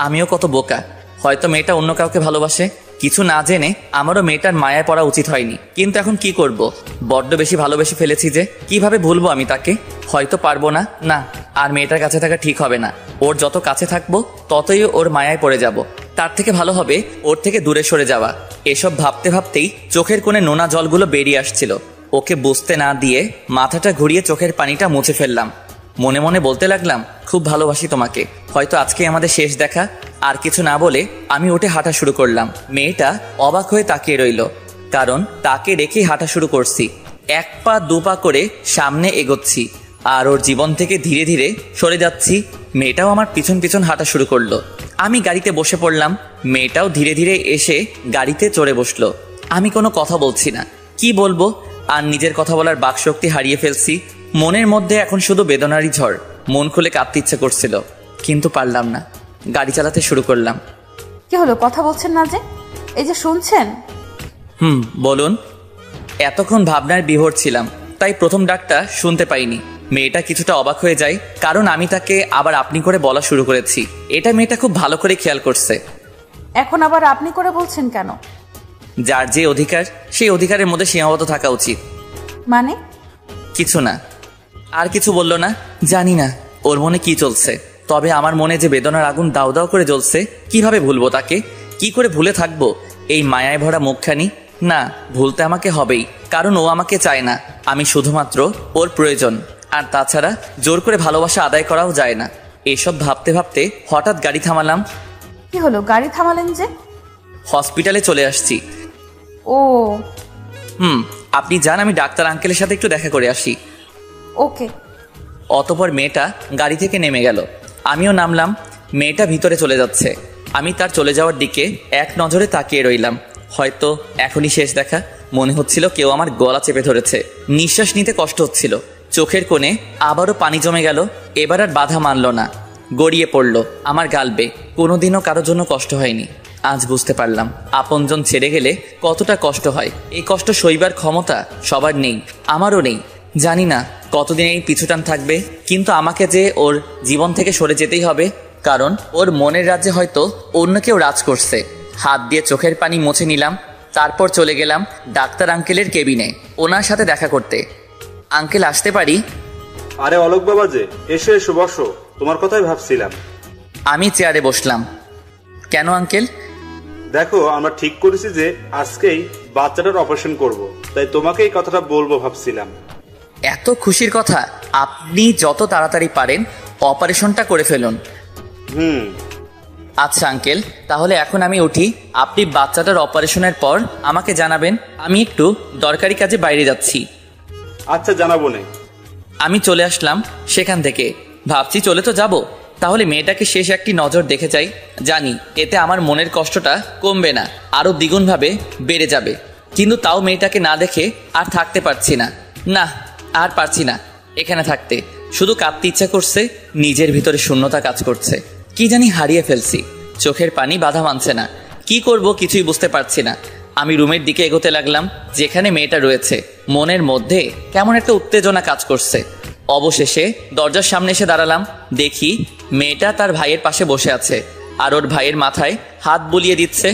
Speaker 1: আমিও কত বোকা। হয়তো মেয়েটা অন্য কাউকে ভালোবাসে, কিছু না জেনে আমারও মেয়েটার মায়ায় পড়া উচিত হয়নি। কিন্তু এখন কি করব, বড্ড বেশি ভালোবেসে ফেলেছি যে। কিভাবে ভুলবো আমি তাকে? হয়তো পারবো না। না, আর মেয়েটার কাছে থাকা ঠিক হবে না। ওর যত কাছে থাকবো ততই ওর মায়ায় পড়ে যাব। তার থেকে ভালো হবে ওর থেকে দূরে সরে যাওয়া। এসব ভাবতে ভাবতেই চোখের কোণে নোনা জলগুলো বেরিয়ে আসছিল। ওকে বুঝতে না দিয়ে মাথাটা ঘুরিয়ে চোখের পানিটা মুছে ফেললাম। মনে মনে বলতে লাগলাম, খুব ভালোবাসি তোমাকে, হয়তো আজকে আমাদের শেষ দেখা। আর কিছু না বলে আমি উঠে হাঁটা শুরু করলাম। মেয়েটা অবাক হয়ে তাকিয়ে রইল, কারণ তাকে রেখেই হাঁটা শুরু করছি। 1 পা 2 পা করে সামনে এগোচ্ছি, আর ওর জীবন থেকে ধীরে ধীরে সরে যাচ্ছি। মেয়েটাও আমার পিছন পিছন হাঁটা শুরু করলো। আমি গাড়িতে বসে পড়লাম। মেয়েটাও ধীরে ধীরে এসে গাড়িতে চড়ে বসলো। আমি কোনো কথা বলছি না, কি বলবো? আর নিজের কথা বলার বাকশক্তি হারিয়ে ফেলছি। মনের মধ্যে এখন শুধু বেদনারই ঝড়। মন খুলে কাঁদতে ইচ্ছে করছিল, কিন্তু পারলাম না। গাড়ি চালাতে শুরু করলাম।
Speaker 2: কি হলো, কথা বলছেন না যে? এই যে শুনছেন।
Speaker 1: বলুন। এতক্ষণ ভাবনার বিভোর ছিলাম, তাই প্রথম ডাকটা শুনতে পাইনি। মেয়েটা কিছুটা অবাক হয়ে যায়, কারণ আমি তাকে আবার আপনি করে বলা শুরু করেছি। এটা মেয়েটা খুব ভালো করে খেয়াল করছে।
Speaker 2: এখন আবার আপনি করে বলছেন কেন?
Speaker 1: যার যে অধিকার, সেই অধিকারের মধ্যে সীমাবদ্ধ থাকা উচিত।
Speaker 2: মানে?
Speaker 1: কিছু না। আর কিছু বলল না। জানি না ওর মনে কি চলছে, তবে আমার মনে যে বেদনার আগুন দাউ দাউ করে জ্বলছে, কিভাবে ভুলবো তাকে? কি করে ভুলে থাকবো এই মায়ায় ভরা মুখখানি? না, ভুলতে আমাকে হবেই, কারণ ও আমাকে চায় না। আমি শুধুমাত্র ওর প্রয়োজন। আর তাছাড়া জোর করে ভালোবাসা আদায় করাও যায় না। এসব ভাবতে ভাবতে হঠাৎ গাড়ি থামালাম।
Speaker 2: কি হলো, গাড়ি থামালেন যে?
Speaker 1: হসপিটালে চলে আসছি।
Speaker 2: ও
Speaker 1: আপনি যান, আমি ডাক্তার আঙ্কেলের সাথে একটু দেখা করে আসি।
Speaker 2: ওকে।
Speaker 1: অতঃপর মেয়েটা গাড়ি থেকে নেমে গেল। আমিও নামলাম। মেয়েটা ভিতরে চলে যাচ্ছে। আমি তার চলে যাওয়ার দিকে এক নজরে তাকিয়ে রইলাম। হয়তো এখনই শেষ দেখা। মনে হচ্ছিল কেউ আমার গলা চেপে ধরেছে। নিঃশ্বাস নিতে কষ্ট হচ্ছিল। চোখের কোণে আবারও পানি জমে গেল। এবার আর বাধা মানল না, গড়িয়ে পড়ল আমার গাল বেয়ে। কোনোদিনও কারোর জন্য কষ্ট হয়নি। আজ বুঝতে পারলাম আপনজন ছেড়ে গেলে কতটা কষ্ট হয়। এই কষ্ট সইবার ক্ষমতা সবার নেই, আমারও নেই। জানি না কতদিন এই পিছুটান থাকবে, কিন্তু আমাকে যে ওর জীবন থেকে সরে যেতেই হবে, কারণ ওর মনের রাজ্যে হয়তো অন্য কেউ রাজ করছে। হাত দিয়ে চোখের পানি মুছে নিলাম। তারপর চলে গেলাম ডাক্তার আঙ্কেলের কেবিনে, ওনার সাথে দেখা করতে। আঙ্কেল, আসতে পারি?
Speaker 4: আরে অলোক বাবা যে, এসো এসো বসো, তোমার কথাই ভাবছিলাম।
Speaker 1: আমি চেয়ারে বসলাম। কেন আঙ্কেল?
Speaker 4: দেখো, আমরা ঠিক করেছি যে আজকেই বাচ্চাটার অপারেশন করব, তাই তোমাকে এই কথাটা বলবো ভাবছিলাম।
Speaker 1: এত খুশির কথা? আপনি যত তাড়াতাড়ি পারেন অপারেশনটা করে ফেলুন। আচ্ছা আঙ্কেল, তাহলে এখন আমি উঠি। আপনি বাচ্চাটার অপারেশনের পর আমাকে জানাবেন। আমি একটু দরকারি কাজে বাইরে যাচ্ছি।
Speaker 4: আচ্ছা, জানাবো না।
Speaker 1: আমি চলে আসলাম সেখান থেকে। ভাবছি চলে তো যাব, তাহলে মেয়েটাকে শেষ একটি নজর দেখে যাই। জানি এতে আমার মনের কষ্টটা কমবে না, আরো দ্বিগুণভাবে বেড়ে যাবে। কিন্তু তাও মেয়েটাকে না দেখে আর থাকতে পারছি না। না, আর পারছি না এখানে থাকতে। শুধু কাঁদতে ইচ্ছা করছে, নিজের ভিতরে শূন্যতা কাজ করছে। কি জানি হারিয়ে ফেলছি। চোখের পানি বাধা মানছে না। কি করব কিছুই বুঝতে পারছি না। আমি রুমের দিকে এগোতে লাগলাম, যেখানে মেয়েটা রয়েছে। মনের মধ্যে কেমন একটা উত্তেজনা কাজ করছে। অবশেষে দরজার সামনে এসে দাঁড়ালাম। দেখি মেয়েটা তার ভাইয়ের পাশে বসে আছে, আর ওর ভাইয়ের মাথায় হাত বুলিয়ে দিচ্ছে।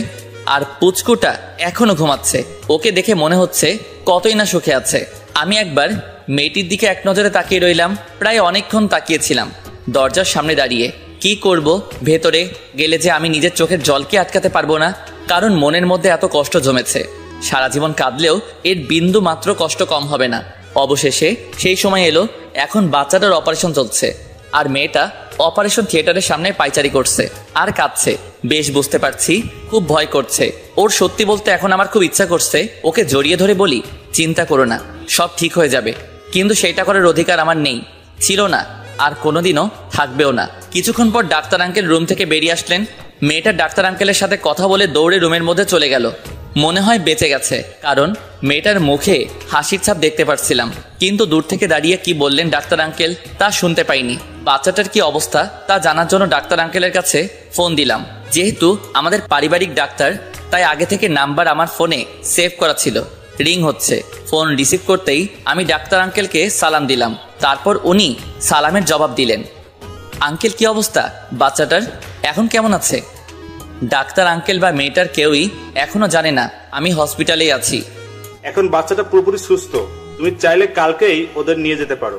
Speaker 1: আর পুচকুটা এখনো ঘুমাচ্ছে। ওকে দেখে মনে হচ্ছে কতই না সুখে আছে। আমি একবার মেয়েটির দিকে এক নজরে তাকিয়ে রইলাম। প্রায় অনেকক্ষণ তাকিয়েছিলাম দরজার সামনে দাঁড়িয়ে। কি করব? ভেতরে গেলে যে আমি নিজের চোখের জলকে আটকাতে পারবো না, কারণ মনের মধ্যে এত কষ্ট জমেছে। সারা জীবন কাঁদলেও এর বিন্দু মাত্র কষ্ট কম হবে না। অবশেষে সেই সময় এলো। এখন বাচ্চাটার অপারেশন চলছে, আর মেয়েটা অপারেশন থিয়েটারের সামনে পায়চারি করছে আর কাঁদছে। বেশ বুঝতে পারছি খুব ভয় করছে ওর। সত্যি বলতে এখন আমার খুব ইচ্ছা করছে ওকে জড়িয়ে ধরে বলি, চিন্তা করো না, সব ঠিক হয়ে যাবে। কিন্তু সেটা করার অধিকার আমার নেই, ছিল না। আর কোনোদিনও থাকবেও না। কিছুক্ষণ পর ডাক্তার আঙ্কেল রুম থেকে বেরিয়ে আসলেন। মেয়েটা ডাক্তার আঙ্কেলের সাথে কথা বলে দৌড়ে রুমের মধ্যে চলে গেল। মনে হয় বেঁচে গেছে, কারণ মেয়েটার মুখে হাসির ছাপ দেখতে পাচ্ছিলাম। কিন্তু দূর থেকে দাঁড়িয়ে কি বললেন ডাক্তার আঙ্কেল তা শুনতে পাইনি। বাচ্চাটার কি অবস্থা তা জানার জন্য ডাক্তার আঙ্কেলের কাছে ফোন দিলাম। যেহেতু আমাদের পারিবারিক ডাক্তার, তাই আগে থেকে নাম্বার আমার ফোনে সেভ করা ছিল। রিং হচ্ছে। ফোন রিসিভ করতেই আমি ডাক্তার আঙ্কেলকে সালাম দিলাম। তারপর উনি সালামের জবাব দিলেন। আঙ্কেল কি অবস্থা বাচ্চাটার, এখন কেমন আছে? ডাক্তার আঙ্কেল বা মেয়েটার কেউই এখনো জানে না আমি হসপিটালেই আছি।
Speaker 4: এখন বাচ্চাটা পুরোপুরি সুস্থ, তুমি চাইলে কালকেই ওদের নিয়ে যেতে পারো।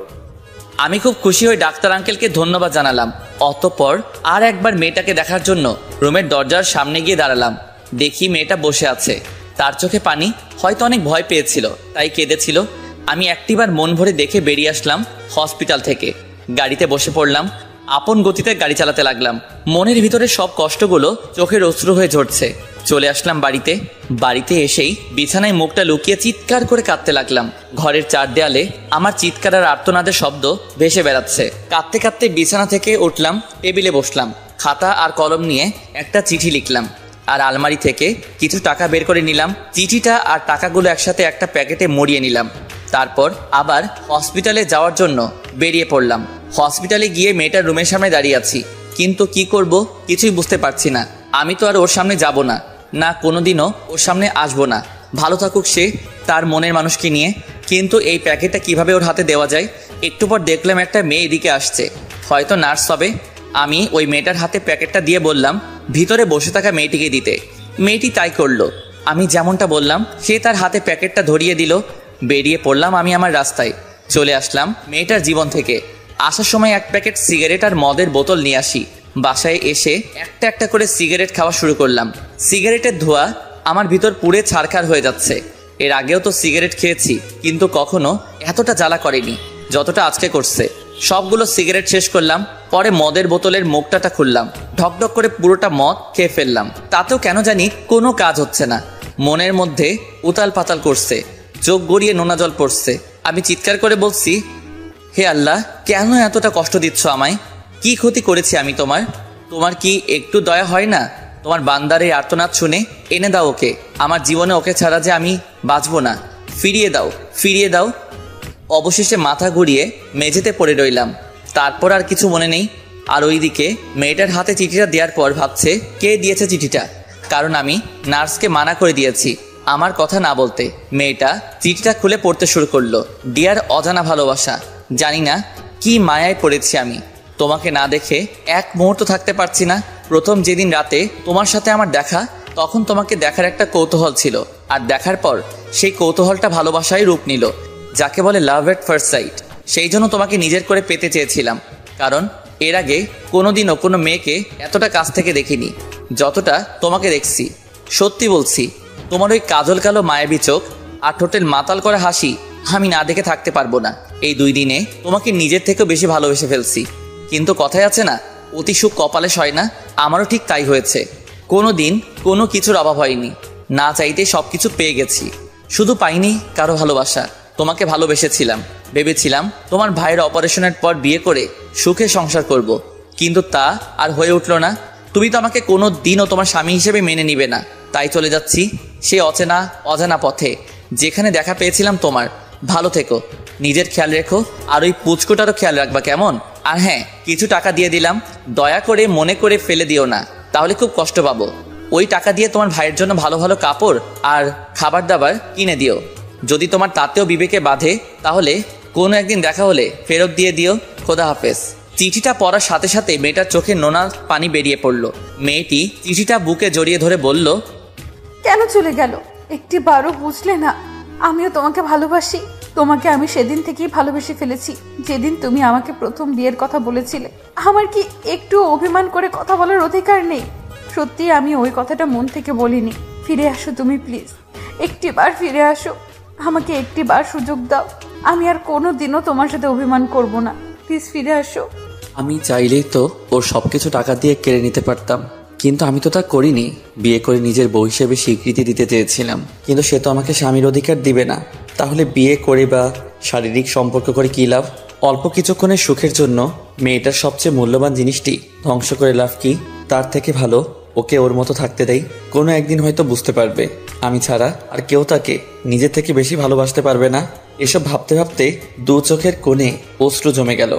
Speaker 1: আমি খুব খুশি হয়ে ডাক্তার আঙ্কেলকে ধন্যবাদ জানালাম। অতঃপর আর একবার মেয়েটাকে দেখার জন্য রুমের দরজার সামনে গিয়ে দাঁড়ালাম। দেখি মেয়েটা বসে আছে, তার চোখে পানি, হয়তো অনেক ভয় পেয়েছিল তাই কেঁদেছিল। আমি একটিবার মন ভরে দেখে বেরিয়ে আসলাম হসপিটাল থেকে। গাড়িতে বসে পড়লাম, আপন গতিতে গাড়ি চালাতে লাগলাম। মনের ভিতরে সব কষ্টগুলো চোখের অশ্রু হয়ে ঝরছে। চলে আসলাম বাড়িতে এসেই বিছানায় মুখটা লুকিয়ে চিৎকার করে কাঁদতে লাগলাম। ঘরের চার দেয়ালে আমার চিৎকার আর আর্তনাদের শব্দ ভেসে বেড়াচ্ছে। কাঁদতে কাঁদতে বিছানা থেকে উঠলাম, টেবিলে বসলাম, খাতা আর কলম নিয়ে একটা চিঠি লিখলাম। আর আলমারি থেকে কিছু টাকা বের করে নিলাম। চিঠিটা আর টাকাগুলো একসাথে একটা প্যাকেটে মরিয়ে নিলাম। তারপর আবার হসপিটালে যাওয়ার জন্য বেরিয়ে পড়লাম। হসপিটালে গিয়ে মেয়েটার রুমের সামনে দাঁড়িয়ে আছি, কিন্তু কি করব কিছুই বুঝতে পারছি না। আমি তো আর ওর সামনে যাব না, না কোনোদিনও ওর সামনে আসবো না। ভালো থাকুক সে তার মনের মানুষকে নিয়ে। কিন্তু এই প্যাকেটটা কিভাবে ওর হাতে দেওয়া যায়? একটু পর দেখলাম একটা মেয়ে এদিকে আসছে, হয়তো নার্স হবে। আমি ওই মেয়েটার হাতে প্যাকেটটা দিয়ে বললাম ভিতরে বসে থাকা মেয়েটিকে দিতে। মেয়েটি তাই করলো। আমি যেমনটা বললাম সে তার হাতে প্যাকেটটা ধরিয়ে দিল। বেরিয়ে পড়লাম আমি আমার রাস্তায়। চলে আসলাম মেয়েটার জীবন থেকে। আসার সময় এক প্যাকেট সিগারেট আর মদের বোতল নিয়ে আসি। বাসায় এসে একটা একটা করে সিগারেট খাওয়া শুরু করলাম। সিগারেটের ধোঁয়া আমার ভিতর পুড়ে ছারখার হয়ে যাচ্ছে। এর আগেও তো সিগারেট খেয়েছি, কিন্তু কখনো এতটা জ্বালা করেনি যতটা আজকে করছে। সবগুলো সিগারেট শেষ করলাম। পরে মদের বোতলের মুখটাটা খুললাম, ঢকঢক করে পুরোটা মদ খেয়ে ফেললাম। তাতেও কেন জানি কোনো কাজ হচ্ছে না। মনের মধ্যে উতাল পাতাল করছে, চোখ গড়িয়ে নোনা জল পড়ছে। আমি চিৎকার করে বলছি, হে আল্লাহ, কেন এতটা কষ্ট দিচ্ছ আমায়? কি ক্ষতি করেছি আমি তোমার? তোমার কি একটু দয়া হয় না? তোমার বান্দার এই আর্তনাদ শুনে এনে দাও ওকে। আমার জীবনে ওকে ছাড়া যে আমি বাঁচবো না। ফিরিয়ে দাও, ফিরিয়ে দাও। অবশেষে মাথা ঘুরিয়ে মেঝেতে পড়ে রইলাম। তারপর আর কিছু মনে নেই। আর ওইদিকে মেয়েটার হাতে চিঠিটা দেওয়ার পর ভাবছে কে দিয়েছে চিঠিটা, কারণ আমি নার্সকে মানা করে দিয়েছি আমার কথা না বলতে। মেয়েটা চিঠিটা খুলে পড়তে শুরু করলো। ডিয়ার অজানা ভালোবাসা, জানি না কি মায়ায় পড়েছি আমি। তোমাকে না দেখে এক মুহূর্ত থাকতে পারছি না। প্রথম যেদিন রাতে তোমার সাথে আমার দেখা, তখন তোমাকে দেখার একটা কৌতূহল ছিল, আর দেখার পর সেই কৌতূহলটা ভালোবাসায় রূপ নিল, যাকে বলে লাভ এট ফার্স্ট সাইট। সেই জন্য তোমাকে নিজের করে পেতে চেয়েছিলাম, কারণ এর আগে কোনোদিনও কোনো মেয়েকে এতটা কাছ থেকে দেখিনি যতটা তোমাকে দেখছি। সত্যি বলছি, তোমার ওই কাজল কালো মায়াবী চোখ আর ঠোঁটের মাতাল করা হাসি আমি না দেখে থাকতে পারবো না। এই 2 দিনে তোমাকে নিজের থেকেও বেশি ভালোবেসে ফেলছি। কিন্তু কথায় আছে না, অতি সুখ কপালে সয় না। আমারও ঠিক তাই হয়েছে। কোনো দিন কোনো কিছুর অভাব হয়নি, না চাইতে সব কিছু পেয়ে গেছি। শুধু পাইনি কারো ভালোবাসা। তোমাকে ভালোবেসেছিলাম, ভেবেছিলাম তোমার ভাইয়ের অপারেশনের পর বিয়ে করে সুখে সংসার করব, কিন্তু তা আর হয়ে উঠল না। তুমি তো আমাকে কোনো দিনও তোমার স্বামী হিসেবে মেনে নিবে না, তাই চলে যাচ্ছি সে অচেনা অজানা পথে, যেখানে দেখা পেয়েছিলাম তোমার। ভালো থেকো, নিজের খেয়াল রেখো, আর ওই পুচকোটারও খেয়াল রাখবা কেমন? আর হ্যাঁ, কিছু টাকা দিয়ে দিলাম, দয়া করে মনে করে ফেলে দিও না, তাহলে খুব কষ্ট পাবো। ওই টাকা দিয়ে তোমার ভাইয়ের জন্য ভালো ভালো কাপড় আর খাবার দাবার কিনে দিও। যদি তোমার তাতেও বিবেকে বাঁধে, তাহলে কোনো একদিন দেখা হলে ফেরত দিয়ে দিও। খোদা হাফেজ। চিঠিটা পড়ার সাথে সাথে মেয়েটার চোখে নোনা পানি বেরিয়ে পড়লো। মেয়েটি চিঠিটা বুকে জড়িয়ে ধরে বলল,
Speaker 2: কেন চলে গেল? একটিবারও বুঝলে না আমিও তোমাকে ভালোবাসি? তোমাকে আমি সেদিন থেকেই ভালোবেসে ফেলেছি, যেদিন তুমি আমাকে প্রথম বিয়ের কথা বলেছিলে। আমার কি একটু অভিমান করে কথা বলার অধিকার নেই? সত্যি আমি ওই কথাটা মন থেকে বলিনি। ফিরে আসো তুমি, প্লিজ একটিবার ফিরে আসো। আমাকে একটিবার সুযোগ দাও। আমি আর কোনো দিনও তোমার সাথে অভিমান করব না। প্লিজ ফিরে আসো।
Speaker 1: আমি চাইলেই তো ওর সবকিছু টাকা দিয়ে কেড়ে নিতে পারতাম, কিন্তু আমি তো তা করিনি। বিয়ে করে নিজের বউ হিসেবে স্বীকৃতি দিতে চেয়েছিলাম, কিন্তু সে তো আমাকে স্বামীর অধিকার দিবে না। তাহলে বিয়ে করে বা শারীরিক সম্পর্ক করে কী লাভ? অল্প কিছুক্ষণের সুখের জন্য মেয়েটার সবচেয়ে মূল্যবান জিনিসটি ধ্বংস করে লাভ কি? তার থেকে ভালো ওকে ওর মতো থাকতে দেই। কোনো একদিন হয়তো বুঝতে পারবে আমি ছাড়া আর কেউ তাকে নিজের থেকে বেশি ভালোবাসতে পারবে না। এসব ভাবতে ভাবতে দু চোখের কোণে অশ্রু জমে গেল।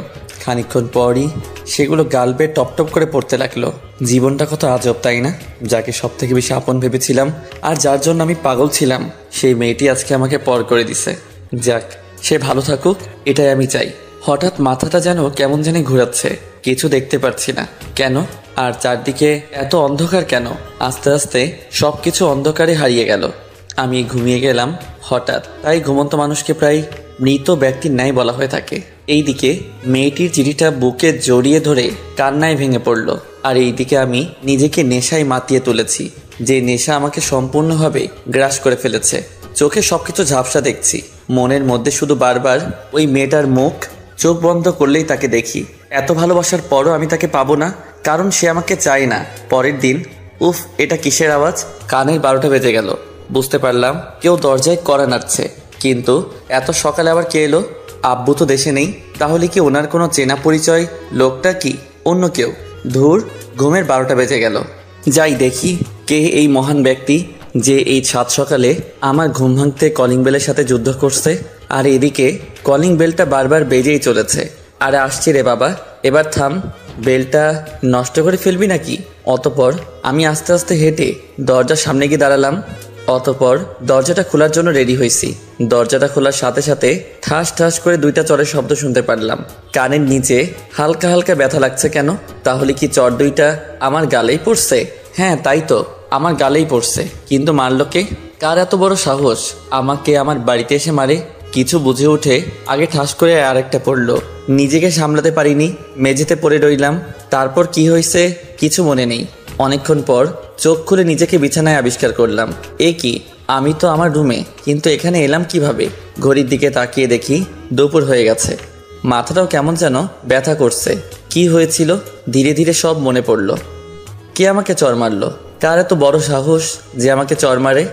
Speaker 1: খানিকক্ষণ পরই সেগুলো গাল বেয়ে টপ টপ করে পড়তে লাগলো। জীবনটা কত আজব, তাই না? যাকে সব থেকে বেশি আপন ভেবেছিলাম আর যার জন্য আমি পাগল ছিলাম, সেই মেয়েটি আজকে আমাকে পর করে দিছে। যাক, সে ভালো থাকুক, এটাই আমি চাই। হঠাৎ মাথাটা যেন কেমন জানি ঘোরাচ্ছে, কিছু দেখতে পারছি না কেন, আর চারদিকে এত অন্ধকার কেন? আস্তে আস্তে সবকিছু অন্ধকারে হারিয়ে গেল। আমি ঘুমিয়ে গেলাম হঠাৎ। তাই ঘুমন্ত মানুষকে প্রায় মৃত ব্যক্তির ন্যায় বলা হয়ে থাকে। এইদিকে মেয়েটির চিঠিটা বুকে জড়িয়ে ধরে কান্নায় ভেঙে পড়ল, আর এইদিকে আমি নিজেকে নেশায় মাতিয়ে তুলেছি, যে নেশা আমাকে সম্পূর্ণভাবে গ্রাস করে ফেলেছে। চোখে সবকিছু ঝাপসা দেখছি, মনের মধ্যে শুধু বারবার ওই মেয়েটার মুখ। চোখ বন্ধ করলেই তাকে দেখি। এত ভালোবাসার পরও আমি তাকে পাবো না, কারণ সে আমাকে চায় না। পরের দিন, উফ, এটা কিসের আওয়াজ? কানের 12টা বেজে গেল। বুঝতে পারলাম কেউ দরজায় কড়া নাড়ছে, কিন্তু এত সকালে আবার কে এলো? আব্বু তো দেশে নেই, তাহলে কি ওনার কোনো চেনা পরিচয় লোকটা, কি অন্য কেউ? ধুর, ঘুমের 12টা বেজে গেল। যাই দেখি কে এই মহান ব্যক্তি যে এই সাত সকালে আমার ঘুম ভাঙতে কলিং বেলের সাথে যুদ্ধ করছে। আর এদিকে কলিং বেলটা বারবার বেজেই চলেছে। আরে আসছি রে বাবা, এবার থাম, বেলটা নষ্ট করে ফেলবি নাকি? অতপর আমি আস্তে আস্তে হেঁটে দরজার সামনে গিয়ে দাঁড়ালাম। অতপর দরজাটা খোলার জন্য রেডি হয়েছি। দরজাটা খোলার সাথে সাথে ঠাস ঠাস করে 2টা চরের শব্দ শুনতে পারলাম। কানের নিচে হালকা হালকা ব্যথা লাগছে কেন? তাহলে কি চর 2টা আমার গালেই পড়ছে? হ্যাঁ, তাই তো, আমার গালেই পড়ছে। কিন্তু মারল কে? কার এত বড় সাহস আমাকে আমার বাড়িতে এসে মারে? কিছু বুঝে উঠে আগে ঠাস করে আরেকটা পড়লো। নিজেকে সামলাতে পারিনি, মেঝেতে পড়ে রইলাম। তারপর কি হয়েছে কিছু মনে নেই। অনেকক্ষণ পর চোখ খুলে নিজেকে বিছানায় আবিষ্কার করলাম। এ কি, আমি তো আমার রুমে, কিন্তু এখানে এলাম কিভাবে? ঘড়ির দিকে তাকিয়ে দেখি দুপুর হয়ে গেছে। মাথাটাও কেমন যেন ব্যথা করছে। কি হয়েছিল ধীরে ধীরে সব মনে পড়ল। কে আমাকে চর মারলো? কার এত বড় সাহস যে আমাকে চর মারে?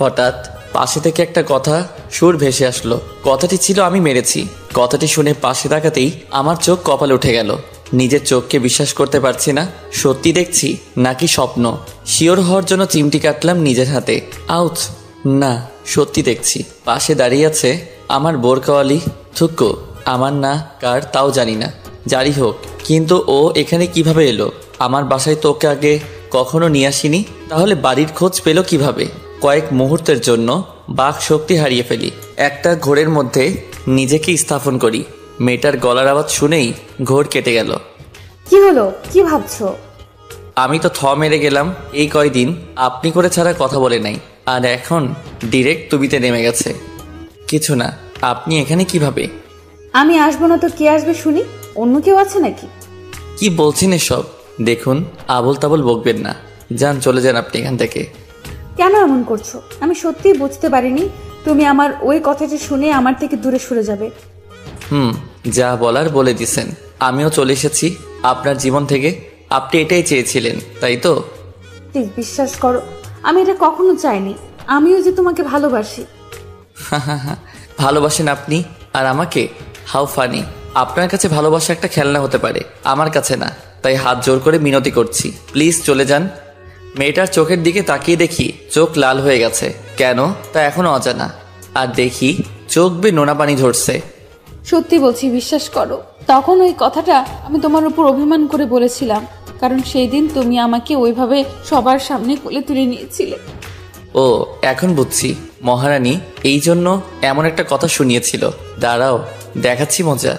Speaker 1: হঠাৎ পাশে থেকে একটা কথা সুর ভেসে আসলো। কথাটি ছিল আমি মেরেছি। কথাটি শুনে পাশে তাকাতেই আমার চোখ কপালে উঠে গেল। নিজের চোখকে বিশ্বাস করতে পারছি না। সত্যি দেখছি নাকি স্বপ্ন? শিওর হওয়ার জন্য চিমটি কাটলাম নিজের হাতে। আউচ! না, সত্যি দেখছি। পাশে দাঁড়িয়ে আছে আমার বোরকাওয়ালি থুক্কু। আমার না কার তাও জানি না, যারই হোক, কিন্তু ও এখানে কিভাবে এলো? আমার বাসায় তো ওকে আগে কখনো নিয়ে আসিনি। তাহলে বাড়ির খোঁজ পেল কিভাবে? কয়েক মুহূর্তের জন্য বাক শক্তি হারিয়ে ফেলি। একটা ঘোরের মধ্যে নিজেকে স্থাপন করি। মেয়েটার গলার আওয়াজ শুনেই ঘোর কেটে গেল।
Speaker 2: কি হলো? কি ভাবছো?
Speaker 1: আমি তো মেরে গেলাম। এই কয়দিন আপনি করে ছাড়া কথা বলে নাই, আর এখন ডিরেক্ট তুমিতে নেমে গেছে। কিছু না, আপনি এখানে কিভাবে?
Speaker 2: আমি আসবো না তো কে আসবে শুনি? অন্য কেউ আছে নাকি?
Speaker 1: কি বলছেন এসব? দেখুন, আবল তাবল বকবেন না। যান, চলে যান আপনি এখান থেকে।
Speaker 2: কেন এমন করছো? আমি সত্যিই বুঝতে পারিনি তুমি আমার ওই কথাটা শুনে আমার থেকে দূরে সরে যাবে।
Speaker 1: যা বলার বলে দিছেন। আমিও চলে এসেছি আপনার জীবন থেকে। আপনি এটাই চেয়েছিলেন, তাই তো?
Speaker 2: প্লিজ বিশ্বাস করো, আমি এটা কখনো চাইনি। আমিও যে তোমাকে ভালোবাসি।
Speaker 1: ভালোবাসেন আপনি আর আমাকে? How funny! আপনার কাছে ভালোবাসা একটা খেলনা হতে পারে, আমার কাছে না। তাই হাত জোর করে মিনতি করছি, প্লিজ চলে যান। মেয়েটার চোখের দিকে তাকিয়ে দেখি চোখ লাল হয়ে গেছে। কেন তা এখনো অজানা। আর দেখি চোখ বেয়ে নোনা পানি ঝরছে।
Speaker 2: সত্যি বলছি, বিশ্বাস করো, তখন ওই কথাটা আমি তোমার উপর অভিমান করে বলেছিলাম, কারণ সেই দিন তুমি আমাকে ওইভাবে সবার সামনে কোলে তুলে নিয়েছিলে।
Speaker 1: ও, এখন বুঝছি। মহারানী এই জন্য এমন একটা কথা শুনিয়েছিল। দাঁড়াও, দেখাচ্ছি মজা।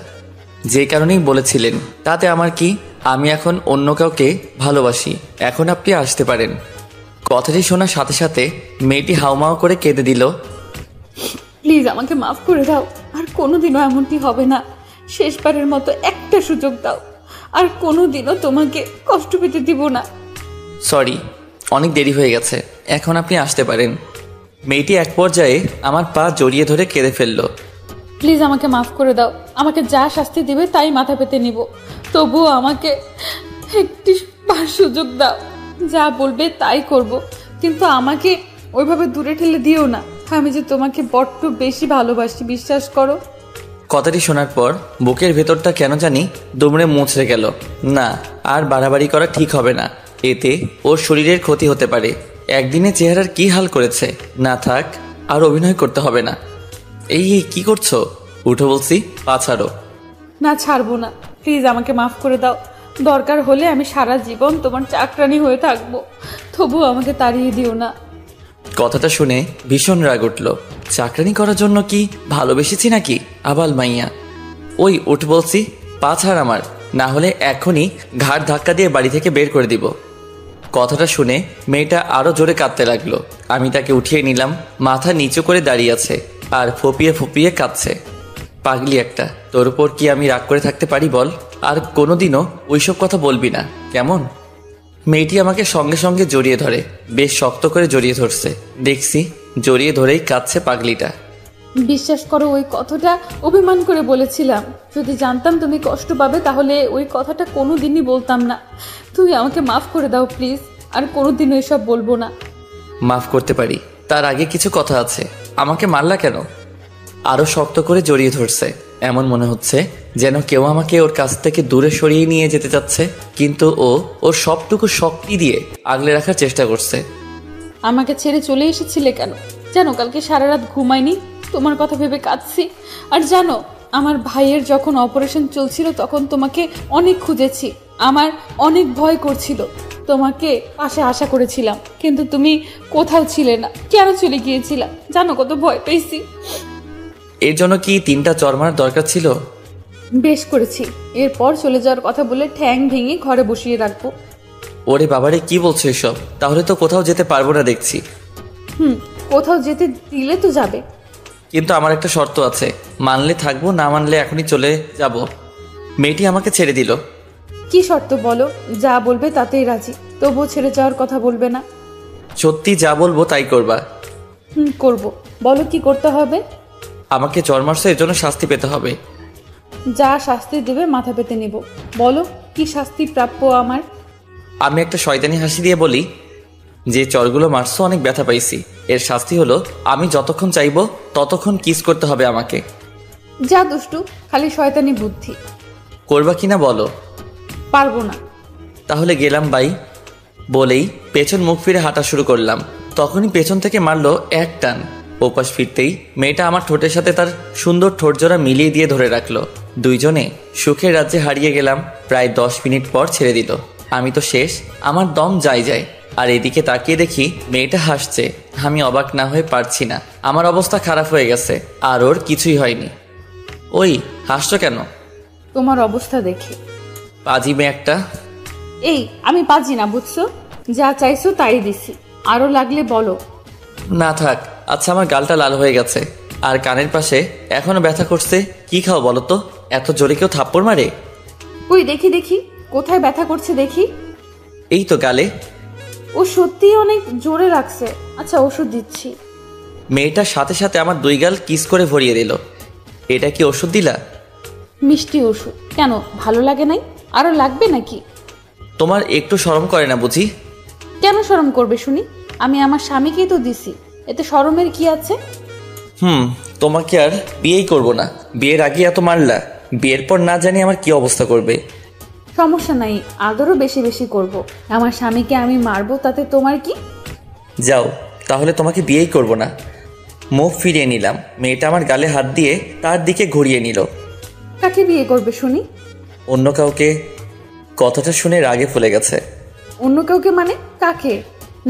Speaker 1: যে কারণেই বলেছিলেন, তাতে আমার কি? আমি এখন অন্য কাউকে ভালোবাসি। এখন আপনি আসতে পারেন। কথাটি শোনার সাথে সাথে মেয়েটি হাউমাউ করে কেঁদে দিল।
Speaker 2: প্লিজ আমাকে মাফ করে দাও, আর কোনোদিনও এমনটি হবে না। শেষবারের মতো একটা সুযোগ দাও, আর কোনোদিনও তোমাকে কষ্ট পেতে দিব না।
Speaker 1: সরি, অনেক দেরি হয়ে গেছে, এখন আপনি আসতে পারেন। মেয়েটি এক পর্যায়ে আমার পা জড়িয়ে ধরে কেঁদে ফেলল।
Speaker 2: প্লিজ আমাকে মাফ করে দাও। আমাকে যা শাস্তি দিবে তাই মাথা পেতে নিব, তবুও আমাকে একটি সুযোগ দাও। যা বলবে তাই করব, কিন্তু আমাকে ওইভাবে দূরে ঠেলে দিও না। আমি যে তোমাকে বড্ড বেশি ভালোবাসি, বিশ্বাস করো।
Speaker 1: কথাটি শোনার পর বুকের ভেতরটা কেন জানি দুমড়ে মুচড়ে গেল। না, আর বাড়াবাড়ি করা ঠিক হবে না, এতে ওর শরীরের ক্ষতি হতে পারে। একদিনে চেহারার কি হাল করেছে। না থাক, আর অভিনয় করতে হবে না। এই কি করছো? উঠো বলছি, পা ছাড়ো।
Speaker 2: না, ছাড়বো না, প্লিজ আমাকে মাফ করে দাও। দরকার হলে আমি সারা জীবন তোমার চাকরানি হয়ে থাকবো, তবুও আমাকে তাড়িয়ে দিও না।
Speaker 1: কথাটা শুনে ভীষণ রাগ উঠল। চাকরানি করার জন্য কি ভালোবেসেছি নাকি আবাল মাইয়া? ওই উঠ বলছি, পা ছাড় আমার, না হলে এখনই ঘাড় ধাক্কা দিয়ে বাড়ি থেকে বের করে দিব। কথাটা শুনে মেয়েটা আরো জোরে কাঁদতে লাগলো। আমি তাকে উঠিয়ে নিলাম। মাথা নিচু করে দাঁড়িয়ে আছে আর ফুপিয়ে ফুপিয়ে কাঁদছে। পাগলি একটা, তোর উপর কি আমি রাগ করে থাকতে পারি বল? আর কোনোদিনও ওইসব কথা বলবি না, কেমন? মেয়েটি আমাকে সঙ্গে সঙ্গে জড়িয়ে ধরে, বেশ শক্ত করে জড়িয়ে ধরছে। দেখছি জড়িয়ে ধরেই কাঁদছে পাগলিটা।
Speaker 2: বিশ্বাস করো, ওই কথাটা অভিমান করে বলেছিলাম। যদি জানতাম তুমি কষ্ট পাবে তাহলে ওই কথাটা কোনোদিনই বলতাম না। তুমি আমাকে মাফ করে দাও প্লিজ, আর কোনোদিনও এসব বলবো না।
Speaker 1: মাফ করতে পারি, তার আগে কিছু কথা আছে। আমাকে মারলা কেন? আরো শক্ত করে জড়িয়ে ধরছে। এমন মনে হচ্ছে যেন কেউ আমাকে ওর কাছ থেকে দূরে সরিয়ে নিয়ে যেতে চাচ্ছে, কিন্তু ও ওর সবটুকু শক্তি দিয়ে আগলে রাখার চেষ্টা করছে।
Speaker 2: আমাকে ছেড়ে চলে এসেছিলে কেন? জানো কালকে সারা রাত ঘুমাইনি, তোমার কথা ভেবে কাঁদছি। আর জানো, আমার ভাইয়ের যখন অপারেশন চলছিল তখন তোমাকে অনেক খুঁজেছি। আমার অনেক ভয় করছিল, তোমাকে পাশে আশা করেছিলাম, কিন্তু তুমি কোথাও ছিলে না। কেন চলে গিয়েছিলাম জানো? কত ভয় পেয়েছি।
Speaker 1: এর জন্য কি 3টা চড় মারার দরকার ছিল?
Speaker 2: বেশ করেছি। এরপর চলে যাওয়ার কথা বলে ঠ্যাং ভেঙে ঘরে বসিয়ে রাখবো।
Speaker 1: ওরে বাবারে, কি বলছো এসব? তাহলে তো কোথাও যেতে পারবো না দেখছি।
Speaker 2: কোথাও যেতে দিলে তো যাবে,
Speaker 1: কিন্তু আমার একটা শর্ত আছে, মানলে থাকবো, না মানলে এখনই চলে যাব। মেয়েটি আমাকে ছেড়ে দিল।
Speaker 2: কি শর্ত বলো? যা বলবে তাতেই রাজি, তবুও ছেড়ে যাওয়ার কথা বলবে না।
Speaker 1: সত্যি যা বলবো তাই করবা?
Speaker 2: করব। বলো কি করতে হবে?
Speaker 1: আমাকে চড় মারছো, এর জন্য শাস্তি পেতে হবে।
Speaker 2: যা শাস্তি দেবে মাথা পেতে নিব। বলো কি শাস্তি প্রাপ্য আমার?
Speaker 1: আমি একটা শয়তানি হাসি দিয়ে বলি, যে চড়গুলো মারছো অনেক ব্যথা পাইছি, এর শাস্তি হলো আমি যতক্ষণ চাইবো ততক্ষণ কিস করতে হবে আমাকে।
Speaker 2: যা দুষ্টু, খালি শয়তানি বুদ্ধি।
Speaker 1: করবা কিনা বলো?
Speaker 2: পারবো না।
Speaker 1: তাহলে গেলাম বাই বলেই পেছন মুখ ফিরে হাঁটা শুরু করলাম। তখনই পেছন থেকে মারলো এক টান। ওপাশ ফিরতেই মেয়েটা আমার ঠোঁটের সাথে তার সুন্দর ঠোঁটজোড়া মিলিয়ে দিয়ে ধরে রাখলো। দুইজনে সুখের রাজ্যে হারিয়ে গেলাম। প্রায় 10 মিনিট পর ছেড়ে দিল। আমি তো শেষ, আমার দম যায়। আর এদিকে তাকিয়ে দেখি মেয়েটা হাসছে। আমি অবাক না হয়ে পারছি না, আমার অবস্থা খারাপ হয়ে গেছে। আর ওর কিছুই হয়নি। ওই হাসছো কেন?
Speaker 2: তোমার অবস্থা দেখে।
Speaker 1: পাজি মেয়ে একটা।
Speaker 2: এই আমি পাজি না, বুঝছো? যা চাইছো তাই দিছি, আরো লাগলে বলো।
Speaker 1: না থাক। আচ্ছা, আমার গালটা লাল হয়ে গেছে আর কানের পাশে এখনো ব্যথা করছে। কি খাও বলো তো? এত জোরে কেউ থাপ্পড় মারে?
Speaker 2: ওই দেখি কোথায় ব্যথা করছে দেখি।
Speaker 1: এই তো গালে।
Speaker 2: ও সত্যি অনেক জোরে রাখছে। আচ্ছা, ওষুধ দিচ্ছি।
Speaker 1: মেয়েটার সাথে সাথে আমার 2 গাল কিস করে ভরিয়ে দিল। এটা কি ওষুধ দিলা?
Speaker 2: মিষ্টি ওষুধ। কেন, ভালো লাগে নাই? আরো লাগবে নাকি?
Speaker 1: তোমার একটু শরম করে না বুঝি?
Speaker 2: কেন শরম করবে শুনি? আমি আমার স্বামীকেই তো দিছি, এতে শরমের কি আছে?
Speaker 1: তোমাকে আর বিয়েই করব না। বিয়ের আগে এত মারলা, বিয়ের পর না জানি আমার কি অবস্থা করবে।
Speaker 2: সমস্যা নাই, আদরও বেশি বেশি করব। আমার স্বামীকে আমি মারবো, তাতে তোমার কি?
Speaker 1: যাও, তাহলে তোমাকে বিয়েই করব না। মুখ ফিরিয়ে নিলাম। মেয়েটা আমার গালে হাত দিয়ে তার দিকে ঘুরিয়ে নিল।
Speaker 2: কাকে বিয়ে করবে শুনি?
Speaker 1: অন্য কাউকে। কথাটা শুনে রাগে ফুলে গেছে।
Speaker 2: অন্য কাউকে মানে কাকে?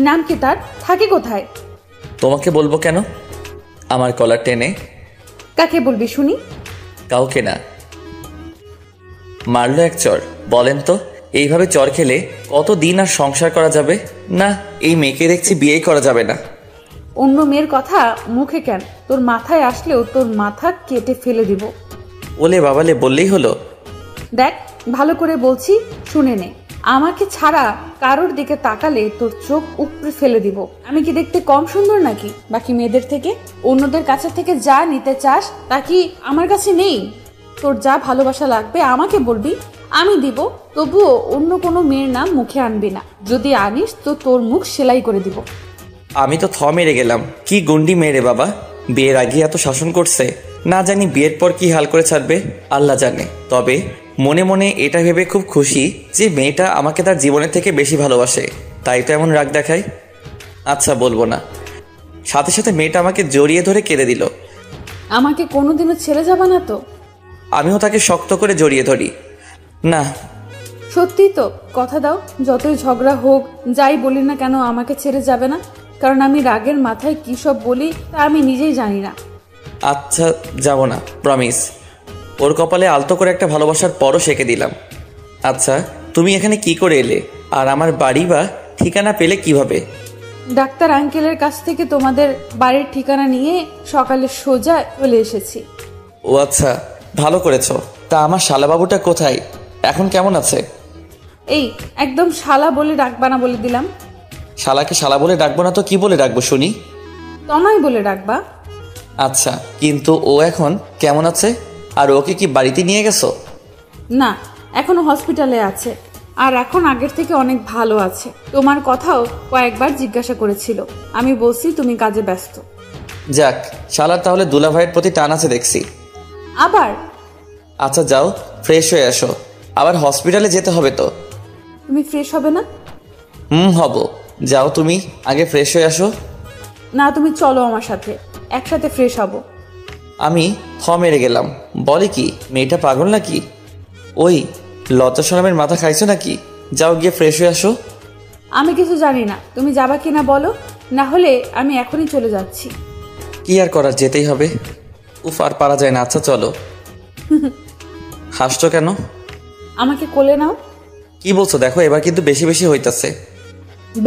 Speaker 2: নাম কি তার? থাকে কোথায়?
Speaker 1: তোমাকে বলবো কেন? আমার কলার টেনে।
Speaker 2: কাকে বলবি শুনি?
Speaker 1: কাউকে না। মারলো এক চর। বলেন তো, এইভাবে চর খেলে কতদিন আর সংসার করা যাবে? না, এই মেয়েকে দেখছি বিয়েই করা যাবে না।
Speaker 2: অন্য মেয়ের কথা মুখে কেন? তোর মাথায় আসলেও তোর মাথা কেটে ফেলে দিব।
Speaker 1: ওলে বাবালে বললেই হলো।
Speaker 2: দেখ, ভালো করে বলছি, শুনে নে। আমাকে ছাড়া কারোর দিকে তাকালে তোর চোখ উপড়ে ফেলে দিব। আমি কি দেখতে কম সুন্দর নাকি বাকি মেয়েদের থেকে? অন্যদের কাছে থেকে যা নিতে চাস তা কি আমার কাছে নেই? তোর যা ভালোবাসা লাগবে আমাকে বলবি, আমি দিব। তবুও অন্য কোনো মেয়ের নাম মুখে আনবি না। যদি আনিস তো তোর মুখ সেলাই করে দিব।
Speaker 1: আমি তো মেরে গেলাম। কি গুন্ডি মেরে বাবা, বিয়ের আগে এত শাসন করছে। না জানি বিয়ের পর কি হাল করে ছাড়বে, আল্লাহ জানে। তবে মনে মনে এটা ভেবে খুব খুশি যে মেয়েটা আমাকে তার জীবনের থেকে বেশি ভালোবাসে, তাই তো এমন রাগ দেখায়। আচ্ছা বলবো না। সাথে সাথে মেয়েটা আমাকে জড়িয়ে ধরে কেঁদে দিল।
Speaker 2: আমাকে কোনোদিনও ছেড়ে যাবে না তো?
Speaker 1: আমিও তাকে শক্ত করে জড়িয়ে ধরি। না।
Speaker 2: সত্যি তো? কথা দাও, যতই ঝগড়া হোক, যাই বলি না কেন আমাকে ছেড়ে যাবে না? কারণ আমি রাগের মাথায় কী সব বলি তা আমি নিজেই জানি না।
Speaker 1: আচ্ছা যাব না, প্রমিস। ওর কপালে আলতো করে একটা ভালোবাসার পরও সেঁকে দিলাম। আচ্ছা তুমি এখানে কি করে এলে, আর আমার বাড়ি বা ঠিকানা পেলে কিভাবে?
Speaker 2: ডাক্তার আঙ্কেলের কাছ থেকে তোমাদের বাড়ির ঠিকানা নিয়ে সকালে সোজা চলে এসেছি।
Speaker 1: ও আচ্ছা, ভালো করেছো। তা আমার শালাবাবুটা কোথায়, এখন কেমন আছে?
Speaker 2: এই একদম শালা বলে ডাকবা না বলে দিলাম।
Speaker 1: শালাকে শালা বলে ডাকবো না তো কি বলে ডাকবো শুনি?
Speaker 2: তনয় বলে ডাকবা।
Speaker 1: আচ্ছা, কিন্তু ও এখন কেমন আছে? আর ওকে কি বাড়িতে নিয়ে গেছো?
Speaker 2: না, এখনো হসপিটালে আছে, আর এখন আগের থেকে অনেক ভালো আছে। তোমার কথাও কয়েকবার জিজ্ঞাসা করেছিল, আমি বলছি তুমি কাজে ব্যস্ত।
Speaker 1: যাক, শালার তাহলে দুলাভাইয়ের প্রতি টান আছে দেখছি।
Speaker 2: আবার?
Speaker 1: আচ্ছা যাও, ফ্রেশ হয়ে আসো, আবার হসপিটালে যেতে হবে তো।
Speaker 2: তুমি ফ্রেশ হবে না?
Speaker 1: হব। যাও তুমি আগে ফ্রেশ হয়ে আসো।
Speaker 2: না, তুমি চলো আমার সাথে, একসাথে ফ্রেশ হব।
Speaker 1: আমি মেরে গেলাম। বলে কি, মেয়েটা পাগল নাকি? ওই লজ্জা শরমের মাথা খাইছো নাকি? যাও গিয়ে ফ্রেশ হয়ে আসো।
Speaker 2: আমি কিছু জানি না, তুমি যাবা কিনা বলো, না হলে আমি এখনই চলে যাচ্ছি।
Speaker 1: কি আর করার, যেতেই হবে। উফ, আর পারা যায় না। আচ্ছা চলো। হাসছো কেন?
Speaker 2: আমাকে কোলে নাও।
Speaker 1: কি বলছো? দেখো এবার কিন্তু বেশি বেশি হইতাছে।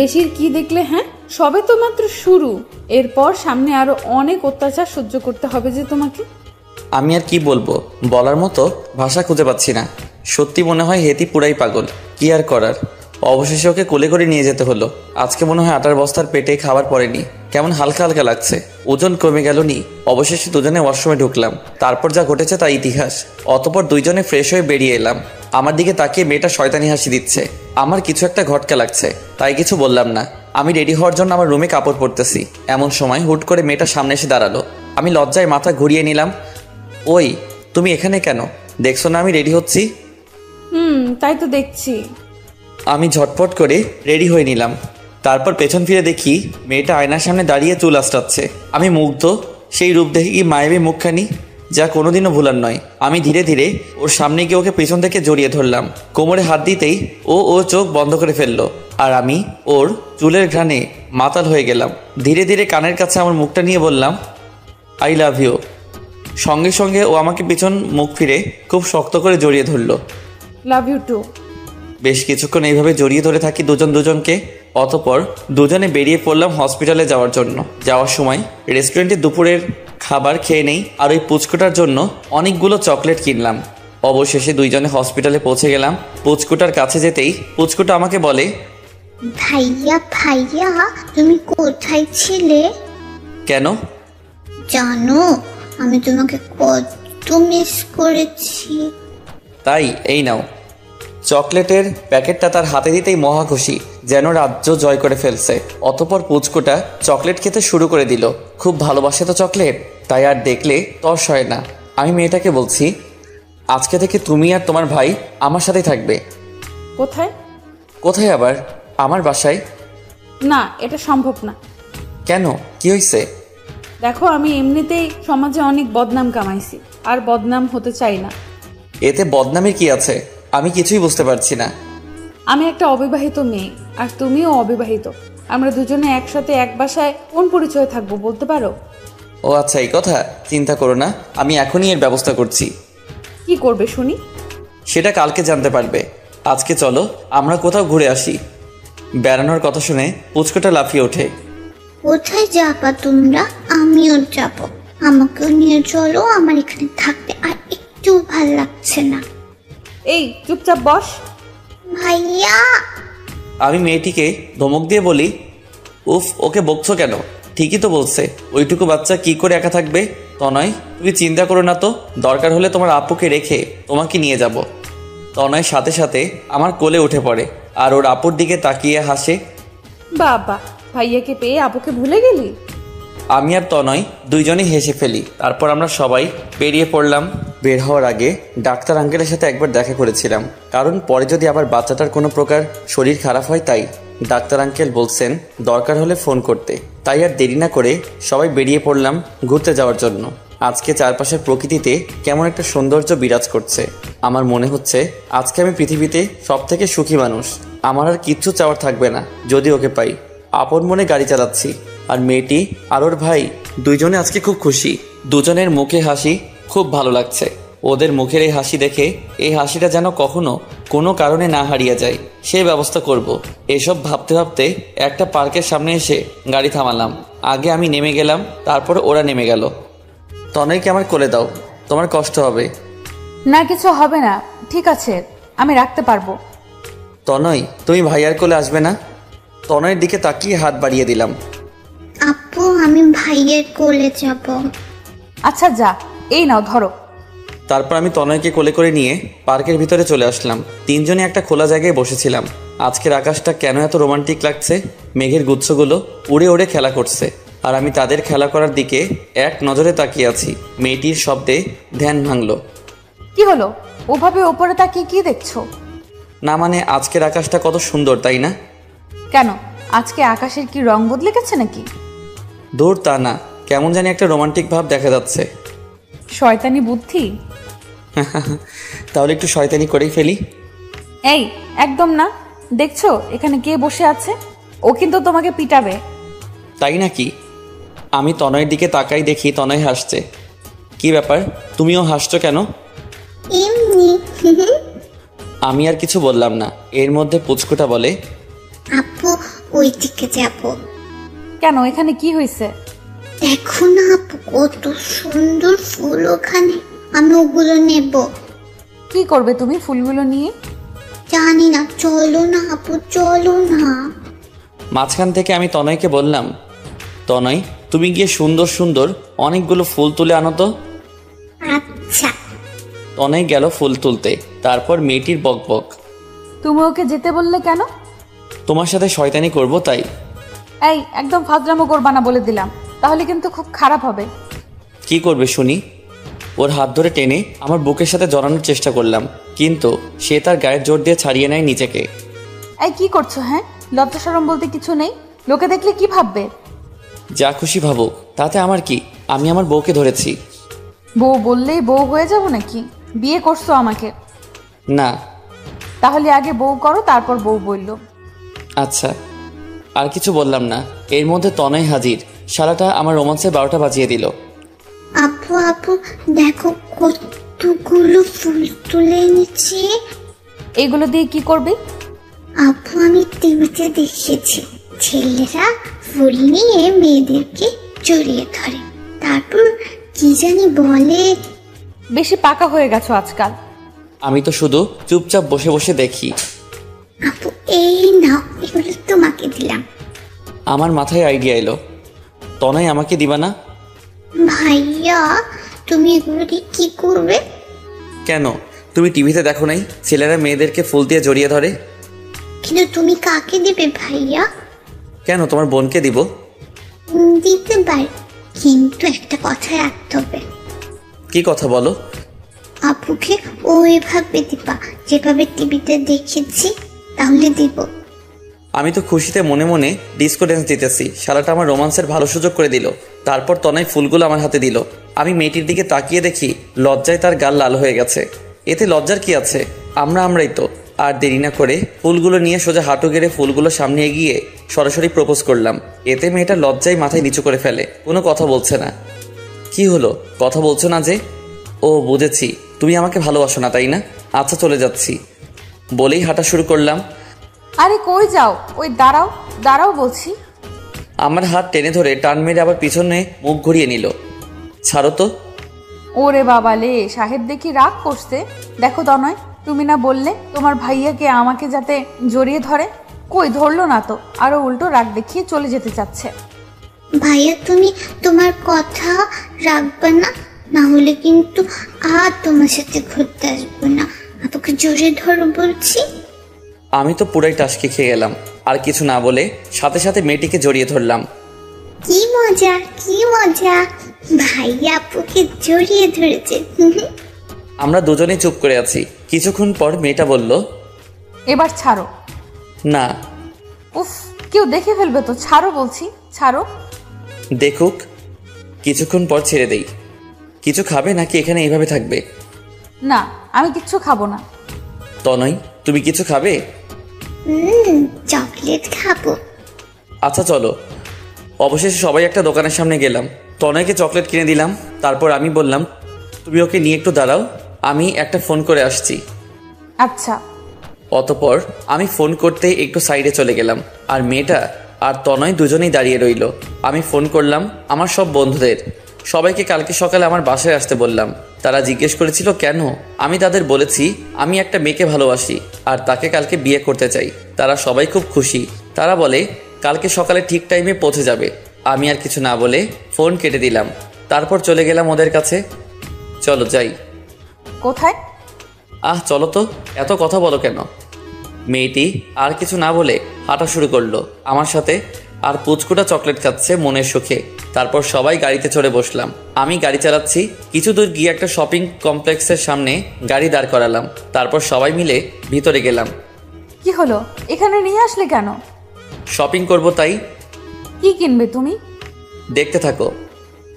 Speaker 2: বেশির কি দেখলে? হ্যাঁ, সবে তো মাত্র শুরু, এরপর সামনে আরো অনেক অত্যাচার সহ্য করতে হবে যে তোমাকে।
Speaker 1: আমি আর কি বলবো, বলার মতো ভাষা খুঁজে পাচ্ছি না। সত্যি মনে হয় হেতি পুরাই পাগল। কি আর করার, অবশেষে ওকে কোলে করে নিয়ে যেতে হলো। আজকে মনে হয় আটার বস্তার পেটে খাবার পড়েনি, কেমন হালকা হালকা লাগছে। ওজন কমে গেল নি। অবশেষে দুজনে ওয়াশরুমে ঢুকলাম। তারপর যা ঘটেছে তা ইতিহাস। অতপর দুইজনে ফ্রেশ হয়ে বেরিয়ে এলাম। আমার দিকে তাকিয়ে মেয়েটা শয়তানি হাসি দিচ্ছে। আমার কিছু একটা ঘটকা লাগছে, তাই কিছু বললাম না। আমি রেডি হওয়ার জন্য আমার রুমে কাপড় পরতেছি, এমন সময় হুট করে মেয়েটা সামনে এসে দাঁড়ালো। আমি লজ্জায় মাথা ঘুরিয়ে নিলাম। ওই তুমি এখানে কেন? দেখছো না আমি রেডি হচ্ছি?
Speaker 2: তাই তো দেখছি।
Speaker 1: আমি ঝটপট করে রেডি হয়ে নিলাম। তারপর পেছন ফিরে দেখি মেয়েটা আয়নার সামনে দাঁড়িয়ে চুল আঁচড়াচ্ছে। আমি মুগ্ধ। সেই রূপ দেখে কি মায়াবী মুখখানি, যা কোনোদিনও ভুলার নয়। আমি ধীরে ধীরে ওর সামনে গিয়ে ওকে পেছন থেকে জড়িয়ে ধরলাম। কোমরে হাত দিতেই ও চোখ বন্ধ করে ফেললো, আর আমি ওর চুলের ঘ্রাণে মাতাল হয়ে গেলাম। ধীরে ধীরে কানের কাছে আমার মুখটা নিয়ে বললাম, আই লাভ ইউ। সঙ্গে সঙ্গে ও আমাকে পিছন মুখ ফিরে খুব শক্ত করে জড়িয়ে ধরলো।
Speaker 2: Love you too.
Speaker 1: বেশ কিছুক্ষণ এইভাবে জড়িয়ে ধরে থাকি দুজনকে। অতপর দুজনে বেরিয়ে পড়লাম হসপিটালে যাওয়ার জন্য। যাওয়ার সময় রেস্টুরেন্টে দুপুরের খাবার খেয়ে নেই, আর ওই পুচকুটার জন্য অনেকগুলো চকলেট কিনলাম। অবশেষে দুইজনে হসপিটালে পৌঁছে গেলাম। পুচকুটার কাছে যেতেই পুচকুটা আমাকে বলে,
Speaker 3: ভাইয়া ভাইয়া, তুমি কোথায় ছিলে?
Speaker 1: কেন?
Speaker 3: জানো, আমি তোমাকে কত মিস করেছি।
Speaker 1: তাই এই নাও। চকলেটের প্যাকেটটা তার হাতে দিতেই মহা খুশি, যেন রাজ্য জয় করে ফেলছে। অতপর পুচকুটা চকলেট খেতে শুরু করে দিল। খুব ভালোবাসে তো চকলেট, তাই আর দেখলে তর্স হয় না। আমি মেয়েটাকে বলছি, আজকে থেকে তুমি আর তোমার ভাই আমার সাথেই থাকবে।
Speaker 2: কোথায়?
Speaker 1: কোথায় আবার? আমার বাসায়।
Speaker 2: না, এটা সম্ভব না।
Speaker 1: কেন, কি হয়েছে?
Speaker 2: দেখো, আমি এমনিতেই সমাজে অনেক বদনাম কামাইছি, আর বদনাম হতে চাই না।
Speaker 1: এতে বদনামের কি আছে? আমি কিছুই বুঝতে পারছি না।
Speaker 2: আমি একটা অবিবাহিত মেয়ে, আর তুমিও অবিবাহিত। আমরা দুজনে একসাথে এক বাসায় কোন পরিচয়ে থাকবো বলতে পারো?
Speaker 1: ও আচ্ছা, এই কথা। চিন্তা করো না, আমি এখনই এর ব্যবস্থা করছি।
Speaker 2: কি করবে শুনি?
Speaker 1: সেটা কালকে জানতে পারবে। আজকে চলো আমরা কোথাও ঘুরে আসি। বেড়ানোর কথা শুনে পুচকুটা লাফিয়ে ওঠে।
Speaker 3: কোথায় যাবা তোমরা? আমিও যাব, আমাকেও নিয়ে চলো। আমার এখানে থাকতে আর একটু ভাল লাগছে না।
Speaker 2: এই চুপচাপ বস।
Speaker 3: ভাইয়া।
Speaker 1: আমি মেয়েটিকে ধমক দিয়ে বলি, উফ, ওকে বকছো কেন? ঠিকই তো বলছে, ওইটুকু বাচ্চা কি করে একা থাকবে? তনয়, তুমি চিন্তা করো না তো, দরকার হলে তোমার আপুকে রেখে তোমাকে নিয়ে যাব। তনয় সাথে সাথে আমার কোলে উঠে পড়ে, আর ওর আপুর দিকে তাকিয়ে হাসে।
Speaker 2: বাবা, ভাইয়াকে পেয়ে আপুকে ভুলে গেলি?
Speaker 1: আমি আর তনয় দুইজনেই হেসে ফেলি। তারপর আমরা সবাই বেরিয়ে পড়লাম। বের হওয়ার আগে ডাক্তার আঙ্কেলের সাথে একবার দেখা করেছিলাম, কারণ পরে যদি আবার বাচ্চাটার কোনো প্রকার শরীর খারাপ হয় তাই। ডাক্তার আঙ্কেল বলছেন দরকার হলে ফোন করতে। তাই আর দেরি না করে সবাই বেরিয়ে পড়লাম ঘুরতে যাওয়ার জন্য। আজকে চারপাশের প্রকৃতিতে কেমন একটা সৌন্দর্য বিরাজ করছে। আমার মনে হচ্ছে আজকে আমি পৃথিবীতে সবথেকে সুখী মানুষ। আমার আর কিচ্ছু চাওয়ার থাকবে না যদি ওকে পাই। আপন মনে গাড়ি চালাচ্ছি, আর মেয়েটি আর ওর ভাই দুইজনে আজকে খুব খুশি। দুজনের মুখে হাসি খুব ভালো লাগছে। ওদের মুখের এই হাসি দেখে এই হাসিটা যেন কখনো কোনো কারণে না হারিয়ে যায়, সেই ব্যবস্থা করব। এসব ভাবতে ভাবতে একটা পার্কের সামনে এসে গাড়ি থামালাম। আগে আমি নেমে গেলাম, তারপর ওরা নেমে গেল। তনয়কে আমার কোলে দাও, তোমার কষ্ট হবে।
Speaker 2: না, কিছু হবে না, ঠিক আছে, আমি রাখতে পারবো।
Speaker 1: তনয়, তুমি ভাইয়ার কোলে আসবে না? তনয়ের দিকে তাকিয়ে হাত বাড়িয়ে দিলাম।
Speaker 3: আপু আমি ভাইয়ের কোলে যাব।
Speaker 2: আচ্ছা যা, এই নাও ধরো।
Speaker 1: তারপর আমি তনয়কে কোলে করে নিয়ে পার্কের ভিতরে চলে আসলাম। তিনজনে একটা খোলা জায়গায় বসেছিলাম। আজকের আকাশটা কেন এত রোমান্টিক লাগছে। মেঘের গুচ্ছগুলো উড়ে উড়ে খেলা করছে, আর আমি তাদের খেলা করার দিকে এক নজরে তাকিয়ে আছি। মেয়েটির শব্দে ধ্যান ভাঙল।
Speaker 2: কি হলো? ওভাবে ওপরে তাকিয়ে কি দেখছো?
Speaker 1: না মানে আজকের আকাশটা কত সুন্দর, তাই না?
Speaker 2: কেন, আজকে আকাশের কি রং বদলে গেছে নাকি?
Speaker 1: দূর তা না, কেমন জানি একটা রোমান্টিক ভাব দেখা যাচ্ছে।
Speaker 2: শয়তানি বুদ্ধি।
Speaker 1: তাহলে একটু শয়তানি করেই ফেলি।
Speaker 2: এই একদম না, দেখছো এখানে কে বসে আছে? ও কিন্তু তোমাকে পিটাবে।
Speaker 1: তাই নাকি? আমি তনয়ের দিকে তাকাই, দেখি তনয় হাসছে। কি ব্যাপার, তুমিও হাসছো কেন?
Speaker 3: এমনি। আমি
Speaker 1: আর কিছু বললাম না। এর মধ্যে পুচকুটা বলে,
Speaker 3: আপু ওই দিকে যাব।
Speaker 2: কেন, এখানে কি হয়েছে?
Speaker 3: দেখো না আপু, কত সুন্দর ফুল ওখানে, আমি ওগুলো নেব।
Speaker 2: কি করবে তুমি ফুলগুলো নিয়ে?
Speaker 3: জানি না, চলো না আপু, চলো না।
Speaker 1: মাঝখান থেকে আমি তনয়কে বললাম, তনয় তুমি গিয়ে সুন্দর সুন্দর অনেকগুলো ফুল তুলে আনো তো।
Speaker 3: আচ্ছা।
Speaker 1: তনয় গেল ফুল তুলতে। তারপর মেয়েটির বকবক,
Speaker 2: তুমি ওকে যেতে বললে কেন?
Speaker 1: তোমার সাথে শয়তানি করব তাই।
Speaker 2: এই একদম ফাজলামো করবা না বলে দিলাম, তাহলে কিন্তু খুব খারাপ হবে।
Speaker 1: কি করবে শুনি? ওর হাত ধরে টেনে আমার বুকের সাথে জড়ানোর চেষ্টা করলাম, কিন্তু সে তার গায়ের জোর দিয়ে ছাড়িয়ে নেয় নিজেকে।
Speaker 2: এই কি করছো? হ্যাঁ, লজ্জা শরম বলতে কিছু নেই? লোকে দেখলে কি ভাববে?
Speaker 1: যা খুশি ভাবুক, তাতে আমার কি? আমি আমার বউকে ধরেছি।
Speaker 2: বউ বললেই বউ হয়ে যাব নাকি? বিয়ে করছো আমাকে?
Speaker 1: না।
Speaker 2: তাহলে আগে বউ করো, তারপর বউ বললো।
Speaker 1: আচ্ছা, আর কিছু বললাম না। এর মধ্যে তনয় হাজির। সারাটা আমার রোমান্সের 12টা বাজিয়ে দিল।
Speaker 3: আপু আপু দেখো কতগুলো ফুল তুলে এনেছি।
Speaker 2: এগুলো দিয়ে কি করবে?
Speaker 3: আপু আমি টিভিতে দেখেছি, ছেলেরা ফুল নিয়ে মেয়েদেরকে জড়িয়ে ধরে, তারপর কি জানি বলে।
Speaker 2: বেশি পাকা হয়ে গেছো আজকাল।
Speaker 1: আমি তো শুধু চুপচাপ বসে বসে দেখি।
Speaker 3: আপু এই নাও, এগুলো তোমাকে দিলাম।
Speaker 1: আমার মাথায় আইডিয়া এলো, তনয় আমাকে দিবা না?
Speaker 3: ভাইয়া তুমি এগুলো দিয়ে কি করবে?
Speaker 1: কেন, তুমি টিভিতে দেখো নাই ছেলেরা মেয়েদেরকে ফুল দিয়ে জড়িয়ে ধরে?
Speaker 3: কিন্তু তুমি কাকে দিবে ভাইয়া?
Speaker 1: কেন, তোমার বোনকে দিব।
Speaker 3: দিতে পারি, কিন্তু একটা কথা রাখতে হবে।
Speaker 1: কি কথা বলো?
Speaker 3: আপুকে ওইভাবে দিবা যেভাবে টিভিতে দেখেছি, তাহলে দিব।
Speaker 1: আমি তো খুশিতে মনে মনে ডিস্কো ড্যান্স দিতেছি। শালাটা আমার রোমান্সের ভালো সুযোগ করে দিল। তারপর তনয় ফুলগুলো আমার হাতে দিল। আমি মেয়েটির দিকে তাকিয়ে দেখি লজ্জায় তার গাল লাল হয়ে গেছে। এতে লজ্জার কি আছে? আমরাই তো। আর দেরি না করে ফুলগুলো নিয়ে সোজা হাঁটু গেড়ে ফুলগুলো সামনে এগিয়ে সরাসরি প্রপোজ করলাম। এতে মেয়েটা লজ্জায় মাথায় নিচু করে ফেলে, কোনো কথা বলছে না। কি হলো, কথা বলছো না যে? ও বুঝেছি, তুমি আমাকে ভালোবাসো না তাই না? আচ্ছা চলে যাচ্ছি বলেই হাঁটা শুরু করলাম।
Speaker 2: আরে কই যাও? ওই দাঁড়াও দাঁড়াও বলছি।
Speaker 1: আমার হাত টেনে ধরে টান মেরে আবার পিছনে মুখ ঘুরিয়ে নিল। ছাড়ো তো।
Speaker 2: ওরে বাবা লে, সাহেব দেখি রাগ করছে। দেখো তনয়, তুমি না বললে তোমার ভাইয়াকে আমাকে যাতে জড়িয়ে ধরে? কই ধরলো না তো, আরো উল্টো রাগ দেখিয়ে চলে যেতে চাচ্ছে।
Speaker 3: ভাইয়া তুমি তোমার কথা রাখবে না, না হলে কিন্তু আর তোমার সাথে ঘুরতে আসবো না। আপুকে জোরে ধরো বলছি।
Speaker 1: আমি তো পুরাই টাসকি খেয়ে গেলাম। আর কিছু না বলে সাথে সাথে মেয়েটিকে জড়িয়ে ধরলাম।
Speaker 3: কি মজা কি মজা, ভাই আপুকে জড়িয়ে ধরেছে।
Speaker 1: আমরা দুজনেই চুপ করে আছি। কিছুক্ষণ পর মেয়েটা বলল,
Speaker 2: এবার ছাড়ো।
Speaker 1: না।
Speaker 2: উফ, কেউ দেখে ফেলবে তো, ছাড়ো বলছি, ছাড়ো।
Speaker 1: দেখুক। কিছুক্ষণ পর ছেড়ে দেই। কিছু খাবে নাকি এখানে এইভাবে থাকবে?
Speaker 2: না, আমি কিচ্ছু খাবো না।
Speaker 1: তনয়, তুমি কিছু খাবে?
Speaker 3: চকলেট খাবো।
Speaker 1: আচ্ছা চলো। অবশেষে সবাই একটা দোকানের সামনে গেলাম। তনয়কে চকলেট কিনে দিলাম। তারপর আমি বললাম, তুমি ওকে নিয়ে একটু দাঁড়াও, আমি একটা ফোন করে আসছি।
Speaker 2: আচ্ছা।
Speaker 1: অতপর আমি ফোন করতে একটু সাইডে চলে গেলাম, আর মেয়েটা আর তনয় দুজনেই দাঁড়িয়ে রইল। আমি ফোন করলাম আমার সব বন্ধুদের। সবাইকে কালকে সকালে আমার বাসায় আসতে বললাম। তারা জিজ্ঞেস করেছিল কেন। আমি তাদের বলেছি আমি একটা মেয়েকে ভালোবাসি আর তাকে কালকে বিয়ে করতে চাই। তারা সবাই খুব খুশি। তারা বলে কালকে সকালে ঠিক টাইমে পৌঁছে যাবে। আমি আর কিছু না বলে ফোন কেটে দিলাম। তারপর চলে গেলাম ওদের কাছে। চলো যাই।
Speaker 2: কোথায়?
Speaker 1: চলো তো, এত কথা বলো কেন? মেয়েটি আর কিছু না বলে হাঁটা শুরু করলো আমার সাথে, আর পুচকুটা চকলেট খাচ্ছে মনের সুখে। তারপর সবাই গাড়িতে চড়ে বসলাম। আমি গাড়ি চালাচ্ছি। কিছু দূর গিয়ে একটা শপিং কমপ্লেক্সের সামনে গাড়ি দাঁড় করালাম। তারপর সবাই মিলে ভিতরে গেলাম।
Speaker 2: কি হলো, এখানে নিয়ে আসলে কেন?
Speaker 1: শপিং করব তাই।
Speaker 2: কি কিনবে তুমি?
Speaker 1: দেখতে থাকো।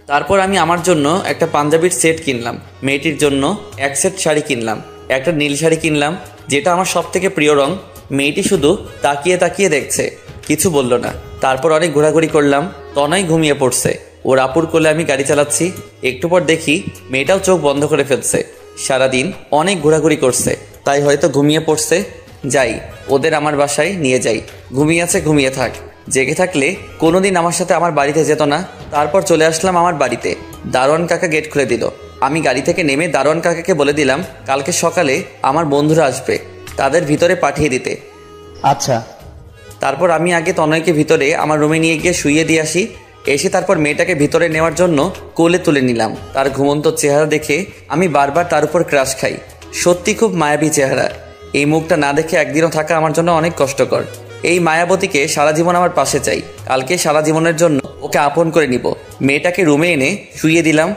Speaker 1: তারপর আমি আমার জন্য একটা পাঞ্জাবির সেট কিনলাম, মেয়েটির জন্য এক সেট শাড়ি কিনলাম, একটা নীল শাড়ি কিনলাম যেটা আমার সব থেকে প্রিয় রং। মেয়েটি শুধু তাকিয়ে তাকিয়ে দেখছে, কিছু বলল না। তারপর অনেক ঘোরাঘুরি করলাম। তনয় ঘুমিয়ে পড়ছে। ওর আপুর কোলে আমি গাড়ি চালাচ্ছি। একটু পর দেখি মেয়েটাও চোখ বন্ধ করে ফেলছে। সারাদিন অনেক ঘোরাঘুরি করছে, তাই হয়তো ঘুমিয়ে পড়ছে। যাই, ওদের আমার বাসায় নিয়ে যাই। ঘুমিয়ে আছে, ঘুমিয়ে থাক। জেগে থাকলে কোনোদিন আমার সাথে আমার বাড়িতে যেত না। তারপর চলে আসলাম আমার বাড়িতে। দারোয়ান কাকা গেট খুলে দিল। আমি গাড়ি থেকে নেমে দারোয়ান কাকাকে বলে দিলাম কালকে সকালে আমার বন্ধুরা আসবে, তাদের ভিতরে পাঠিয়ে দিতে।
Speaker 5: আচ্ছা।
Speaker 1: তারপর আমি আগে তনয়কে ভিতরে আমার রুমে নিয়ে গিয়ে শুইয়ে দিয়ে আসি। এসে তারপর মেয়েটাকে ভিতরে নেওয়ার জন্য কোলে তুলে নিলাম। তার ঘুমন্ত চেহারা দেখে আমি বারবার তার উপর ক্রাশ খাই। সত্যি খুব মায়াবী চেহারা। এই মুখটা না দেখে একদিনও থাকা আমার জন্য অনেক কষ্টকর। এই মায়াবতীকে সারা জীবন আমার পাশে চাই। কালকে সারা জীবনের জন্য ওকে আপন করে নিব। মেয়েটাকে রুমে এনে শুইয়ে দিলাম,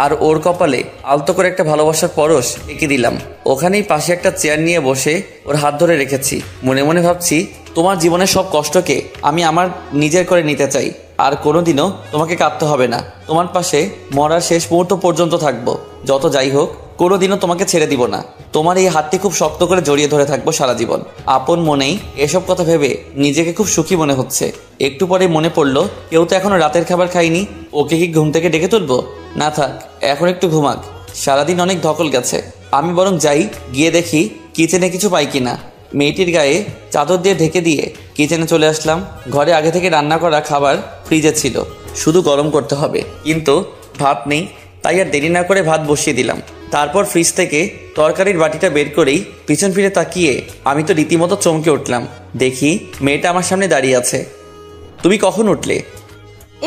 Speaker 1: আর ওর কপালে আলতো করে একটা ভালোবাসার পরশ এঁকে দিলাম। ওখানেই পাশে একটা চেয়ার নিয়ে বসে ওর হাত ধরে রেখেছি। মনে মনে ভাবছি, তোমার জীবনের সব কষ্টকে আমি আমার নিজের করে নিতে চাই। আর কোনোদিনও তোমাকে কাঁদতে হবে না। তোমার পাশে মরার শেষ মুহূর্ত পর্যন্ত থাকবো। যত যাই হোক, কোনোদিনও তোমাকে ছেড়ে দিব না। তোমার এই হাতটি খুব শক্ত করে জড়িয়ে ধরে থাকবো সারা জীবন। আপন মনেই এসব কথা ভেবে নিজেকে খুব সুখী মনে হচ্ছে। একটু পরে মনে পড়লো কেউ তো এখনো রাতের খাবার খায়নি। ওকে কি ঘুম থেকে ডেকে তুলবো? না থাক, এখন একটু ঘুমাক। সারাদিন অনেক ধকল গেছে। আমি বরং যাই, গিয়ে দেখি কিচেনে কিছু পাই কিনা। মেয়েটির গায়ে চাদর দিয়ে ঢেকে দিয়ে কিচেনে চলে আসলাম। ঘরে আগে থেকে রান্না করা খাবার ফ্রিজে ছিল, শুধু গরম করতে হবে। কিন্তু ভাত নেই, তাই আর দেরি না করে ভাত বসিয়ে দিলাম। তারপর ফ্রিজ থেকে তরকারির বাটিটা বের করেই পিছন ফিরে তাকিয়ে আমি তো রীতিমতো চমকে উঠলাম। দেখি মেয়েটা আমার সামনে দাঁড়িয়ে আছে। তুমি কখন উঠলে?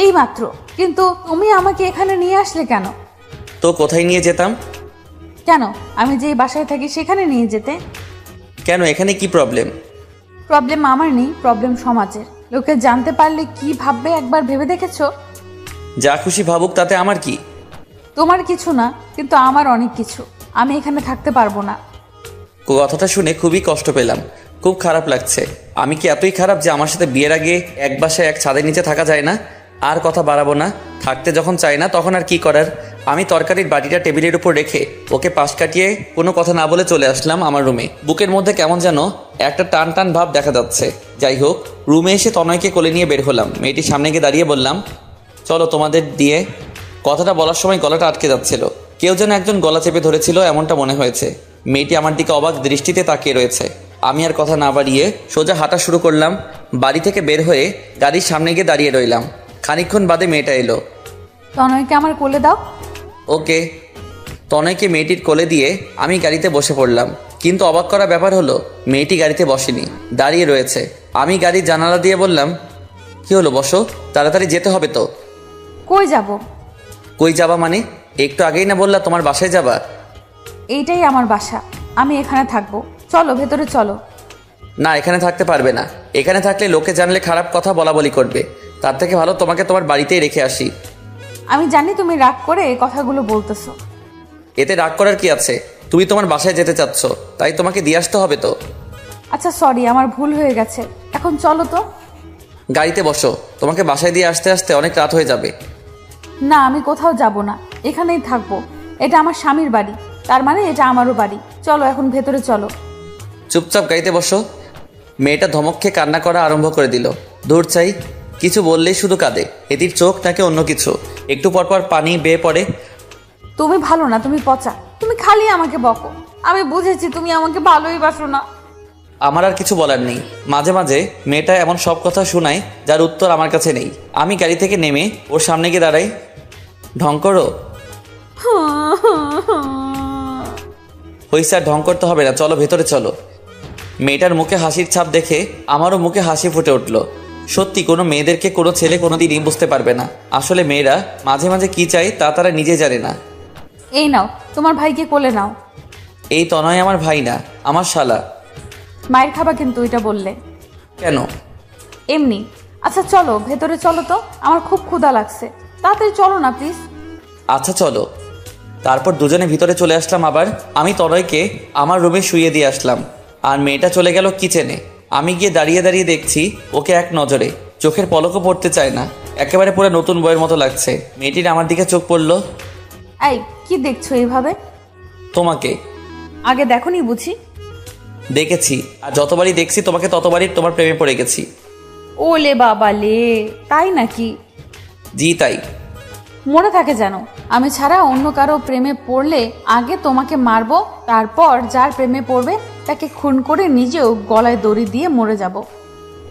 Speaker 2: এই মাত্র। কিন্তু তুমি আমাকে এখানে নিয়ে আসলে কেন?
Speaker 1: তো কোথায় নিয়ে যেতাম?
Speaker 2: কেন, আমি যেই বাসায় থাকি সেখানে নিয়ে যেতে।
Speaker 1: কেন, এখানে কি প্রবলেম?
Speaker 2: প্রবলেম আমার নেই, প্রবলেম সমাজের। লোকে জানতে পারলে কি ভাববে একবার ভেবে দেখেছো?
Speaker 1: যা খুশি ভাবুক, তাতে আমার কি?
Speaker 2: তোমার কিছু না, কিন্তু আমার অনেক কিছু। আমি এখানে থাকতে পারবো না।
Speaker 1: কথাটা শুনে খুবই কষ্ট পেলাম, খুব খারাপ লাগছে। আমি কি এতই খারাপ যে আমার সাথে বিয়ের আগে এক বাসায় এক ছাদের নিচে থাকা যায় না? আর কথা বাড়াবো না। থাকতে যখন চাই না তখন আর কি করার। আমি তরকারির বাটিটা টেবিলের উপর রেখে ওকে পাশ কাটিয়ে কোনো কথা না বলে চলে আসলাম আমার রুমে। বুকের মধ্যে কেমন যেন একটা টান টান ভাব দেখা যাচ্ছে। যাই হোক, রুমে এসে তনয়কে কোলে নিয়ে বের হলাম। মেয়েটির সামনে গিয়ে দাঁড়িয়ে বললাম, চলো তোমাদের দিয়ে। কথাটা বলার সময় গলাটা আটকে যাচ্ছিল। কেউ যেন একজন গলা চেপে ধরেছিল এমনটা মনে হয়েছে। মেয়েটি আমার দিকে অবাক দৃষ্টিতে তাকিয়ে রয়েছে। আমি আর কথা না বাড়িয়ে সোজা হাঁটা শুরু করলাম। বাড়ি থেকে বের হয়ে গাড়ির সামনে গিয়ে দাঁড়িয়ে রইলাম। খানিকক্ষণ বাদে মেয়েটা এলো।
Speaker 2: তনয়কে আমার কোলে দাও।
Speaker 1: ওকে। তনয়কে মেয়েটির কোলে দিয়ে আমি গাড়িতে বসে পড়লাম। কিন্তু অবাক করা ব্যাপার হলো, মেয়েটি গাড়িতে বসেনি, দাঁড়িয়ে রয়েছে। আমি গাড়ির জানালা দিয়ে বললাম, কি হলো, বসো, তাড়াতাড়ি যেতে হবে তো।
Speaker 2: কই যাব?
Speaker 1: কই যাবা মানে? একটু আগেই না বললা তোমার বাসায় যাবা।
Speaker 2: এইটাই আমার বাসা, আমি এখানে থাকবো। চলো ভেতরে চলো।
Speaker 1: না, এখানে থাকতে পারবে না। এখানে থাকলে লোকে জানলে খারাপ কথা বলা বলি করবে। তার থেকে ভালো তোমাকে তোমার বাড়িতেই রেখে আসি।
Speaker 2: আমি জানি তুমি রাগ করে এই কথাগুলো বলতেছো।
Speaker 1: এতে রাগ করার কি আছে? তুমি তোমার বাসায় যেতে চাচ্ছ, তাই তোমাকে দিয়ে আসতে হবে তো।
Speaker 2: আচ্ছা সরি, আমার ভুল হয়ে গেছে। এখন চলো তো।
Speaker 1: গাড়িতে বসো, তোমাকে বাসায় দিয়ে আসতে আসতে অনেক রাত হয়ে যাবে।
Speaker 2: না, আমি কোথাও যাব না, এখানেই থাকবো। এটা আমার স্বামীর বাড়ি, তার মানে এটা আমারও বাড়ি। চলো এখন ভেতরে চলো।
Speaker 1: চুপচাপ গাড়িতে বসো। মেয়েটা ধমক খেয়ে কান্না করা আরম্ভ করে দিল। দূর চাই, কিছু বললেই শুধু কাঁদে। এটির চোখ নাকি অন্য কিছু, একটু পরপর পানি বেয়ে পড়ে।
Speaker 2: তুমি ভালো না, তুমি পচা। তুমি খালি আমাকে বকো। আমি বুঝেছি তুমি আমাকে ভালোই বাসো না।
Speaker 1: আমার আর কিছু বলার নেই। মাঝে মাঝে মেয়েটা এমন সব কথা শোনায় যার উত্তর আমার কাছে নেই। আমি গাড়ি থেকে নেমে ওর সামনে গিয়ে দাঁড়াই। ঢং করো। হইছে আর ঢং করতে হবে না, চলো ভেতরে চলো। মেয়েটার মুখে হাসির ছাপ দেখে আমারও মুখে হাসি ফুটে উঠল। সত্যি কোনো মেয়েদেরকে কোনো ছেলে কোনোদিনই বুঝতে পারবে না। আসলে মেয়েরা মাঝে মাঝে কি চায় তা তারা নিজে জানে না।
Speaker 2: এই নাও, তোমার ভাইকে কোলে নাও।
Speaker 1: এই তনয় আমার ভাই না, আমার শালা।
Speaker 2: মায়ের খাবা কিন্তু এটা বললে।
Speaker 1: কেন?
Speaker 2: এমনি। আচ্ছা চলো ভেতরে চলো তো, আমার খুব ক্ষুধা লাগছে। তাড়াতাড়ি চলো না প্লিজ।
Speaker 1: আচ্ছা চলো। তারপর দুজনে ভিতরে চলে আসলাম। আবার আমি তনয়কে আমার রুমে শুইয়ে দিয়ে আসলাম, আর মেয়েটা চলে গেল কিচেনে। আমি গিয়ে দাঁড়িয়ে দাঁড়িয়ে দেখছি ওকে এক নজরে, চোখের পলকও পড়তে চায় না। একেবারে পুরো নতুন বইয়ের মতো লাগছে। মেয়েটির আমার দিকে চোখ পড়লো।
Speaker 2: এই কি দেখছো এইভাবে?
Speaker 1: তোমাকে।
Speaker 2: আগে দেখোনি বুঝি?
Speaker 1: দেখেছি, আর যতবারই দেখছি তোমাকে ততবারই তোমার প্রেমে পড়ে গেছি।
Speaker 2: ওলে বাবা লে, তাই নাকি?
Speaker 1: জি তাই।
Speaker 2: মনে থাকে যেন, আমি ছাড়া অন্য কারো প্রেমে পড়লে আগে তোমাকে মারবো, তারপর যার প্রেমে পড়বে তাকে খুন করে নিজেও গলায় দড়ি দিয়ে মরে যাব।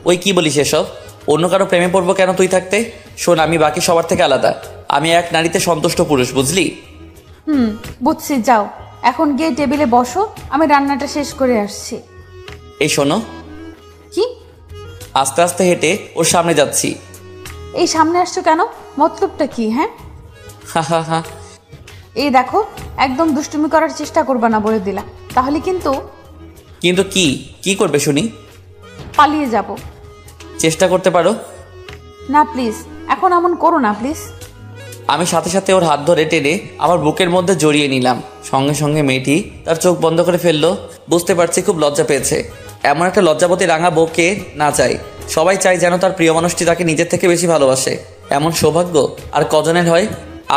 Speaker 1: ওই কি বলিস এসব? অন্য কারো প্রেমে পড়বো কেন তুই থাকতে? শোন, আমি বাকি সবার থেকে আলাদা। আমি এক নারীতে সন্তুষ্ট পুরুষ, বুঝলি?
Speaker 2: বুঝছি, যাও এখন গিয়ে টেবিলে বসো, আমি রান্নাটা শেষ করে আসছি।
Speaker 1: এই শোনো।
Speaker 2: কি?
Speaker 1: আস্তে আস্তে হেঁটে ওর সামনে যাচ্ছি।
Speaker 2: এই সামনে আসছো কেন? মতলবটা কি? হ্যাঁ,
Speaker 1: হা হা হা।
Speaker 2: এই দেখো, একদম দুষ্টুমি করার চেষ্টা করবা না বলে দিলাম, তাহলে কিন্তু।
Speaker 1: কিন্তু কি কি করবে শুনি?
Speaker 2: পালিয়ে যাব।
Speaker 1: চেষ্টা করতে পারো।
Speaker 2: না প্লিজ, এখন এমন করো না প্লিজ।
Speaker 1: আমি সাথে সাথে ওর হাত ধরে টেনে আমার বুকের মধ্যে জড়িয়ে নিলাম। সঙ্গে সঙ্গে মেয়েটি তার চোখ বন্ধ করে ফেললো। বুঝতে পারছি খুব লজ্জা পেয়েছে। এমন একটা লজ্জাবতী রাঙা বউকে না চায়। সবাই চায় যেন তার প্রিয় মানুষটি তাকে নিজের থেকে বেশি ভালোবাসে। এমন সৌভাগ্য আর কজনের হয়?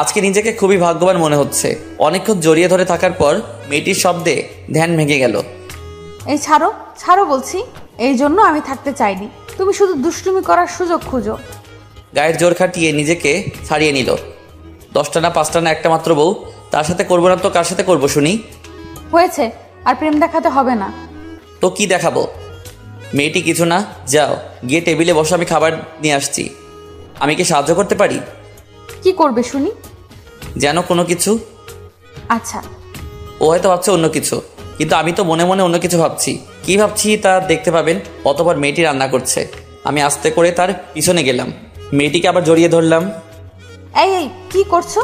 Speaker 1: আজকে নিজেকে খুবই ভাগ্যবান মনে হচ্ছে। অনেকক্ষণ জড়িয়ে ধরে থাকার পর মেয়েটির শব্দে ধ্যান ভেঙে গেল।
Speaker 2: এই ছাড়ো, ছাড়ো বলছি। এই জন্য আমি থাকতে চাইনি, তুমি শুধু দুষ্টুমি করার সুযোগ খুঁজো।
Speaker 1: গায়ের জোর খাটিয়ে নিজেকে ছাড়িয়ে নিল। 10টা না 5টা না একটা মাত্র বউ, তার সাথে করবো না তো কার সাথে করবো শুনি?
Speaker 2: হয়েছে, আর প্রেম দেখাতে হবে না।
Speaker 1: তো কি দেখাবো? মেয়েটি কিছু না, যাও গিয়ে টেবিলে বসো, আমি খাবার নিয়ে আসছি। আমি কি সাহায্য করতে পারি?
Speaker 2: কি করবে শুনি?
Speaker 1: যেন কোনো কিছু।
Speaker 2: আচ্ছা।
Speaker 1: ও হয়তো ভাবছে অন্য কিছু, কিন্তু আমি তো মনে মনে অন্য কিছু ভাবছি। কি ভাবছি তা দেখতে পাবেন। অতঃপর মেয়েটি রান্না করছে। আমি আস্তে করে তার পিছনে গেলাম, মেয়েটিকে আবার জড়িয়ে ধরলাম।
Speaker 2: এই এই কি করছো?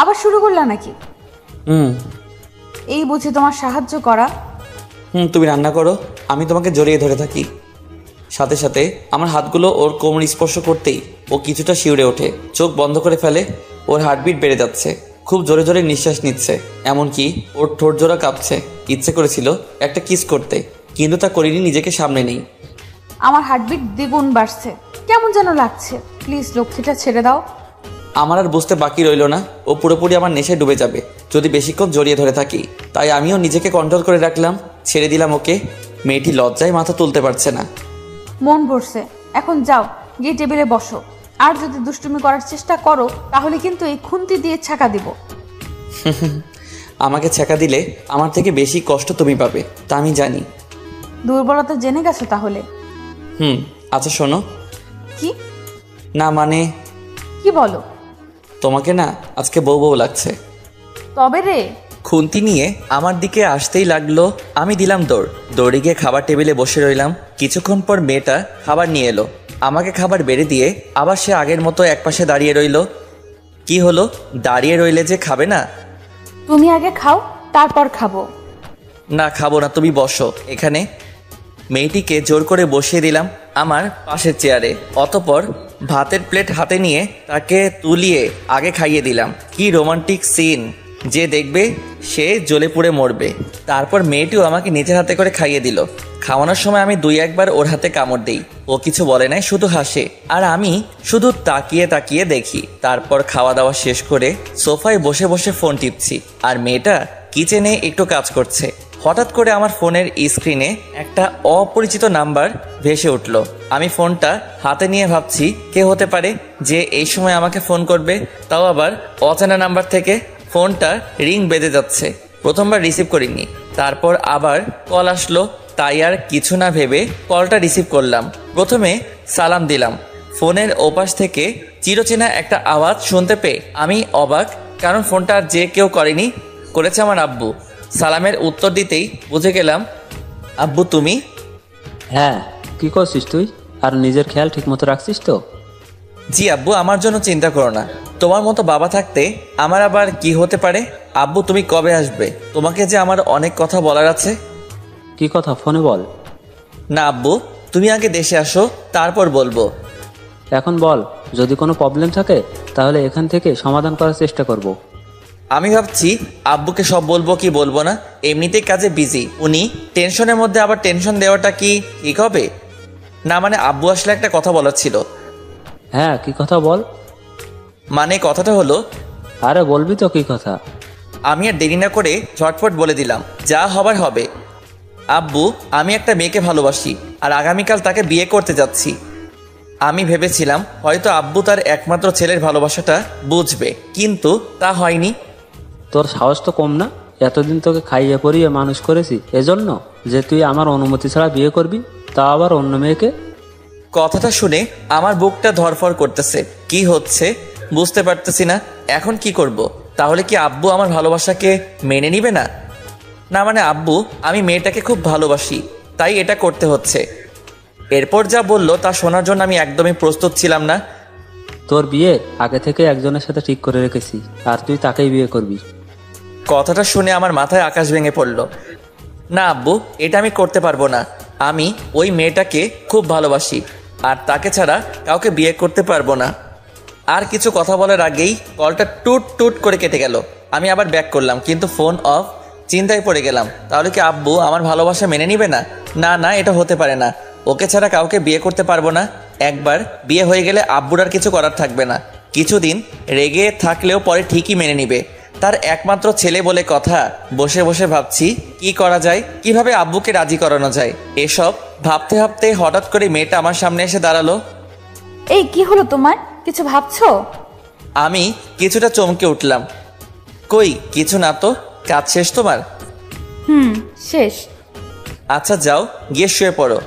Speaker 2: আবার শুরু করলা নাকি? এই বুঝি তোমার সাহায্য করা?
Speaker 1: তুমি রান্না করো, আমি তোমাকে জড়িয়ে ধরে থাকি। সাথে সাথে আমার হাতগুলো ওর কোমর স্পর্শ করতেই ও কিছুটা শিউরে ওঠে, চোখ বন্ধ করে ফেলে। ওর হার্টবিট বেড়ে যাচ্ছে, খুব জোরে জোরে নিঃশ্বাস নিচ্ছে। এমনকি ওর ঠোঁট জোড়া কাঁপছে। ইচ্ছে করেছিল একটা কিস করতে, কিন্তু তা করিনি, নিজেকে সামনে নেই।
Speaker 2: আমার হার্টবিট দ্বিগুণ বাড়ছে, কেমন যেন লাগছে। প্লিজ লক্ষ্মীটা ছেড়ে দাও।
Speaker 1: আমার আর বুঝতে বাকি রইল না, ও পুরোপুরি আমার নেশায় ডুবে যাবে যদি বেশিক্ষণ জড়িয়ে ধরে থাকি। তাই আমিও নিজেকে কন্ট্রোল করে রাখলাম, ছেড়ে দিলাম ওকে। মেয়েটি লজ্জায় মাথা তুলতে পারছে না।
Speaker 2: মন ভরছে, এখন যাও গিয়ে টেবিলে বসো। আর যদি দুষ্টুমি করার চেষ্টা করো তাহলে কিন্তু এই খুন্তি দিয়ে ছাকা দিব।
Speaker 1: আমাকে ছ্যাঁকা দিলে আমার থেকে বেশি কষ্ট তুমি পাবে, তা আমি জানি।
Speaker 2: দুর্বলতা জেনে গেছো তাহলে?
Speaker 1: আচ্ছা শোনো।
Speaker 2: কি?
Speaker 1: না মানে
Speaker 2: কি বলো?
Speaker 1: তোমাকে না আজকে বউ বউ লাগছে।
Speaker 2: তবে রে।
Speaker 1: খুন্তি নিয়ে আমার দিকে আসতেই লাগলো। আমি দিলাম দৌড়। দৌড়ে গিয়ে খাবার টেবিলে বসে রইলাম। কিছুক্ষণ পর মেয়েটা খাবার নিয়ে এলো। আমাকে খাবার বেড়ে দিয়ে আবার সে আগের মতো একপাশে দাঁড়িয়ে রইল। কি হলো, দাঁড়িয়ে রইলে যে খাবে না?
Speaker 2: তুমি আগে খাও, তারপর খাবো।
Speaker 1: না খাবো না, তুমি বসো এখানে। মেয়েটিকে জোর করে বসিয়ে দিলাম আমার পাশের চেয়ারে। অতঃপর ভাতের প্লেট হাতে নিয়ে তাকে তুলিয়ে আগে খাইয়ে দিলাম। কি রোমান্টিক সিন, যে দেখবে সে জ্বলে পুড়ে মরবে। তারপর মেয়েটিও আমাকে নিজের হাতে করে খাইয়ে দিল। খাওয়ানোর সময় আমি 2-1 ওর হাতে কামড় দিই। ও কিছু বলে নাই, শুধু হাসে, আর আমি শুধু তাকিয়ে তাকিয়ে দেখি। তারপর খাওয়া দাওয়া শেষ করে সোফায় বসে বসে ফোন টিপছি, আর মেয়েটা কিচেনে একটু কাজ করছে। হঠাৎ করে আমার ফোনের স্ক্রিনে একটা অপরিচিত নাম্বার ভেসে উঠল। আমি ফোনটা হাতে নিয়ে ভাবছি কে হতে পারে যে এই সময় আমাকে ফোন করবে, তাও আবার অচেনা নাম্বার থেকে। ফোনটা রিং বেজে যাচ্ছে। প্রথমবার রিসিভ করিনি, তারপর আবার কল আসলো, তাই আর কিছু না ভেবে কলটা রিসিভ করলাম। প্রথমে সালাম দিলাম। ফোনের ওপাশ থেকে চিরচেনা একটা আওয়াজ শুনতে পেয়ে আমি অবাক, কারণ ফোনটা আর যে কেউ করেনি, করেছে আমার আব্বু। সালামের উত্তর দিতেই বুঝে গেলাম, আব্বু তুমি?
Speaker 6: হ্যাঁ, কি করছিস তুই? আর নিজের খেয়াল ঠিক মতো রাখছিস তো?
Speaker 1: জি আব্বু, আমার জন্য চিন্তা করো না। তোমার মতো বাবা থাকতে আমার আবার কি হতে পারে। আব্বু তুমি কবে আসবে? তোমাকে যে আমার অনেক কথা বলার আছে।
Speaker 6: কি কথা, ফোনে বল।
Speaker 1: না আব্বু, তুমি আগে দেশে আসো, তারপর বলবো।
Speaker 6: এখন বল, যদি কোনো প্রবলেম থাকে তাহলে এখান থেকে সমাধান করার চেষ্টা করব।
Speaker 1: আমি ভাবছি আব্বুকে সব বলবো কি বলবো না। এমনিতেই কাজে বিজি, উনি টেনশনের মধ্যে আবার টেনশন দেওয়াটা কি ঠিক হবে? না মানে আব্বু আসলে একটা কথা বলার ছিল।
Speaker 6: হ্যাঁ, কি কথা বল।
Speaker 1: মানে কথাটা হলো,
Speaker 6: আরে বলবি তো কি কথা।
Speaker 1: আমি আর দেরি না করে ঝটফট বলে দিলাম, যা হবার হবে। আব্বু, আমি একটা মেয়েকে ভালোবাসি, আর আগামীকাল তাকে বিয়ে করতে যাচ্ছি। আমি ভেবেছিলাম হয়তো আব্বু তার একমাত্র ছেলের ভালোবাসাটা বুঝবে, কিন্তু তা হয়নি।
Speaker 6: তোর সাহস তো কম না? এতদিন তোকে খাইয়ে পরিয়ে মানুষ করেছি এজন্য যে তুই আমার অনুমতি ছাড়া বিয়ে করবি, তা আবার অন্য মেয়েকে?
Speaker 1: কথাটা শুনে আমার বুকটা ধরফর করতেছে। কি হচ্ছে বুঝতে পারতেছি না। এখন কি করব? তাহলে কি আব্বু আমার ভালোবাসাকে মেনে নিবে না? না মানে আব্বু, আমি মেয়েটাকে খুব ভালোবাসি, তাই এটা করতে হচ্ছে। এরপর যা বললো তা শোনার জন্য আমি একদমই প্রস্তুত ছিলাম না।
Speaker 6: তোর বিয়ে আগে থেকে একজনের সাথে ঠিক করে রেখেছি, আর তুই তাকেই বিয়ে করবি।
Speaker 1: কথাটা শুনে আমার মাথায় আকাশ ভেঙে পড়ল। না আব্বু, এটা আমি করতে পারবো না। আমি ওই মেয়েটাকে খুব ভালোবাসি, আর তাকে ছাড়া কাউকে বিয়ে করতে পারবো না। আর কিছু কথা বলার আগেই কলটা টুট টুট করে কেটে গেল। আমি আবার ব্যাক করলাম, কিন্তু ফোন অফ। চিন্তায় পড়ে গেলাম, তাহলে কি আব্বু আমার ভালোবাসা মেনে নিবে না? না না, এটা হতে পারে না। ওকে ছাড়া কাউকে বিয়ে করতে পারবো না। একবার বিয়ে হয়ে গেলে আব্বুর আর কিছু করার থাকবে না। কিছুদিন রেগে থাকলেও পরে ঠিকই মেনে নিবে। তার একমাত্র ছেলে বলে কথা। বসে বসে ভাবছি কি করা যায়, কিভাবে আব্বুকে রাজি করানো যায়। এসব ভাবতে ভাবতে হঠাৎ করে মেয়েটা আমার সামনে এসে দাঁড়ালো।
Speaker 2: এই কি হলো তোমার? কিছু ভাবছো?
Speaker 1: আমি কিছুটা চমকে উঠলাম। কই কিছু না তো, কাজ শেষ তোমার?
Speaker 2: শেষ।
Speaker 1: আচ্ছা যাও, গিয়ে শুয়ে পড়ো।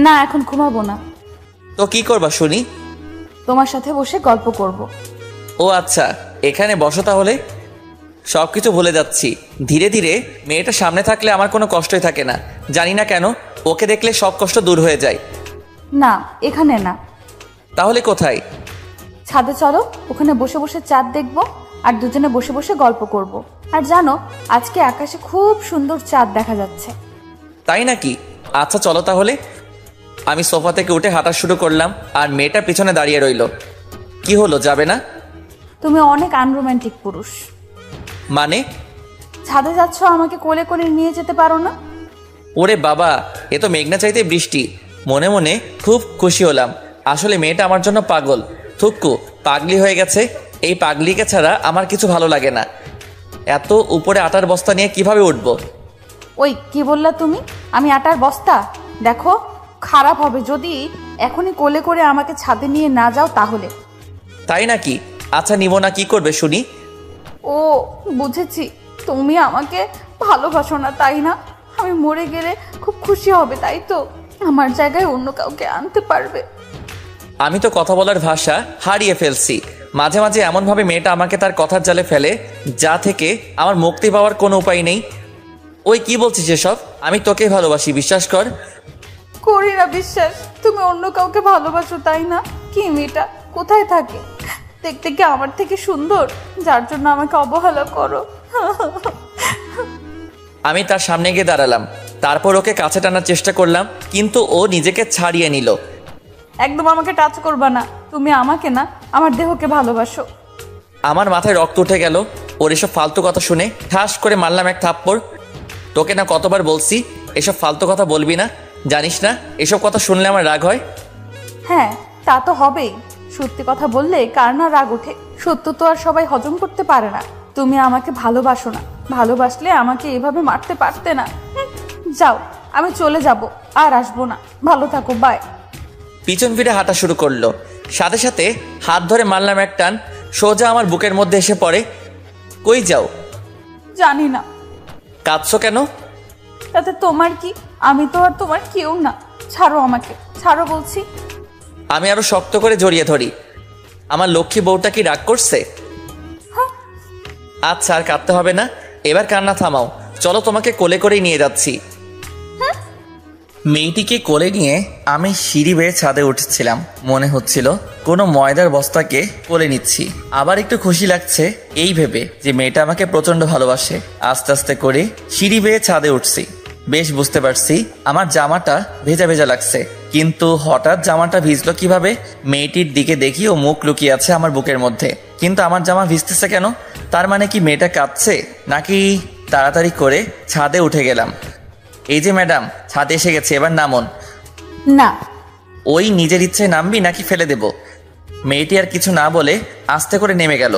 Speaker 2: না, এখন ঘুমাবো না।
Speaker 1: তো কি করবা শুনি?
Speaker 2: তোমার সাথে বসে গল্প করব।
Speaker 1: ও আচ্ছা, এখানে বসো তাহলে। সব কিছু ভুলে যাচ্ছি। ধীরে ধীরে মেয়েটা সামনে থাকলে আমার কোনো কষ্টই থাকে না। জানি না কেন, ওকে দেখলে সব কষ্ট দূর হয়ে যায়।
Speaker 2: না, এখানে না।
Speaker 1: তাহলে কোথায়?
Speaker 2: ছাদে চলো, ওখানে বসে বসে চাঁদ দেখবো, আর দুজনে বসে বসে গল্প করব। আর জানো, আজকে আকাশে খুব সুন্দর চাঁদ দেখা যাচ্ছে।
Speaker 1: তাই নাকি? আচ্ছা চলো তাহলে। আমি সোফা থেকে উঠে হাঁটা শুরু করলাম, আর মেয়েটা পিছনে দাঁড়িয়ে রইল। কি হলো, যাবে না?
Speaker 2: তুমি অনেক আনরোম্যান্টিক পুরুষ।
Speaker 1: মানে?
Speaker 2: ছাদে যাচ্ছ, আমাকে কোলে করে নিয়ে যেতে পারো না?
Speaker 1: ওরে বাবা, এ তো মেঘনা চাইতে বৃষ্টি। মনে মনে খুব খুশি হলাম। আসলে মেয়েটা আমার জন্য পাগল, থুক্কু পাগলি হয়ে গেছে। এই পাগলিকে ছাড়া আমার কিছু ভালো লাগে না। এত উপরে আটার বস্তা নিয়ে কিভাবে উঠবো?
Speaker 2: ওই কি বললা তুমি? আমি আটার বস্তা? দেখো, খারাপ হবে যদি এখনই কোলে করে আমাকে ছাদে নিয়ে না যাও তাহলে।
Speaker 1: তাই নাকি? আচ্ছা নিব না, কি করবে শুনি?
Speaker 2: ও বুঝেছি, তুমি আমাকে ভালোবাসো না তাই না? আমি মরে গেলে খুব খুশি হবে তাই তো? আমার জায়গায় অন্য কাউকে আনতে পারবে।
Speaker 1: আমি তো কথা বলার ভাষা হারিয়ে ফেলছি। মাঝে মাঝে এমনভাবে মেয়েটা আমাকে তার কথার জালে ফেলে, যা থেকে আমার মুক্তি পাওয়ার কোনো উপায় নেই। ওই কি বলছিস এসব? আমি তোকে ভালোবাসি, বিশ্বাস কর।
Speaker 2: করি না বিশ্বাস। তুমি অন্য কাউকে ভালোবাসো তাই না? কি মেয়েটা কোথায় থাকে? দেখতে কি আমার থেকে সুন্দর, যার জন্য আমাকে অবহেলা করো?
Speaker 1: আমি তার সামনে গিয়ে দাঁড়ালাম। তারপর ওকে কাছে টানার চেষ্টা করলাম, কিন্তু ও নিজেকে ছাড়িয়ে নিল।
Speaker 2: একদম আমাকে টাচ করবা না। তুমি আমাকে না, আমার দেহকে ভালোবাসো।
Speaker 1: আমার মাথায় রক্ত উঠে গেল ওর এসব ফালতু কথা শুনে। ঠাস করে মারলাম এক থাপ্পড়। তোকে না কতবার বলছি এসব ফালতু কথা বলবি না, জানিস না এসব কথা শুনলে আমার রাগ হয়।
Speaker 2: হ্যাঁ, তা তো হবেই। সত্যি কথা বললে কার না রাগ ওঠে। সত্য তো আর সবাই হজম করতে পারে না। তুমি আমাকে ভালোবাসো না, ভালোবাসলে আমাকে এভাবে মারতে পারতে না। যাও, আমি চলে যাব, আর আসবো না। ভালো থাকো, বাই।
Speaker 1: পিছন ফিরে হাঁটা শুরু করলো, সাথে সাথে হাত ধরে মারলাম এক টান, সোজা আমার বুকের মধ্যে এসে পড়ে। কই যাও?
Speaker 2: জানি না।
Speaker 1: কাঁদছো কেন?
Speaker 2: তাতে তোমার কি? আমি তো আর তোমার কেউ না। ছাড়ো আমাকে, ছাড়ো বলছি।
Speaker 1: আমি আরো শক্ত করে জড়িয়ে ধরি। আমার লক্ষ্মী বউটা কি রাগ করছে? আচ্ছা, আর কাঁদতে হবে না, এবার কান্না থামাও। চলো, তোমাকে কোলে করেই নিয়ে যাচ্ছি। মেয়েটিকে কোলে নিয়ে আমি সিঁড়ি বেয়ে ছাদে উঠছিলাম। মনে হচ্ছিল কোনো ময়দার বস্তাকে কোলে নিচ্ছি। আবার একটু খুশি লাগছে এই ভেবে যে মেয়েটা আমাকে প্রচন্ড ভালোবাসে। আস্তে আস্তে করে সিঁড়ি বেয়ে ছাদে উঠছি। বেশ বুঝতে পারছি আমার জামাটা ভেজা ভেজা লাগছে, কিন্তু হঠাৎ জামাটা ভিজলো কিভাবে? মেয়েটির দিকে দেখি ও মুখ লুকিয়ে আছে আমার বুকের মধ্যে, কিন্তু আমার জামা ভিজতেছে কেন? তার মানে কি মেয়েটা কাঁদছে নাকি? তাড়াতাড়ি করে ছাদে উঠে গেলাম। এই যে ম্যাডাম, ছাদে এসে গেছে, এবার নামুন।
Speaker 2: না।
Speaker 1: ওই নিজের ইচ্ছে নামবি নাকি ফেলে দেব? মেয়েটি আর কিছু না বলে আস্তে করে নেমে গেল।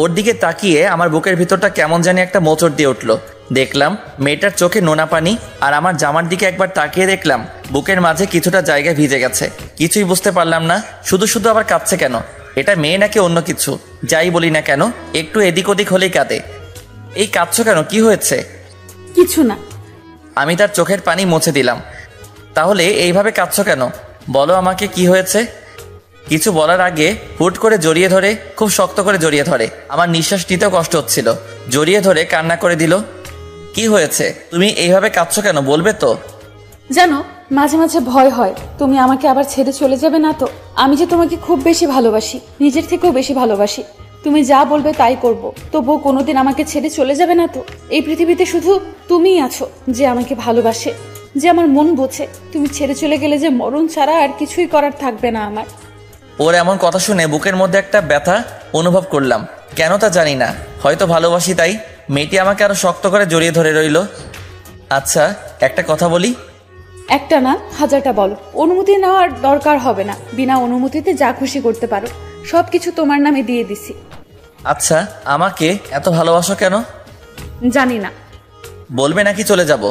Speaker 1: ওর দিকে তাকিয়ে আমার বুকের ভিতরটা কেমন জানি একটা মোচড় দিয়ে উঠলো। দেখলাম মেয়েটার চোখে নোনা পানি, আর আমার জামার দিকে একবার তাকিয়ে দেখলাম বুকের মাঝে কিছুটা জায়গা ভিজে গেছে। কিছুই বুঝতে পারলাম না, শুধু শুধু আবার কাঁদছে কেন? এটা মেয়ে নাকি অন্য কিছু? যাই বলি না কেন, একটু এদিক ওদিক হলেই কাঁদে। এই কাঁদছো কেন? কি হয়েছে?
Speaker 2: কিছু না।
Speaker 1: আমি তার চোখের পানি মুছে দিলাম। তাহলে এইভাবে কাঁদছো কেন? বলো আমাকে কি হয়েছে? কিছু বলার আগে হুট করে জড়িয়ে ধরে, খুব শক্ত করে জড়িয়ে ধরে। আমার নিঃশ্বাস নিতেও কষ্ট হচ্ছিল। জড়িয়ে ধরে কান্না করে দিল। কি হয়েছে? তুমি এইভাবে কাঁদছো কেন, বলবে তো?
Speaker 2: জানো, মাঝে মাঝে ভয় হয় তুমি আমাকে আবার ছেড়ে চলে যাবে না তো। আমি যে তোমাকে খুব বেশি ভালোবাসি, নিজের থেকেও বেশি ভালোবাসি। তুমি যা বলবে তাই করব, তবুও কোনোদিন আমাকে ছেড়ে চলে যাবে না তো? এই পৃথিবীতে শুধু তুমিই আছো যে আমাকে ভালোবাসে, যে আমার মন বোঝে। তুমি ছেড়ে চলে গেলে যে মরণ ছাড়া আর কিছুই করার থাকবে না আমার।
Speaker 1: ওর এমন কথা শুনে বুকের মধ্যে একটা ব্যথা অনুভব করলাম। কেন তা জানি না, হয়তো ভালোবাসি তাই। মেয়েটি আমাকে আরো শক্ত করে জড়িয়ে ধরে রইল। আচ্ছা, একটা কথা বলি।
Speaker 2: একটা না, হাজারটা বলো। অনুমতি নেওয়ার দরকার হবে না, বিনা অনুমতিতে যা খুশি করতে পারো। সবকিছু তোমার নামে দিয়ে দিছি।
Speaker 1: আচ্ছা, আমাকে এত ভালোবাসো কেন?
Speaker 2: জানি না।
Speaker 1: বলবে নাকি চলে যাব?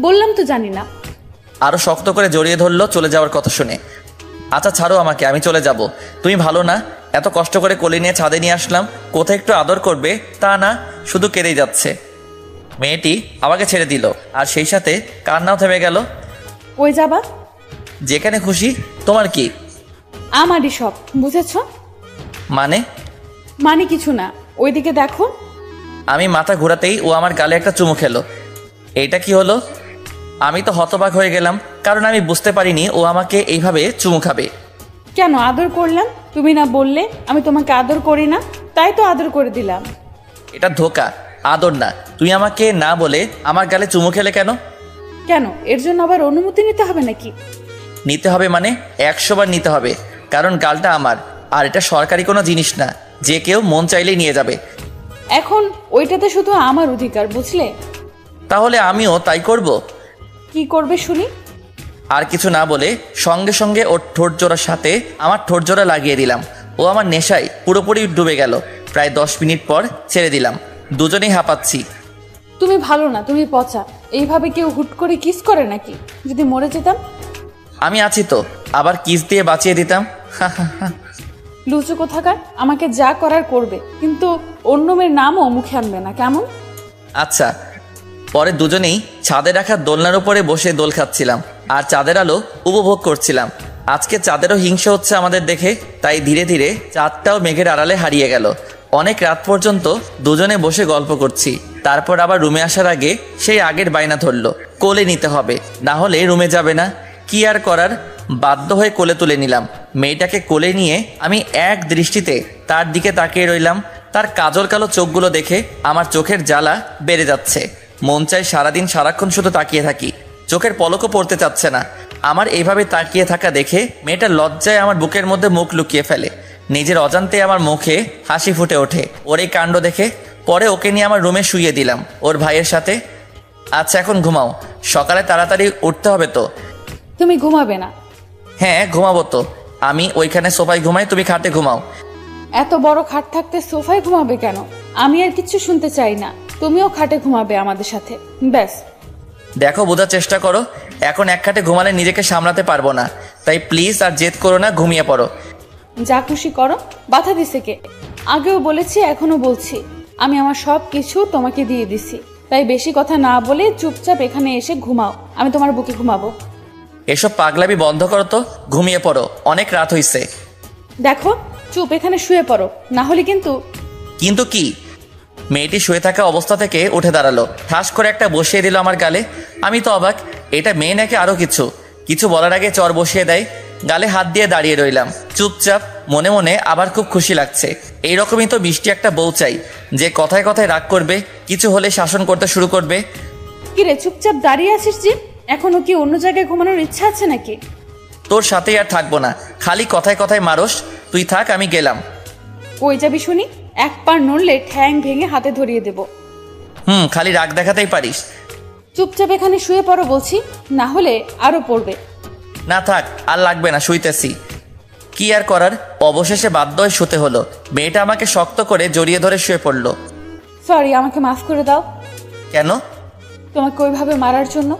Speaker 2: বললাম তো জানি না।
Speaker 1: আরো শক্ত করে জড়িয়ে ধরলো চলে যাওয়ার কথা শুনে। আচ্ছা ছাড়ো আমাকে, আমি চলে যাব। তুমি ভালো না, এত কষ্ট করে কোলে নিয়ে ছাদে নিয়ে আসলাম, কোথায় একটু আদর করবে তা না, শুধু কেঁদেই যাচ্ছে। মেয়েটি আমাকে ছেড়ে দিল, আর সেই সাথে কান্নাও থেমে গেল।
Speaker 2: ওই যাবা?
Speaker 1: যেখানে খুশি। তোমার কি?
Speaker 2: আমারই সব, বুঝেছ?
Speaker 1: মানে
Speaker 2: কিছু না, ওইদিকে দেখো।
Speaker 1: আমি মাথা ঘোরাতেই ও আমার গালে একটা চুমু খেলো। এইটা কি হলো? আমি তো হতবাক হয়ে গেলাম, কারণ আমি বুঝতে পারিনি ও আমাকে এইভাবে চুমু খাবে।
Speaker 2: কেন আদর করলাম? তুমি না বললে আমি তোমাকে আদর করি না, তাই তো আদর করে দিলাম।
Speaker 1: এটা ধোঁকা, আদর না। তুই আমাকে না বলে আমার গালে চুমু খেলে কেন?
Speaker 2: কেন, এর জন্য আবার অনুমতি নিতে হবে নাকি?
Speaker 1: নিতে হবে মানে 100 বার নিতে হবে, কারণ গালটা আমার, আর এটা সরকারি কোনো জিনিস না যে কেউ মন চাইলেই নিয়ে যাবে।
Speaker 2: এখন ওইটাতে শুধু আমার অধিকার, বুঝলে?
Speaker 1: তাহলে আমিও তাই করব।
Speaker 2: কি করবে শুনি?
Speaker 1: আর কিছু না বলে সঙ্গে সঙ্গে ওর ঠোঁট জোড়ার সাথে আমার ঠোঁট জোড়া লাগিয়ে দিলাম। ও আমার নেশায় পুরোপুরি ডুবে গেল। প্রায় 10 মিনিট পর ছেড়ে দিলাম। দুজনেই হাঁপাচ্ছি।
Speaker 2: তুমি ভালো না, তুমি পচা। এইভাবে কেউ হুট করে কিস করে নাকি? যদি মরে যেতাম?
Speaker 1: আমি আছি তো, আবার কিস দিয়ে বাঁচিয়ে দিতাম।
Speaker 2: লুচু কোথাকার, আমাকে যা করার করবে, কিন্তু অন্য মেয়ের নামও মুখে আনবে না, কেমন?
Speaker 1: আচ্ছা। পরে দুজনেই ছাদে রাখা দোলনার উপরে বসে দোল খাচ্ছিলাম, আর চাঁদের আলো উপভোগ করছিলাম। আজকে চাঁদেরও হিংসা হচ্ছে আমাদের দেখে, তাই ধীরে ধীরে চাঁদটাও মেঘের আড়ালে হারিয়ে গেল। অনেক রাত পর্যন্ত দুজনে বসে গল্প করছি। তারপর আবার রুমে আসার আগে সেই আগের বায়না ধরলো, কোলে নিতে হবে, না হলে রুমে যাবে না। কি আর করার, বাধ্য হয়ে কোলে তুলে নিলাম। মেয়েটাকে কোলে নিয়ে আমি এক দৃষ্টিতে তার দিকে তাকিয়ে রইলাম। তার কাজল কালো চোখগুলো দেখে আমার চোখের জ্বালা বেড়ে যাচ্ছে। মন চায় সারাদিন সারাক্ষণ শুধু তাকিয়ে থাকি, চোখের পলকও পড়তে চাচ্ছে না। আমার এইভাবে তাকিয়ে থাকা দেখে মেয়েটা লজ্জায় আমার বুকের মধ্যে মুখ লুকিয়ে ফেলে। নিজের অজান্তে আমার মুখে হাসি ফুটে ওঠে ওর এই কাণ্ড দেখে। পরে ওকে নিয়ে আমার রুমে শুইয়ে দিলাম ওর ভাইয়ের সাথে। আচ্ছা এখন ঘুমাও, সকালে তাড়াতাড়ি উঠতে হবে তো।
Speaker 2: তুমি ঘুমাবে না?
Speaker 1: হ্যাঁ ঘুমাবো তো, আমি ওইখানে সোফায় ঘুমাই, তুমি খাটে ঘুমাও।
Speaker 2: এত বড় খাট থাকতে সোফায় ঘুমাবে কেন? আমি আর কিচ্ছু শুনতে চাই না, তুমিও খাটে ঘুমাবে আমাদের সাথে, ব্যাস।
Speaker 1: দেখো বোঝার চেষ্টা করো, এখন এক খাটে ঘুমালে নিজেকে সামলাতে পারবো না, তাই প্লিজ আর জেদ করো না, ঘুমিয়ে পড়ো।
Speaker 2: যা খুশি করো, বাধা দিছে কে? আগেও বলেছি এখনো বলছি, আমি আমার সব কিছু তোমাকে দিয়ে দিছি, তাই বেশি কথা না বলে চুপচাপ এখানে এসে ঘুমাও, আমি তোমার বুকে ঘুমাবো।
Speaker 1: এসব পাগলামি বন্ধ করো তো, ঘুমিয়ে পড়ো, অনেক রাত হইছে।
Speaker 2: দেখো চুপ এখানে শুয়ে পড়ো, না হলে কিন্তু।
Speaker 1: কিন্তু কি? মেয়েটি শুয়ে থাকা অবস্থা থেকে উঠে দাঁড়ালো, ঠাস করে একটা বসিয়ে দিল আমার গালে। আমি তো অবাক, এটা মেয়ে নাকি আরো কিছু বলার আগে চর বসিয়ে দেয়। গালে হাত দিয়ে দাঁড়িয়ে রইলাম চুপচাপ, মনে মনে আবার খুব খুশি লাগছে। এইরকমই তো মিষ্টি একটা বউ চাই, যে কথায় কথায় রাগ করবে, কিছু হলে শাসন করতে শুরু করবে।
Speaker 2: কিরে চুপচাপ দাঁড়িয়ে আছিস যে? এখনো কি অন্য জায়গায় ঘুমানোর ইচ্ছা আছে নাকি?
Speaker 1: তোর সাথেই আর থাকবো না, খালি কথায় কথায় মারস। তুই থাক, আমি গেলাম।
Speaker 2: ওই যাবি শুনি, এক পা নড়লে ঠ্যাং ভেঙে হাতে ধরিয়ে দেব।
Speaker 1: খালি রাগ দেখাতেই পারিস।
Speaker 2: চুপচাপ এখানে শুয়ে পড়ো বলছি, না হলে আরো পড়বে।
Speaker 1: না থাক, আর লাগবে না, শুইতেছি। কি আর করার, অবশেষে বাধ্য হয়ে শুতে হলো। মেয়েটা আমাকে শক্ত করে জড়িয়ে ধরে শুয়ে পড়লো।
Speaker 2: সরি, আমাকে মাফ করে দাও।
Speaker 1: কেন?
Speaker 2: তোমাকে ওইভাবে মারার জন্য।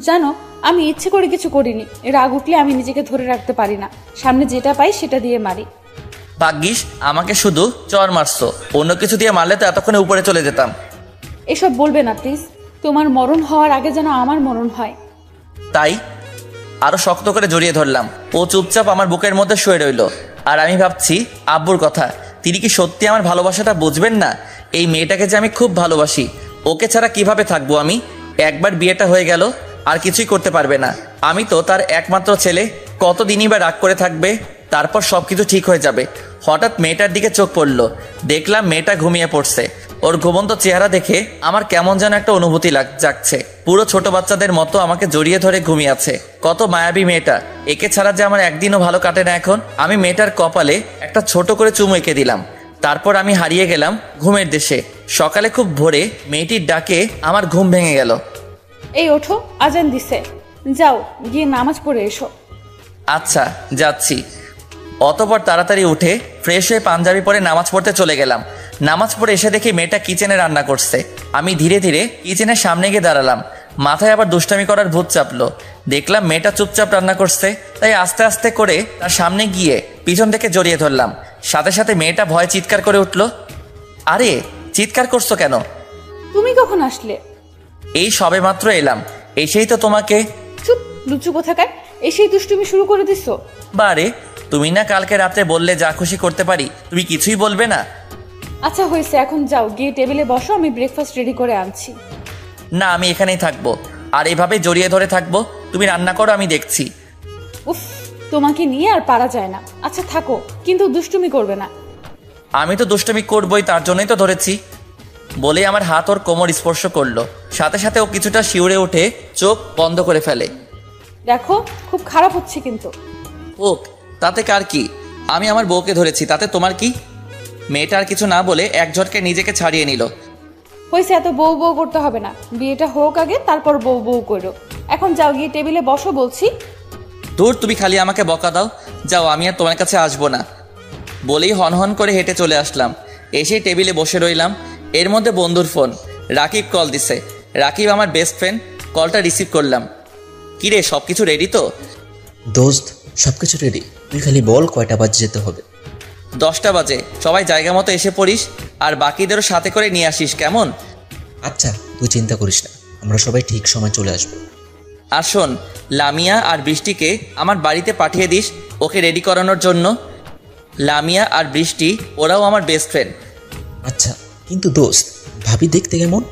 Speaker 2: জানো আমি ইচ্ছে করে কিছু করিনি, রাগ উঠলে আমি নিজেকে ধরে রাখতে পারি না, সামনে যেটা পাই সেটা দিয়ে মারি।
Speaker 1: ভাগ্যিস আমাকে শুধু চর মারছো, অন্য কিছু দিয়ে মারলে তো এতক্ষণে উপরে চলে যেতাম।
Speaker 2: এসব বলবে না প্লিজ, তোমার মরণ হওয়ার আগে যেন আমার মরণ হয়।
Speaker 1: তাই আরো শক্ত করে জড়িয়ে ধরলাম। ও চুপচাপ আমার বুকের মধ্যে শুয়ে রইল। আর আমি ভাবছি আব্বুর কথা, তিনি কি সত্যি আমার ভালোবাসাটা বুঝবেন না? এই মেয়েটাকে যে আমি খুব ভালোবাসি, ওকে ছাড়া কিভাবে থাকবো আমি? একবার বিয়েটা হয়ে গেল আর কিছুই করতে পারবে না। আমি তো তার একমাত্র ছেলে, কতদিনই বা রাগ করে থাকবে, তারপর সবকিছু ঠিক হয়ে যাবে। হঠাৎ মেয়েটার দিকে চোখ পড়লো, দেখলাম মেয়েটা ঘুমিয়ে পড়ছে। ওর ঘুমন্ত চেহারা দেখে আমার কেমন যেন একটা অনুভূতি জাগছে। পুরো ছোট বাচ্চাদের মতো আমাকে জড়িয়ে ধরে ঘুমিয়ে আছে। কত মায়াবী মেয়েটা, একে ছাড়া যে আমার একদিনও ভালো কাটে না এখন। আমি মেয়েটার কপালে একটা ছোট করে চুমু এঁকে দিলাম। তারপর আমি হারিয়ে গেলাম ঘুমের দেশে। সকালে খুব ভোরে মেয়েটির ডাকে আমার ঘুম ভেঙে গেল।
Speaker 2: এই ওঠো, আজান দিছে, যাও গিয়ে নামাজ পড়ে এসো।
Speaker 1: আচ্ছা যাচ্ছি। অতপর তাড়াতাড়ি উঠে ফ্রেশ হয়ে পাঞ্জাবি পরে নামাজ পড়তে চলে গেলাম। নামাজ পড়ে এসে দেখি মেয়েটা কিচেনে রান্না করছে। আমি ধীরে ধীরে কিচেনের সামনে গিয়ে দাঁড়ালাম। মাথায় আবার দুষ্টামি করার ভূত চাপলো। দেখলাম মেয়েটা চুপচাপ রান্না করছে, তাই আস্তে আস্তে করে তার সামনে গিয়ে পিছন থেকে জড়িয়ে ধরলাম। সাথে সাথে মেয়েটা ভয়ে চিৎকার করে উঠল। আরে চিৎকার করছো কেন?
Speaker 2: তুমি কখন আসলে?
Speaker 1: এই সবে মাত্র এলাম, এসেই তো তোমাকে।
Speaker 2: চুপ, লুচু কোথাকার, এসেই দুষ্টুমি শুরু করে দিছো।
Speaker 1: বারে, তুমি না কালকে রাতে বললে যা খুশি করতে পারি, তুমি কিছুই বলবে না?
Speaker 2: আচ্ছা হয়েছে, এখন যাও গিয়ে টেবিলে বসো, আমি ব্রেকফাস্ট রেডি করে আনছি।
Speaker 1: না, আমি এখানেই থাকবো, আর এভাবে জড়িয়ে ধরে থাকবো। তুমি রান্না করো, আমি দেখছি।
Speaker 2: উফ, তোমাকে নিয়ে আর পারা যায় না। আচ্ছা থাকো, কিন্তু দুষ্টুমি করবে না।
Speaker 1: আমি তো দুষ্টুমি করবই, তার জন্যই তো ধরেছি। বলে আমার হাত ওর কোমর স্পর্শ করলো। সাথে সাথে ও কিছুটা শিউরে উঠে চোখ বন্ধ করে ফেলে।
Speaker 2: দেখো খুব খারাপ হচ্ছে কিন্তু।
Speaker 1: ওক, তাতে কার কি? আমি আমার বউকে ধরেছি, তাতে তোমার কি? মেয়েটা আর কিছু না বলে এক ঝটকে নিজেকে ছাড়িয়ে নিল।
Speaker 2: হয়েছে, এত বউ বউ করতে হবে না, বিয়েটা হোক আগে, তারপর বউ বউ করো। এখন যাও গিয়ে টেবিলে বসো বলছি।
Speaker 1: দূর, তুমি খালি আমাকে বকা দাও। যাও, আমি আর তোমার কাছে আসবো না। বলেই হনহন করে হেঁটে চলে আসলাম। এসে টেবিলে বসে রইলাম। এর মধ্যে বন্ধুর ফোন। রাকিব কল দিছে। রাকিব আমার বেস্ট ফ্রেন্ড। কলটা রিসিভ করলাম। কিরে, সব কিছু রেডি তো?
Speaker 7: দোস্ত, সবকিছু রেডি, তুই খালি বল কয়টা বাজে যেতে হবে।
Speaker 1: 10টা বাজে। সবাই জায়গা মতো এসে পড়িস, আর বাকিদেরও সাথে করে নিয়ে আসিস, কেমন?
Speaker 7: আচ্ছা, তুই চিন্তা করিস না, আমরা সবাই ঠিক সময় চলে আসবো।
Speaker 1: আর শোন, লামিয়া আর বৃষ্টিকে আমার বাড়িতে পাঠিয়ে দিস ওকে রেডি করানোর জন্য। লামিয়া আর বৃষ্টি ওরাও আমার বেস্ট ফ্রেন্ড।
Speaker 7: আচ্ছা, কিন্তু দোস্ত, ভাবি দেখতে কেমন?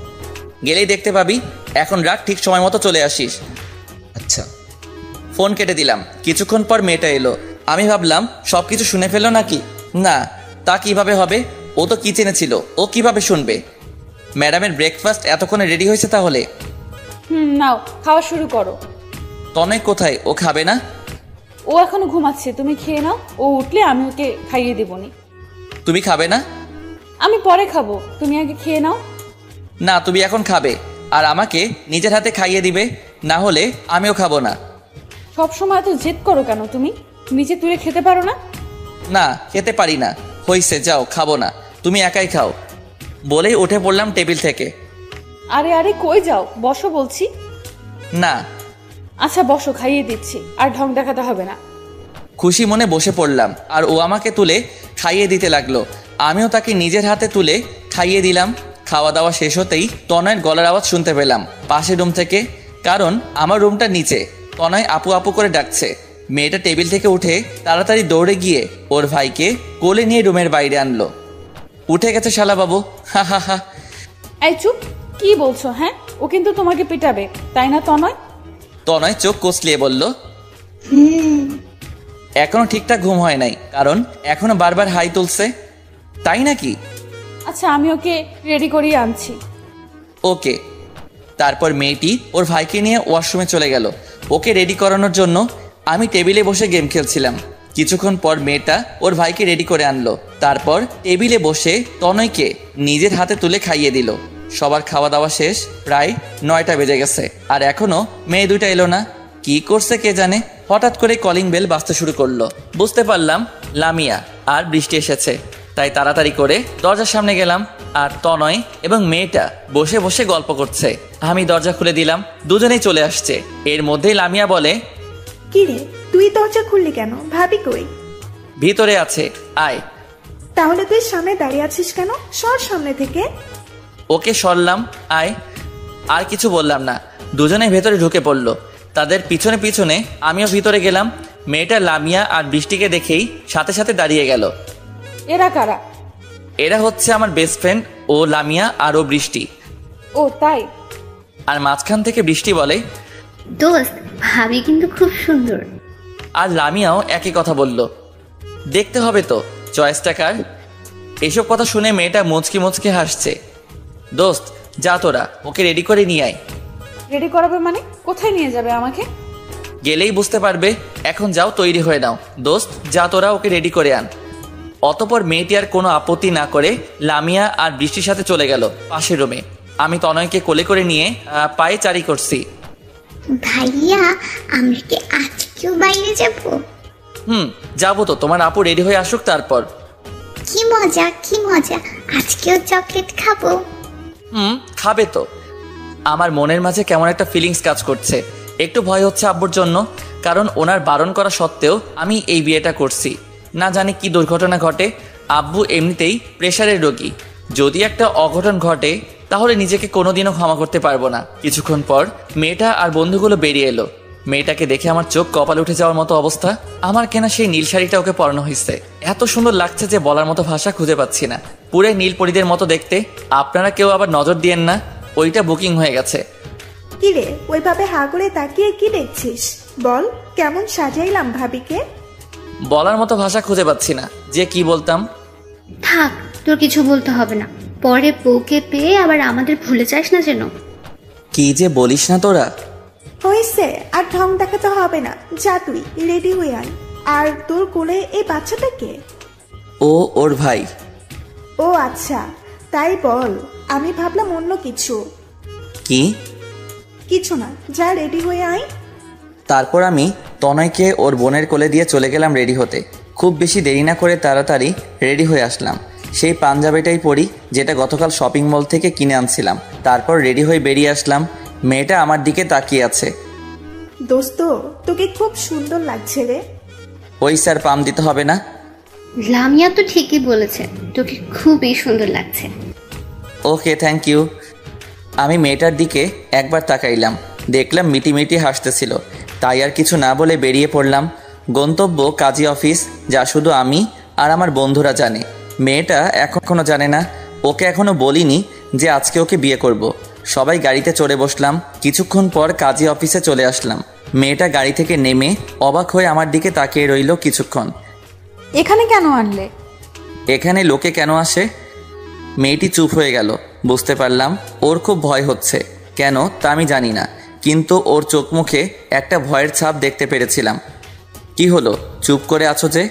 Speaker 1: গেলেই দেখতে পাবি। এখন রাখ, ঠিক সময় মতো চলে আসিস।
Speaker 7: আচ্ছা।
Speaker 1: ফোন কেটে দিলাম। কিছুক্ষণ পর মেয়েটা এলো। আমি ভাবলাম সব কিছু শুনে ফেললো নাকি। না, তা কিভাবে হবে? ও তো কিচেনে ছিল, ও কিভাবে শুনবে? ম্যাডামের ব্রেকফাস্ট এতক্ষণে রেডি হয়েছে তাহলে?
Speaker 2: নাও খাওয়া শুরু করো।
Speaker 1: তনয় কোথায়? ও খাবে না?
Speaker 2: ও এখনো ঘুমাচ্ছে, তুমি খেয়ে নাও। ও উঠলে আমি ওকে খাইয়ে দেবনি।
Speaker 1: তুমি খাবে না?
Speaker 2: আমি পরে খাবো, তুমি আগে খেয়ে নাও।
Speaker 1: না, তুমি এখন খাবে আর আমাকে নিজের হাতে খাইয়ে দিবে, না হলে আমিও খাবো না।
Speaker 2: সবসময় এত জেদ করো কেন তুমি? নিচে তুলে খেতে পারো না?
Speaker 1: না, খেতে পারি না। হইছে, যাও, খাবো না, তুমি একাই খাও। বলেই উঠে পড়লাম টেবিল থেকে।
Speaker 2: আরে আরে কই যাও? বসো বলছি।
Speaker 1: না।
Speaker 2: আচ্ছা বসো, খাইয়ে দিচ্ছি, আর ঢং দেখাতে হবে না।
Speaker 1: খুশি মনে বসে পড়লাম আর ও আমাকে তুলে খাইয়ে দিতে লাগলো। আমিও তাকে নিজের হাতে তুলে খাইয়ে দিলাম। খাওয়া দাওয়া শেষ হতেই তনয়ের গলার আওয়াজ শুনতে পেলাম পাশের রুম থেকে, কারণ আমার রুমটা নিচে। তনয় আপু আপু করে ডাকছে। মেয়েটা টেবিল থেকে উঠে তাড়াতাড়ি দৌড়ে গিয়ে ওর ভাইকে কোলে নিয়ে রুমের বাইরে আনলো। উঠে গেছে শালা বাবু, হা হা হা।
Speaker 2: এই চুপ, কি বলছো? হ্যাঁ, ও কিন্তু তোমাকে পিটাবে, তাই না তনয়?
Speaker 1: তনয় চোখ কষলিয়ে বলল, এখনো ঠিকঠাক ঘুম হয় নাই, কারণ এখনো বারবার হাই তুলছে। তাই নাকি?
Speaker 2: আচ্ছা আমি ওকে রেডি করিয়ে আনছি।
Speaker 1: ওকে। তারপর মেয়েটি ওর ভাইকে নিয়ে ওয়াশরুমে চলে গেল। ওকে রেডি করানোর জন্য আমি টেবিলে বসে গেম খেলছিলাম। কিছুক্ষণ পর মেয়েটা ওর ভাইকে রেডি করে আনলো। তারপর টেবিলে বসে তনয়কে নিজের হাতে তুলে খাইয়ে দিল। সবার খাওয়া দাওয়া শেষ, প্রায় 9টা বেজে গেছে আর এখনো মেয়ে দুইটা এলো না। কি করছে কে জানে। হঠাৎ করে কলিং বেল বাজতে শুরু করলো। বুঝতে পারলাম লামিয়া আর বৃষ্টি এসেছে, তাই তাড়াতাড়ি করে দরজার সামনে গেলাম। আর তনয় এবং মেয়েটা বসে বসে গল্প করছে। আমি দরজা খুলে দিলাম, দুজনেই চলে আসছে। এর মধ্যেই লামিয়া বলে,
Speaker 8: কি রে, তুই দরজা খুললি কেন? ভাবি কই?
Speaker 1: ভিতরে আছে, আয়।
Speaker 8: তাহলে তুই সামনে দাঁড়িয়ে আছিস কেন? সর সামনে থেকে।
Speaker 1: ওকে সরলাম, আয়। আর কিছু বললাম না, দুজনে ভেতরে ঢুকে পড়লো। তাদের পিছনে পিছনে আমিও ভিতরে গেলাম। মেয়েটা লামিয়া আর বৃষ্টিকে দেখেই সাথে সাথে দাঁড়িয়ে গেল।
Speaker 2: এরা কারা?
Speaker 1: এরা হচ্ছে আমার বেস্ট ফ্রেন্ড, ও লামিয়া আর ও বৃষ্টি।
Speaker 2: ও তাই?
Speaker 1: আর মাঝখান থেকে বৃষ্টি বলে,
Speaker 3: দোস্ত, ভাবি কিন্তু খুব সুন্দর।
Speaker 1: আর লামিয়াও একই কথা বলল। দেখতে হবে তো চয়েসটা কার। এসব কথা শুনে মেয়েটা মুচকি মুচকি হাসছে। দোস্ত যা, তোরা ওকে রেডি করে নিয়ে আয়।
Speaker 2: রেডি করাবে মানে? কোথায় নিয়ে যাবে আমাকে?
Speaker 1: গেলেই বুঝতে পারবে। এখন যাও, তৈরি হয়ে নাও। দোস্ত যা, তোরা ওকে রেডি করে আন। অতপর মেয়েটি আর কোনো আপত্তি না করে লামিয়া আর বৃষ্টির সাথে চলে গেল পাশের রুমে। আমি তনয়কে কোলে করে নিয়ে পায়ে চারি করছি।
Speaker 3: ভাইয়া, আমরা কি আজকেও বাইরে যাব?
Speaker 1: যাবো তো, তোমার আপু রেডি হয়ে আসুক তারপর।
Speaker 3: কি মজা, কি মজা, আজকেও চকলেট খাবো।
Speaker 1: খাবে তো। আমার মনের মাঝে কেমন একটা ফিলিংস কাজ করছে। একটু ভয় হচ্ছে আব্বুর জন্য, কারণ ওনার বারণ করা সত্ত্বেও আমি এই বিয়েটা করছি। না জানি কি দুর্ঘটনা ঘটে। আব্বু এমনিতেই প্রেশারের রোগী, যদি একটা অঘটন ঘটে তাহলে নিজেকে কোনোদিনও ক্ষমা করতে পারবো না। কিছুক্ষণ পর মেয়েটা আর বন্ধুগুলো বেরিয়ে এলো। মেয়েটাকে দেখে আমার চোখ কপালে উঠে যাওয়ার মতো অবস্থা। আমার কেনা সেই নীল শাড়িটা ওকে পরানো হয়েছে, এত সুন্দর লাগছে যে বলার মতো ভাষা খুঁজে পাচ্ছি না। পুরো নীল পরীদের মতো দেখতে। আপনারা কেউ আবার নজর দিয়েন না, ওইটা বুকিং হয়ে গেছে।
Speaker 8: কি রে, ওইভাবে হা করে তাকিয়ে কি দেখছিস? বল, কেমন সাজাইলাম ভাবিকে?
Speaker 1: বলার মতো ভাষা খুঁজে পাচ্ছি না যে কি বলতাম।
Speaker 3: থাক, তোর কিছু বলতে হবে না। পরে বউকে পেয়ে আবার আমাদের ভুলে যাস না যেন।
Speaker 1: কি যে বলিস না তোরা।
Speaker 8: হয়েছে, আর ঢং দেখাতে হবে না। যা তুই রেডি হয়ে আয়। আর তোর কোলে এই বাচ্চাটাকে?
Speaker 1: ও ওর ভাই।
Speaker 8: ও আচ্ছা, তাই বল। আমি ভাবলাম অন্য কিছু।
Speaker 1: কি?
Speaker 8: কিছু না, যা রেডি হয়ে আয়।
Speaker 1: তারপর আমি তনয়কে ওর বোনের কোলে দিয়ে চলে গেলাম রেডি হতে। খুব বেশি দেরি না করে তাড়াতাড়ি রেডি হয়ে আসলাম। সেই পাঞ্জাবিটাই পরি যেটা গতকাল শপিং মল থেকে কিনে আনছিলাম। তারপর রেডি হয়ে বেরিয়ে আসলাম। মেয়েটা আমার দিকে তাকিয়ে আছে।
Speaker 8: দোস্ত, তোকে খুব সুন্দর লাগছে রে।
Speaker 1: ওই স্যার, পাম দিতে হবে না।
Speaker 3: লামিয়া তো ঠিকই বলেছে, তোকে খুবই সুন্দর লাগছে।
Speaker 1: ওকে, থ্যাংক ইউ। আমি মেয়েটার দিকে একবার তাকাইলাম, দেখলাম মিটিমিটি হাসতেছিল। তাই আর কিছু না বলে বেরিয়ে পড়লাম। গন্তব্য কাজী অফিস, যা শুধু আমি আর আমার বন্ধুরা জানে। মেয়েটা এখনো জানে না। ওকে এখনো বলিনি যে আজকে ওকে বিয়ে করব। সবাই গাড়িতে চড়ে বসলাম। কিছুক্ষণ পর কাজী অফিসে চলে আসলাম। মেয়েটা গাড়ি থেকে নেমে অবাক হয়ে আমার দিকে তাকিয়ে রইল কিছুক্ষণ।
Speaker 2: এখানে কেন আনলে?
Speaker 1: এখানে লোকে কেন আসে? মেয়েটি চুপ হয়ে গেল। বুঝতে পারলাম ওর খুব ভয় হচ্ছে। কেন তা আমি জানি না, কিন্তু ওর চোখ মুখে একটা ভয়ের ছাপ দেখতে পেরেছিলাম। কি হলো, চুপ করে আছো যে?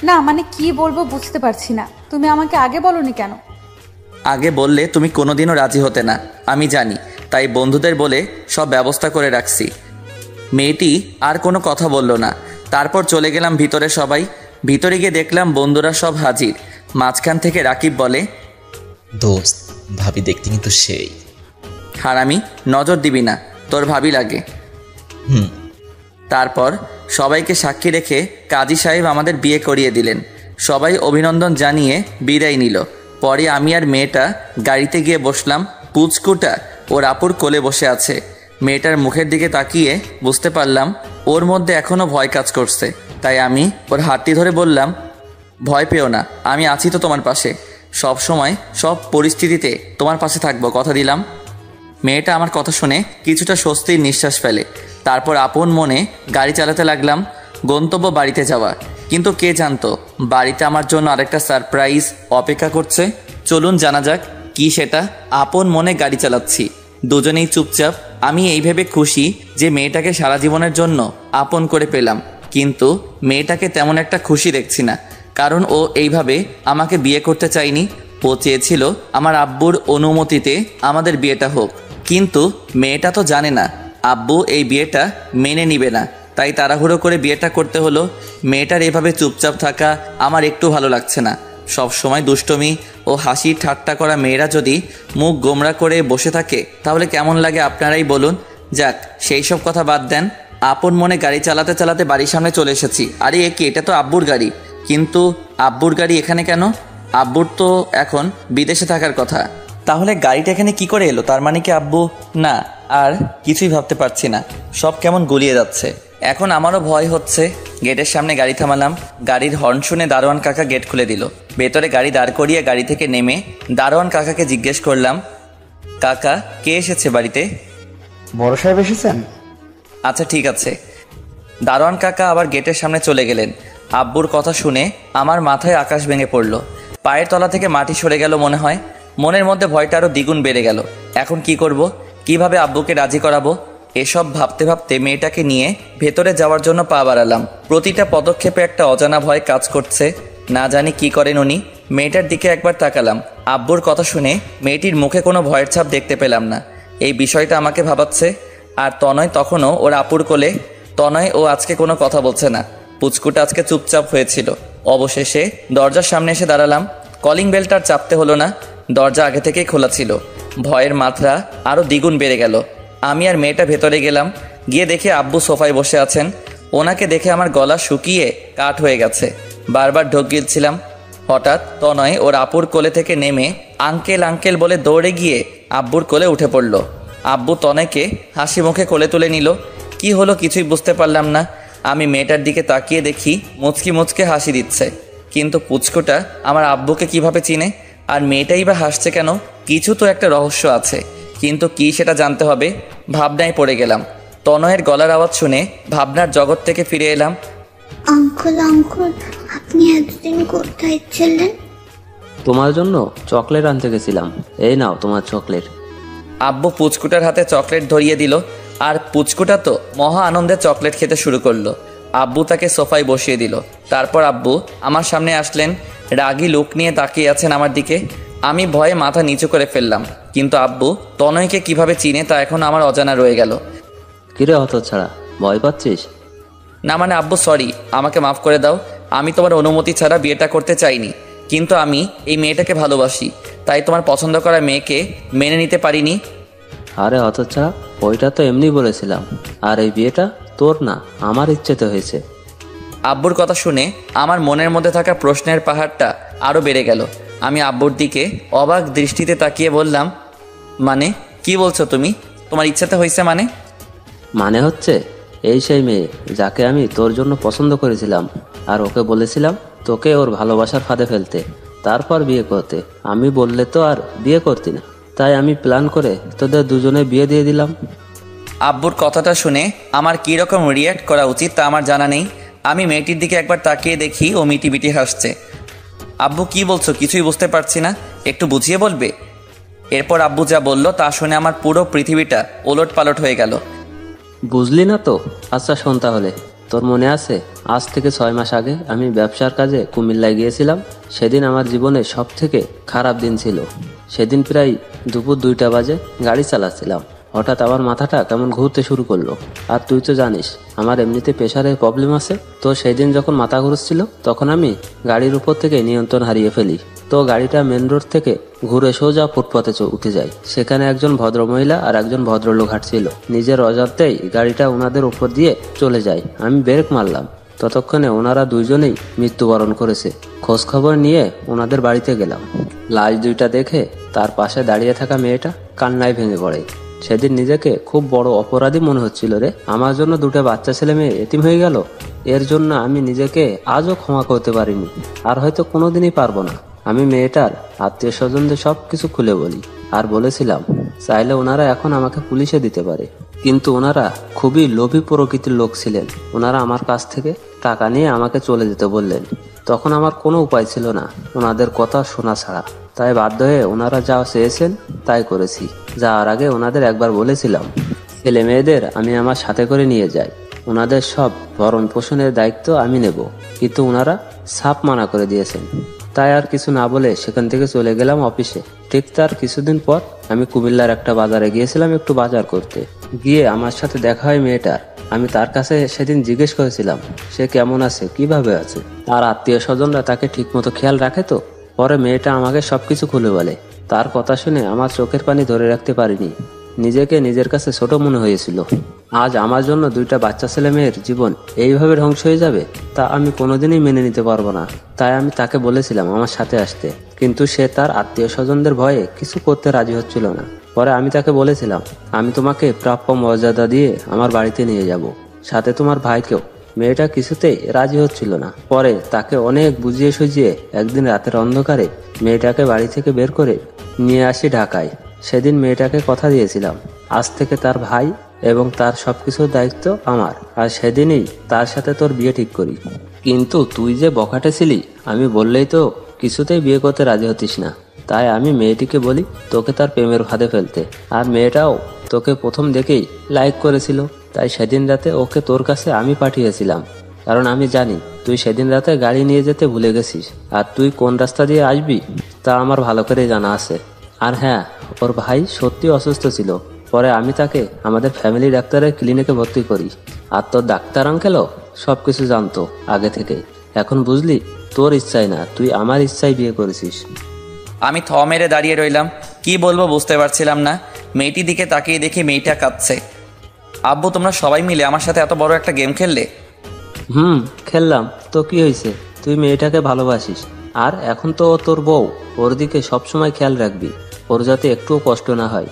Speaker 2: না মানে কি বলবো বুঝতে পারছি না, তুমি আমাকে আগে বলনি কেন?
Speaker 1: আগে বললে তুমি কোনোদিনও রাজি হতে না, আমি জানি, তাই বন্ধুদের বলে সব ব্যবস্থা করে রাখছি। মেয়েটি আর কোনো কথা বলল না। তারপর চলে গেলাম ভিতরে। সবাই ভিতরে গিয়ে দেখলাম বন্ধুরা সব হাজির। মাঝখান থেকে রাকিব বলে,
Speaker 7: দোস্ত, ভাবি দেখতে কিন্তু সেই।
Speaker 1: হারামি, নজর দিবি না, তোর ভাবি লাগে।
Speaker 7: হুম।
Speaker 1: তারপর সবাইকে সাক্ষী রেখে কাজী সাহেব আমাদের বিয়ে করিয়ে দিলেন। সবাই অভিনন্দন জানিয়ে বিদায় নিল। পরে আমি আর মেয়েটা গাড়িতে গিয়ে বসলাম। পুচকুটা ওর আপুর কোলে বসে আছে। মেয়েটার মুখের দিকে তাকিয়ে বুঝতে পারলাম ওর মধ্যে এখনও ভয় কাজ করছে। তাই আমি ওর হাতটি ধরে বললাম, ভয় পেও না, আমি আছি তো তোমার পাশে। সব সময় সব পরিস্থিতিতে তোমার পাশে থাকবো, কথা দিলাম। মেয়েটা আমার কথা শুনে কিছুটা স্বস্তির নিঃশ্বাস ফেলে। তারপর আপন মনে গাড়ি চালাতে লাগলাম, গন্তব্য বাড়িতে যাওয়া। কিন্তু কে জানতো বাড়িতে আমার জন্য আরেকটা সারপ্রাইজ অপেক্ষা করছে। চলুন জানা যাক কি সেটা। আপন মনে গাড়ি চালাচ্ছি, দুজনেই চুপচাপ। আমি এই ভেবে খুশি যে মেয়েটাকে সারা জীবনের জন্য আপন করে পেলাম, কিন্তু মেয়েটাকে তেমন একটা খুশি দেখছি না, কারণ ও এইভাবে আমাকে বিয়ে করতে চায়নি। ও চেয়েছিল আমার আব্বুর অনুমতিতে আমাদের বিয়েটা হোক, কিন্তু মেয়েটা তো জানে না আব্বু এই বিয়েটা মেনে নিবে না, তাই তাড়াহুড়ো করে বিয়েটা করতে হলো। মেয়েটার এভাবে চুপচাপ থাকা আমার একটু ভালো লাগছে না। সব সময় দুষ্টমি ও হাসি ঠাট্টা করা মেয়েরা যদি মুখ গোমরা করে বসে থাকে তাহলে কেমন লাগে আপনারাই বলুন। যাক, সেই সব কথা বাদ দেন। আপন মনে গাড়ি চালাতে চালাতে বাড়ির সামনে চলে এসেছি। আরে এ কি, এটা তো আব্বুর গাড়ি। কিন্তু আব্বুর গাড়ি এখানে কেন? আব্বুর তো এখন বিদেশে থাকার কথা। তাহলে গাড়িটা এখানে কি করে এলো? তার মানে কি আব্বু? না, আর কিছুই ভাবতে পারছি না, সব কেমন গুলিয়ে যাচ্ছে। এখন আমারও ভয় হচ্ছে। গেটের সামনে গাড়ি থামালাম। গাড়ির হর্ন শুনে দারোয়ান কাকা গেট খুলে দিল। ভেতরে গাড়ি দাঁড় করিয়ে গাড়ি থেকে নেমে দারোয়ান কাকাকে জিজ্ঞেস করলাম, কাকা, কে এসেছে বাড়িতে?
Speaker 5: বড় সাহেব এসেছেন?
Speaker 1: আচ্ছা ঠিক আছে। দারোয়ান কাকা আবার গেটের সামনে চলে গেলেন। আব্বুর কথা শুনে আমার মাথায় আকাশ ভেঙে পড়ল। পায়ের তলা থেকে মাটি সরে গেল মনে হয়। মনের মধ্যে ভয়টা আরও দ্বিগুণ বেড়ে গেল। এখন কি করব? কিভাবে আব্বুকে রাজি করাবো? এসব ভাবতে ভাবতে মেয়েটাকে নিয়ে ভেতরে যাওয়ার জন্য পা বাড়ালাম। প্রতিটা পদক্ষেপে একটা অজানা ভয় কাজ করছে, না জানি কি করেন উনি। মেয়েটার দিকে একবার তাকালাম। আব্বুর কথা শুনে মেয়েটির মুখে কোনো ভয়ের ছাপ দেখতে পেলাম না। এই বিষয়টা আমাকে ভাবাচ্ছে। আর তনয় তখনও ওর আপুর কোলে। তনয় ও আজকে কোনো কথা বলছে না। পুচকুটা আজকে চুপচাপ হয়েছিল। অবশেষে দরজার সামনে এসে দাঁড়ালাম। কলিং বেলটার চাপতে হলো না, দরজা আগে থেকেই খোলা ছিল। ভয়ের মাত্রা আরও দ্বিগুণ বেড়ে গেল। আমি আর মেয়েটা ভেতরে গেলাম। গিয়ে দেখে আব্বু সোফায় বসে আছেন। ওনাকে দেখে আমার গলা শুকিয়ে কাঠ হয়ে গেছে। বারবার ঢোক গিলছিলাম। হঠাৎ তনয় ওর আপুর কোলে থেকে নেমে আঙ্কেল আঙ্কেল বলে দৌড়ে গিয়ে আব্বুর কোলে উঠে পড়ল। আব্বু তনয়কে হাসি মুখে কোলে তুলে নিল। কি হলো কিছুই বুঝতে পারলাম না। আমি মেয়েটার দিকে তাকিয়ে দেখি মুচকি মুচকে হাসি দিচ্ছে, কিন্তু পুচকুটা আমার আব্বুকে কিভাবে চিনে? আর মেয়েটাই বা হাসছে কেন? কিছু তো একটা রহস্য আছে, কিন্তু কি সেটা জানতে হবে। ভাবনায় পড়ে গেলাম। তনয়ের গলার আওয়াজ শুনে ভাবনার জগৎ থেকে ফিরে এলাম।
Speaker 3: আঙ্কেল আঙ্কেল, আপনি এতদিন কোথায় ছিলেন?
Speaker 6: তোমার জন্য চকলেট আনতে গেছিলাম, এই নাও তোমার চকলেট।
Speaker 1: আব্বু পুচকুটার হাতে চকলেট ধরিয়ে দিল। আর পুচকুটা তো মহা আনন্দে চকলেট খেতে শুরু করলো। আব্বু তাকে সোফায় বসিয়ে দিল। তারপর আব্বু আমার সামনে আসলেন। রাগী লোক নিয়ে তাকিয়ে আছেন আমার দিকে। আমি ভয়ে মাথা নিচু করে ফেললাম, কিন্তু আব্বু তনয়কে কিভাবে চিনে তা এখন আমার অজানা রয়ে গেল।
Speaker 6: কিরে হতচ্ছাড়া, ভয় পাচ্ছিস?
Speaker 1: না মানে আব্বু সরি, আমাকে মাফ করে দাও। আমি তোমার অনুমতি ছাড়া বিয়েটা করতে চাইনি, কিন্তু আমি এই মেয়েটাকে ভালোবাসি, তাই তোমার পছন্দ করা মেয়েকে মেনে নিতে পারিনি।
Speaker 6: আরে হতচ্ছাড়া, ওইটা তো এমনি বলেছিলাম। আর এই বিয়েটা তোর না, আমার ইচ্ছেতে হয়েছে।
Speaker 1: আব্বুর কথা শুনে আমার মনের মধ্যে থাকা প্রশ্নের পাহাড়টা আরও বেড়ে গেল। আমি আব্বুর দিকে অবাক দৃষ্টিতে তাকিয়ে বললাম, মানে কি বলছো তুমি? তোমার ইচ্ছাতে হয়েছে মানে?
Speaker 6: মানে হচ্ছে এই সেই মেয়ে যাকে আমি তোর জন্য পছন্দ করেছিলাম, আর ওকে বলেছিলাম তোকে ওর ভালোবাসার ফাঁদে ফেলতে, তারপর বিয়ে করতে। আমি বললে তো আর বিয়ে করতি না, তাই আমি প্ল্যান করে তোদের দুজনে বিয়ে দিয়ে দিলাম।
Speaker 1: আব্বুর কথাটা শুনে আমার কী রকম রিয়্যাক্ট করা উচিত তা আমার জানা নেই। আমি মেয়েটির দিকে একবার তাকিয়ে দেখি ও মিটিমিটি হাসছে। আব্বু কি বলছো? কিছুই বুঝতে পারছি না, একটু বুঝিয়ে বলবে? এরপর আব্বু যা বলল তা শুনে আমার পুরো পৃথিবীটা ওলট পালট হয়ে গেল।
Speaker 6: বুঝলি না তো? আচ্ছা শোন তাহলে, তোর মনে আছে আজ থেকে 6 মাস আগে আমি ব্যবসার কাজে কুমিল্লায় গিয়েছিলাম? সেদিন আমার জীবনে সব থেকে খারাপ দিন ছিল। সেদিন প্রায় দুপুর 2টা বাজে গাড়ি চালাচ্ছিলাম, হঠাৎ আমার মাথাটা কেমন ঘুরতে শুরু করলো। আর তুই তো জানিস আমার এমনিতে প্রেশারের প্রবলেম আছে। তো সেই দিন যখন মাথা ঘুরছিল তখন আমি গাড়ির উপর থেকে নিয়ন্ত্রণ হারিয়ে ফেলি। তো গাড়িটা মেন রোড থেকে ঘুরে সোজা ফুটপাতে উঠে যায়। সেখানে একজন ভদ্রমহিলা আর একজন ভদ্রলোক হাঁটছিল। নিজের অজান্তেই গাড়িটা ওনাদের উপর দিয়ে চলে যায়। আমি ব্রেক মারলাম, ততক্ষণে ওনারা দুইজনেই মৃত্যুবরণ করেছে। খোঁজ খবর নিয়ে ওনাদের বাড়িতে গেলাম। লাশ দুইটা দেখে তার পাশে দাঁড়িয়ে থাকা মেয়েটা কান্নায় ভেঙে পড়ে। সেদিন নিজেকে খুব বড় অপরাধী মনে হচ্ছিল রে। আমার জন্য 2টা বাচ্চা ছেলে মেয়ে এতিম হয়ে গেল। এর জন্য আমি নিজেকে আজও ক্ষমা করতে পারিনি, আর হয়তো কোনোদিনই পারবো না। আমি মেয়েটার আত্মীয় স্বজনদের সব কিছু খুলে বলি আর বলেছিলাম চাইলে ওনারা এখন আমাকে পুলিশে দিতে পারে, কিন্তু ওনারা খুবই লোভী প্রকৃতির লোক ছিলেন। ওনারা আমার কাছ থেকে টাকা নিয়ে আমাকে চলে যেতে বললেন। তখন আমার কোনো উপায় ছিল না ওনাদের কথা শোনা ছাড়া, তাই বাধ্য হয়ে ওনারা যা চেয়েছেন তাই করেছি। যাওয়ার আগে ওনাদের একবার বলেছিলাম ছেলে মেয়েদের আমি আমার সাথে করে নিয়ে যাই, ওনাদের সব ভরণ পোষণের দায়িত্ব আমি নেব, কিন্তু ওনারা সাপ মানা করে দিয়েছেন। তাই আর কিছু না বলে সেখান থেকে চলে গেলাম অফিসে। ঠিক তার কিছুদিন পর আমি কুমিল্লার একটা বাজারে গিয়েছিলাম একটু বাজার করতে। গিয়ে আমার সাথে দেখা হয় মেয়েটার। আমি তার কাছে সেদিন জিজ্ঞেস করেছিলাম সে কেমন আছে, কিভাবে আছে, তার আত্মীয় স্বজনরা তাকে ঠিকমতো খেয়াল রাখে তো। পরে মেয়েটা আমাকে সবকিছু খুলে বলে। তার কথা শুনে আমার চোখের পানি ধরে রাখতে পারিনি। নিজেকে নিজের কাছে ছোট মনে হয়েছিল। আজ আমার জন্য 2টা বাচ্চা ছেলে মেয়ের জীবন এইভাবে ধ্বংস হয়ে যাবে তা আমি কোনোদিনই মেনে নিতে পারবো না। তাই আমি তাকে বলেছিলাম আমার সাথে আসতে, কিন্তু সে তার আত্মীয় স্বজনদের ভয়ে কিছু করতে রাজি হচ্ছিল না। পরে আমি তাকে বলেছিলাম আমি তোমাকে প্রাপ্য মর্যাদা দিয়ে আমার বাড়িতে নিয়ে যাব, সাথে তোমার ভাইকেও। মেয়েটা কিছুতেই রাজি হচ্ছিল না। পরে তাকে অনেক বুঝিয়ে সুঝিয়ে একদিন রাতের অন্ধকারে মেয়েটাকে বাড়ি থেকে বের করে নিয়ে আসি ঢাকায়। সেদিন মেয়েটাকে কথা দিয়েছিলাম আজ থেকে তার ভাই এবং তার সবকিছুর দায়িত্ব আমার, আর সেদিনই তার সাথে তোর বিয়ে ঠিক করি। কিন্তু তুই যে বখাটে ছিলি, আমি বললেই তো কিছুতেই বিয়ে করতে রাজি হতিস না। তাই আমি মেয়েটিকে বলি তোকে তার প্রেমের ফাঁদে ফেলতে, আর মেয়েটাও তোকে প্রথম দেখেই লাইক করেছিল। তাই সেদিন রাতে ওকে তোর কাছে আমি পাঠিয়েছিলাম, কারণ আমি জানি তুই সেদিন রাতে গাড়ি নিয়ে যেতে ভুলে গেছিস, আর তুই কোন রাস্তা দিয়ে আসবি তা আমার ভালো করে জানা আছে। আর হ্যাঁ, ওর ভাই সত্যি অসুস্থ ছিল। পরে আমি তাকে আমাদের ফ্যামিলি ডাক্তারের ক্লিনিকে ভর্তি করি। আর তোর ডাক্তার আঙ্কেলও সবকিছু জানতো আগে থেকে। এখন বুঝলি তোর ইচ্ছাই না, তুই আমার ইচ্ছায় বিয়ে করেছিস।
Speaker 1: আমি থ মেরে দাঁড়িয়ে রইলাম, কি বলবো বুঝতে পারছিলাম না। মেয়েটির দিকে তাকিয়ে দেখি মেয়েটা কাঁদছে। আব্বু তোমরা সবাই মিলে আমার সাথে এত বড় একটা গেম খেললে?
Speaker 6: খেললাম তো কি হয়েছে, তুই মেয়েটাকে ভালোবাসিস, আর এখন তো ও তোর বউ, ওর দিকে সবসময় খেয়াল রাখবি, ওর যাতে একটুও কষ্ট না হয়।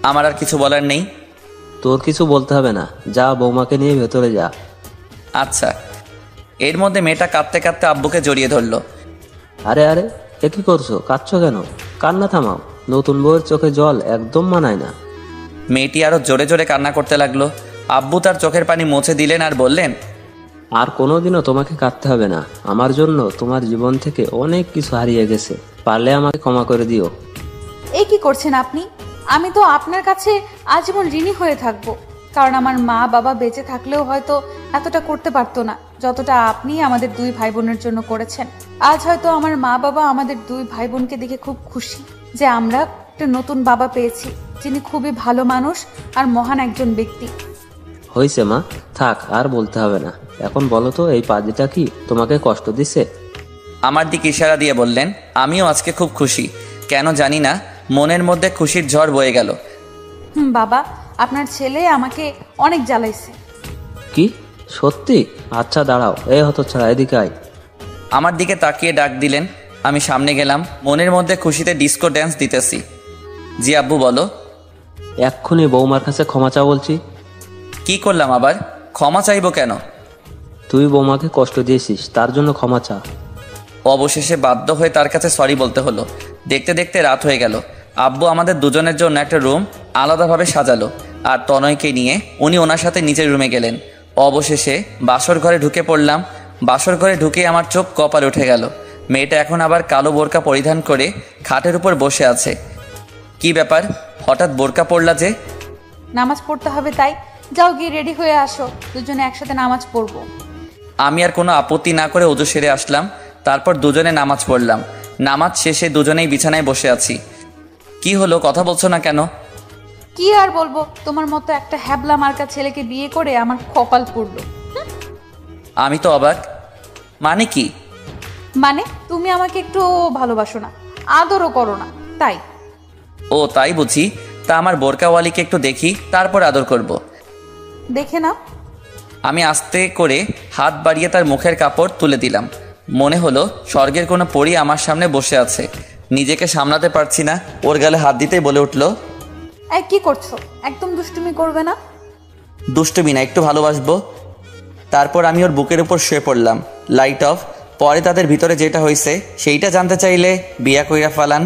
Speaker 1: আমার আর কিছু বলার নেই।
Speaker 6: তোর কিছু বলতে হবে না, যা বৌমাকে নিয়ে ভেতরে যা।
Speaker 1: আচ্ছা। এর মধ্যে মেয়েটা কাঁদতে কাঁদতে আব্বুকে জড়িয়ে ধরলো।
Speaker 6: আরে আরে, এ কি করছো, কাঁদছো কেন? কান্না থামাও, নতুন বউয়ের চোখে জল একদম মানায় না।
Speaker 1: মেয়েটি আরো জোরে জোরে কান্না করতে লাগলো। আব্বু তার চোখের পানি মুছে দিলেন আর বললেন,
Speaker 6: আর কোনোদিনও তোমাকে কাঁদতে হবে না। আমার জন্য তোমার জীবন থেকে অনেক কিছু হারিয়ে গেছে, পারলে আমাকে ক্ষমা করে দিও।
Speaker 2: এ কি করছেন আপনি? আমি তো আপনার কাছে আজীবন ঋণী হয়ে থাকবো, কারণ আমার মা বাবা বেঁচে থাকলেও হয়তো এতটা করতে পারতো না যতটা আপনি আমাদের 2 ভাই বোনের জন্য করেছেন। আজ হয়তো আমার মা বাবা আমাদের 2 ভাই বোনকে দেখে খুব খুশি যে আমরা একটা নতুন বাবা পেয়েছি, যিনি খুবই ভালো মানুষ আর মহান একজন ব্যক্তি।
Speaker 6: হয়েছে মা, থাক, আর বলতে হবে না। এখন বলো তো, এই পাজিটা কি তোমাকে কষ্ট দিচ্ছে?
Speaker 1: আমার দিকে ইশারা দিয়ে বললেন, আমিও আজকে খুব খুশি, কেন জানি না মনের মধ্যে খুশির ঝড় বয়ে গেল।
Speaker 2: বাবা, আপনার ছেলে আমাকে অনেক জ্বালাইছে।
Speaker 6: কি সত্যি? আচ্ছা দাঁড়াও, এ হতচ্ছাড়া এদিকে আয়।
Speaker 1: আমার দিকে তাকিয়ে ডাক দিলেন। আমি সামনে গেলাম, মনের মধ্যে খুশিতে ডিস্কো ড্যান্স দিতেছি। জি আব্বু বলো।
Speaker 6: এক্ষুনি বৌমার কাছে ক্ষমা চা বলছি।
Speaker 1: কি করলাম আবার? ক্ষমা চাইবো কেন?
Speaker 6: তুই বৌমাকে কষ্ট দিয়েছিস, তার জন্য ক্ষমা চা।
Speaker 1: অবশেষে বাধ্য হয়ে তার কাছে সরি বলতে হলো। দেখতে দেখতে রাত হয়ে গেল। আব্বু আমাদের দুজনের জন্য একটা রুম আলাদাভাবে সাজালো, আর তনয়কে নিয়ে উনি ওনার সাথে নিচের রুমে গেলেন। অবশেষে বাসর ঘরে ঢুকে পড়লাম। বাসর ঘরে ঢুকে আমার চোখ কপালে উঠে গেল। মেয়েটা এখন আবার কালো বোরকা পরিধান করে খাটের উপর বসে আছে। কি ব্যাপার, হঠাৎ বোরকা পড়লা যে?
Speaker 2: নামাজ পড়তে হবে তাই। যাও গিয়ে রেডি হয়ে আসো, দুজনে একসাথে নামাজ পড়বো।
Speaker 1: আমি আর কোনো আপত্তি না করে ওযু সেরে আসলাম। তারপর দুজনে নামাজ পড়লাম। নামাজ শেষে দুজনেই বিছানায় বসে আছি। কি হলো, কথা বলছো না কেন?
Speaker 2: কি আর বলবো, তোমার মতো একটা হ্যাবলা মার্কা ছেলেকে বিয়ে করে আমার কপাল পুড়লো।
Speaker 1: আমি তো অবাক। মানে কি?
Speaker 2: মানে তুমি আমাকে একটু ভালোবাসো না, আদরও করো না, তাই।
Speaker 1: ও তাই বুঝি। তা আমার বোরকাওয়ালিকে একটু দেখি, তারপর আদর করব।
Speaker 2: দেখে নাও।
Speaker 1: আমি আস্তে করে হাত বাড়িয়ে তার মুখের কাপড় তুলে দিলাম। মনে হলো স্বর্গের কোনো পরী আমার সামনে বসে আছে। নিজেকে সামলাতে পারছি না, ওর গালে হাত দিতেই বলে উঠল,
Speaker 2: এই কি করছো? একদম দুষ্টুমি করবে না।
Speaker 1: দুষ্টুমি না, একটু ভালোবাসবো। তারপর আমি ওর বুকের উপর শুয়ে পড়লাম। Light off. পরে তাদের ভিতরে যেটা হয়েছে সেইটা জানতে চাইলে বিয়া কইরা ফালান।